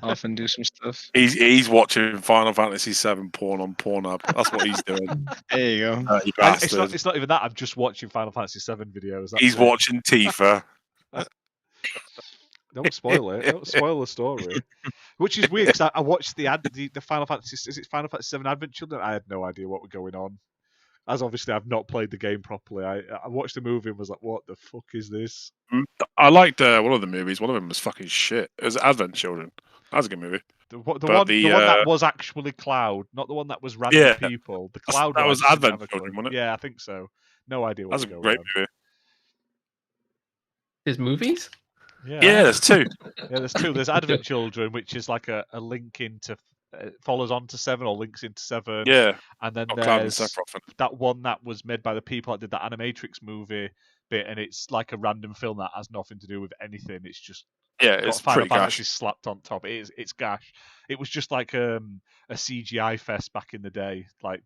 off and do some stuff. He's watching Final Fantasy VII porn on Pornhub. That's what he's doing. There you go. You bastard. It's not even that. I'm just watching Final Fantasy VII videos. He's watching Tifa. Don't spoil it. Don't spoil the story. Which is weird because I watched the Final Fantasy. Is it Final Fantasy VII Advent Children? I had no idea what was going on. As obviously I've not played the game properly. I watched the movie and was like, "What the fuck is this?" I liked one of the movies. One of them was fucking shit. It was Advent Children. That was a good movie. The one that was actually Cloud, not the one that was random people. The Cloud that one was just didn't Advent have a Children, clue. wasn't it? Yeah, I think so. No idea what That's was a going great on. movie. There's movies? Yeah, there's two. Yeah, there's two. There's Advent Children, which is like a link into follows on to 7 or links into 7. Yeah. And then Got Cloud and there's Sephiroth. that one that was made by the people that did the Animatrix movie bit, and it's like a random film that has nothing to do with anything. It's just It's Final pretty Fantasy gash. slapped on top. It's gash. It was just like a CGI fest back in the day. Like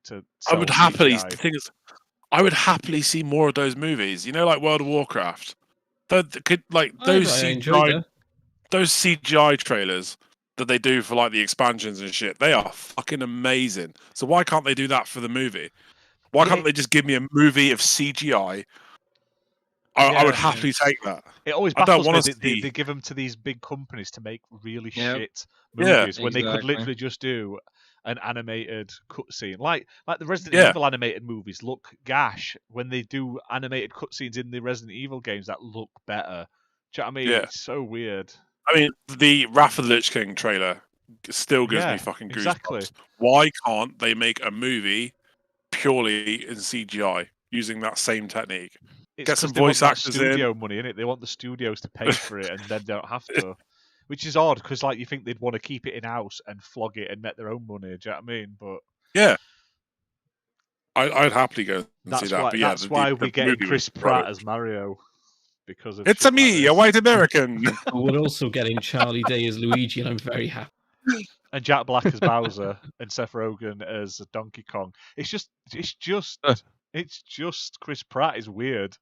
I would happily. CGI. The thing is, I would happily see more of those movies. You know, like World of Warcraft. Those CGI trailers that they do for like the expansions and shit, they are fucking amazing. So why can't they do that for the movie? Why can't they just give me a movie of CGI? I would happily take that. It always baffles me. They give them to these big companies to make really shit movies when they could literally just do an animated cutscene. Like the Resident Evil animated movies look gash when they do animated cutscenes in the Resident Evil games that look better. Do you know what I mean? Yeah. It's so weird. I mean, the Wrath of the Lich King trailer still gives me fucking goosebumps. Exactly. Why can't they make a movie purely in CGI using that same technique? Get some voice actors studio money in it. They want the studios to pay for it, and then don't have to. Which is odd because, like, you think they'd want to keep it in house and flog it and make their own money. Do you know what I mean? But yeah, I'd happily go and see that. That's why we get Chris Pratt as Mario. Because of it's me, a white American. We're also getting Charlie Day as Luigi, and I'm very happy. And Jack Black as Bowser, and Seth Rogen as Donkey Kong. It's just Chris Pratt is weird.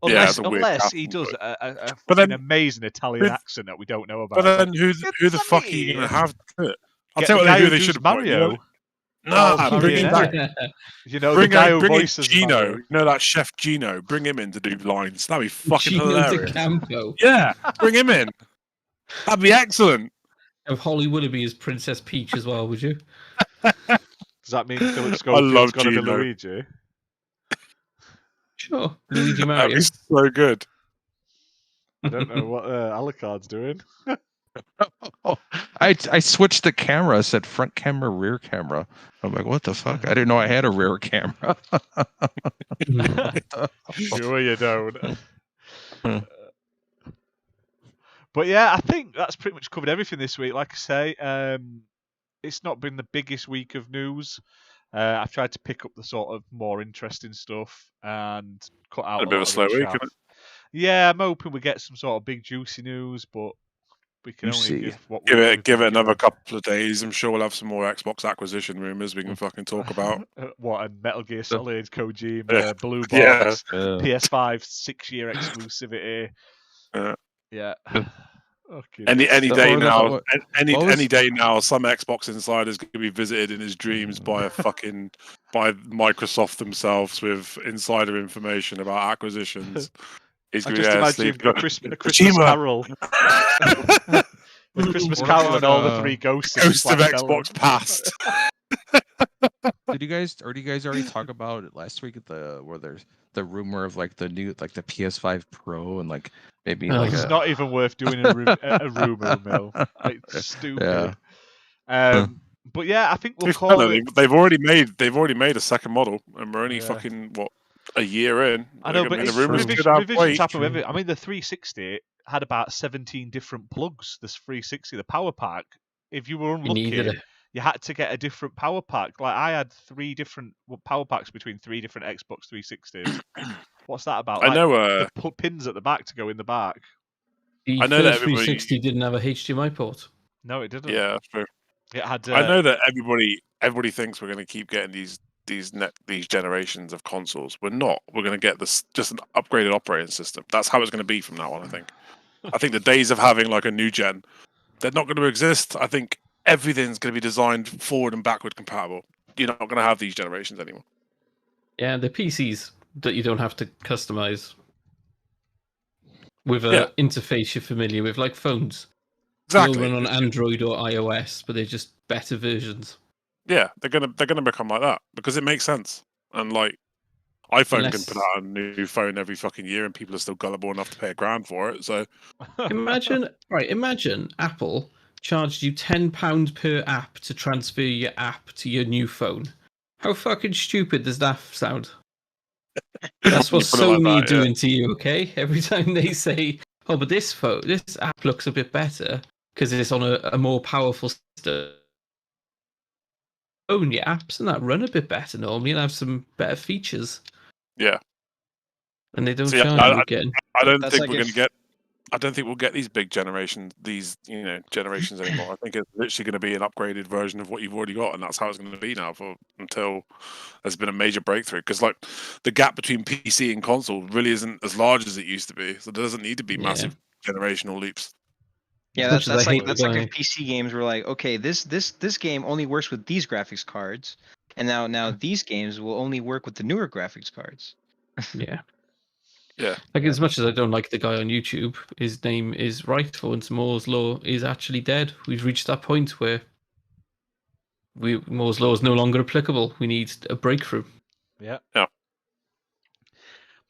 Unless he does a fucking amazing Italian accent that we don't know about. But then who the fuck are you going to have to it? I'll tell you what they should have Mario. No, bring him back. The guy who voices Gino. Mario. You know that chef Gino. Bring him in to do lines. That'd be fucking Gino hilarious. DeCampo. Yeah, bring him in. That'd be excellent. Have Holly Willoughby as Princess Peach as well, would you? Does that mean Philip Schofield's going to be Luigi? Sure, Luigi Mario. That'd be so good. I don't know what Alucard's doing. I switched the camera. I said front camera, rear camera. I'm like, what the fuck? I didn't know I had a rear camera. Sure you don't. But yeah, I think that's pretty much covered everything this week. Like I say, it's not been the biggest week of news. I've tried to pick up the sort of more interesting stuff and cut out a bit of a slow week, isn't it? Yeah, I'm hoping we get some sort of big juicy news, but we can only give it another couple of days. I'm sure we'll have some more Xbox acquisition rumors we can fucking talk about. What, and Metal Gear Solid, Kojima, Blue Box, PS5 6-year exclusivity. Yeah. Okay. Any day now, any day now, some Xbox insider is going to be visited in his dreams by by Microsoft themselves with insider information about acquisitions. He's going to imagine a Christmas Carol. The Christmas Carol and all the three ghosts of Xbox past. Do you guys already talk about it last week where there's the rumor of like the new the PS5 Pro and like maybe it's not even worth doing a rumor mill. It's stupid. Yeah. But yeah, I think we'll call it. They've already made a second model, and we're only fucking a year in. I know, but revisions happen with it. I mean, the 360 had about 17 different plugs. This 360, the power pack. If you were unlucky, you had to get a different power pack. Like I had 3 different power packs between 3 different Xbox 360s. What's that about? I know the pins at the back to go in the back. I know that 360 didn't have a HDMI port. No, it didn't. Yeah, that's true. It had. I know that everybody thinks we're going to keep getting these generations of consoles. We're not. We're going to get just an upgraded operating system. That's how it's going to be from now on. I think the days of having like a new gen, they're not going to exist. I think everything's going to be designed forward and backward compatible. You're not going to have these generations anymore. Yeah, the PCs that you don't have to customize. with a Yeah. interface you're familiar with, like phones. Exactly. They'll run on Android or iOS, but they're just better versions. Yeah, they're gonna become like that because it makes sense. And like iPhone can put out a new phone every fucking year, and people are still gullible enough to pay $1,000 for it. So Imagine Apple charged you £10 per app to transfer your app to your new phone. How fucking stupid does that sound? That's what You put it like Sony that, are doing to you, okay? Every time they say, "Oh, but this app looks a bit better because it's on a more powerful system." Own your apps and that run a bit better normally and have some better features. Yeah. And they don't See, charge you again. I don't That's think like we're if- gonna get. I don't think we'll get these big generations anymore. I think it's literally going to be an upgraded version of what you've already got, and that's how it's going to be now until there's been a major breakthrough. Because like the gap between PC and console really isn't as large as it used to be, so there doesn't need to be massive generational leaps. Yeah, As much that's as I like hate that's the like guy. if PC games were like, okay, this game only works with these graphics cards, and now these games will only work with the newer graphics cards. Yeah. Yeah. Like as much as I don't like the guy on YouTube, his name is right for once Moore's Law is actually dead. We've reached that point where Moore's Law is no longer applicable. We need a breakthrough. Yeah. Yeah.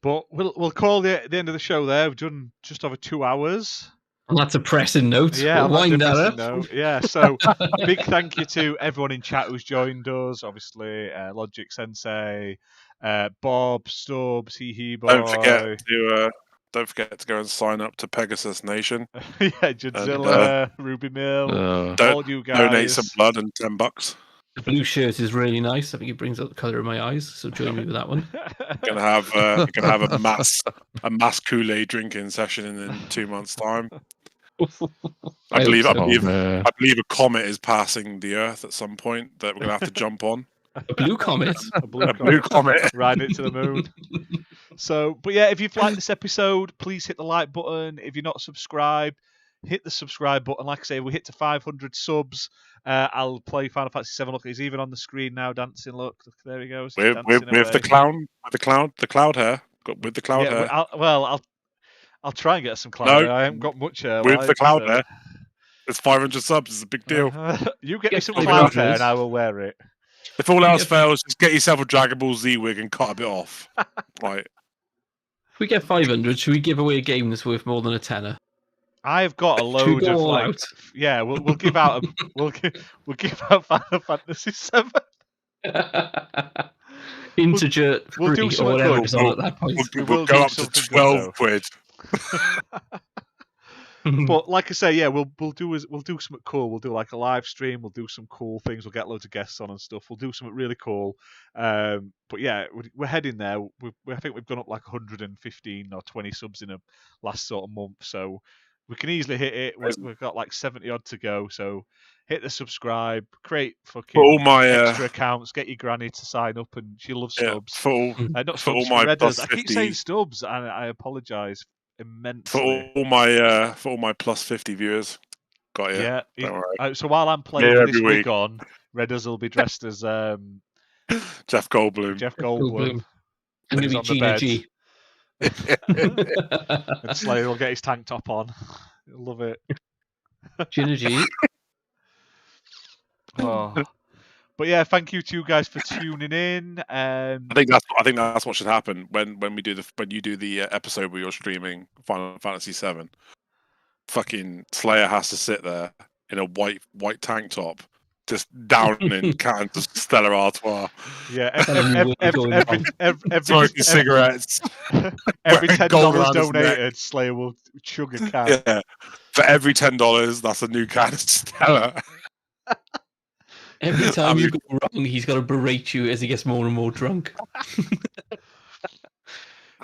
But we'll call the end of the show there. We've done just over 2 hours. And that's a pressing note. Yeah, We'll on that wind that depressing up. note. Yeah, so big thank you to everyone in chat who's joined us. Obviously, Logic Sensei, Bob, Stubbs, Hee Boy. Don't forget to go and sign up to Pegasus Nation. Yeah, Judzilla, Ruby Mill, all you guys. Donate some blood and $10. The blue shirt is really nice. I think it brings out the colour of my eyes. So join me with that one. You're gonna have a mass Kool-Aid drinking session in 2 months' time. I believe a comet is passing the Earth at some point that we're gonna have to jump on. A blue comet. A blue comet. Ride it to the moon. So, but yeah, if you've liked this episode, please hit the like button. If you're not subscribed, hit the subscribe button. Like I say, we hit to 500 subs. I'll play Final Fantasy VII. Look, he's even on the screen now dancing. Look, there he goes. With the cloud hair. With the cloud hair. I'll try and get some cloud hair. I haven't got much hair. With the cloud hair. It's 500 subs. It's a big deal. You get me some cloud hair and I will wear it. If all else fails, just get yourself a Dragon Ball Z wig and cut a bit off. Right. If we get 500, should we give away a game that's worth more than a tenner? I've got a load of like, out? Yeah, we'll give out we'll give out Final Fantasy VII. Integer we'll do free or whatever it's on at that point. We'll go up to 12 quid. But like I say, yeah, we'll do something cool. We'll do like a live stream. We'll do some cool things. We'll get loads of guests on and stuff. We'll do something really cool. But yeah, we're heading there. I think we've gone up like 115 or 20 subs in a last sort of month. So we can easily hit it. We've got like 70 odd to go. So hit the subscribe, create fucking extra accounts, get your granny to sign up, and she loves Stubbs. Not for all Stubbs, my Redders. plus I keep 50 saying Stubbs, and I apologise immensely. For all my plus 50 viewers. Got you. Yeah. Don't worry. So while I'm playing Yeah, this every week on, Redders will be dressed as Jeff Goldblum. And maybe Gina G. And Slayer will get his tank top on. He'll love it. Gina G. Oh. But yeah, thank you to you guys for tuning in. I think that's what should happen when you do the episode where you're streaming Final Fantasy VII. Fucking Slayer has to sit there in a white tank top, just downing cans of Stella Artois. Yeah, every smoking cigarettes. Every $10 donated, Slayer will chug a can. Yeah, for every $10, that's a new can of Stella. Every time you go wrong, he's got to berate you as he gets more and more drunk.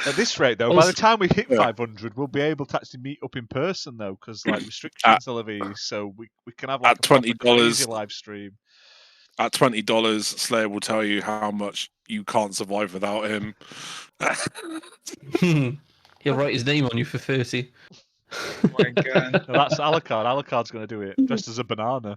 At this rate, though, by the time we hit 500, we'll be able to actually meet up in person, though, because like restrictions will have eased, so we can have like at $20 live stream. At $20, Slayer will tell you how much you can't survive without him. He'll write his name on you for 30. Oh my god! No, that's Alucard. Alucard's going to do it, dressed as a banana.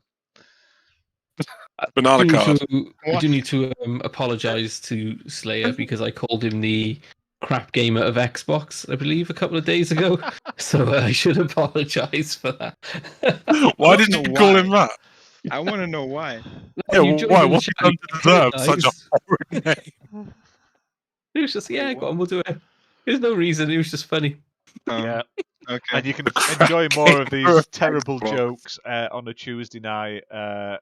Banana card. I do need to apologise to Slayer because I called him the crap gamer of Xbox, I believe, a couple of days ago. So I should apologise for that. Why I did don't you know call why. him that? I want to know why. Yeah, You joined why? in the What's he chat, done you to deserve such a apologise. horrid name? It was just, yeah, Wait, go on, we'll do it. There's no reason. It was just funny. Yeah. Okay. And you can The crap enjoy more of gamer these of terrible Xbox. jokes on a Tuesday night. Not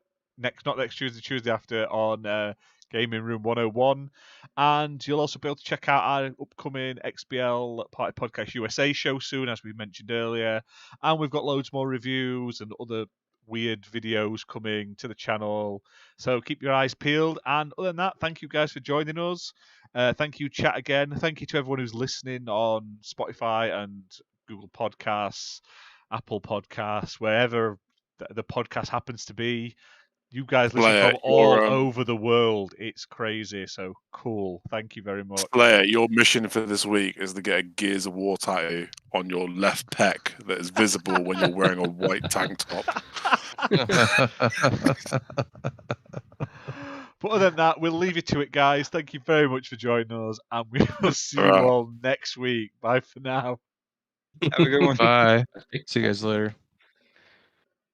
next Tuesday, Tuesday after on Gaming Room 101. And you'll also be able to check out our upcoming XBL Party Podcast USA show soon, as we mentioned earlier. And we've got loads more reviews and other weird videos coming to the channel. So keep your eyes peeled. And other than that, thank you guys for joining us. Thank you, chat, again. Thank you to everyone who's listening on Spotify and Google Podcasts, Apple Podcasts, wherever the podcast happens to be. You guys listen Slayer, from all your, over the world. It's crazy. So cool. Thank you very much. Slayer, your mission for this week is to get a Gears of War tattoo on your left pec that is visible when you're wearing a white tank top. But other than that, we'll leave you to it, guys. Thank you very much for joining us, and we will see you Alright. all next week. Bye for now. Have a good one. Bye. See you guys later.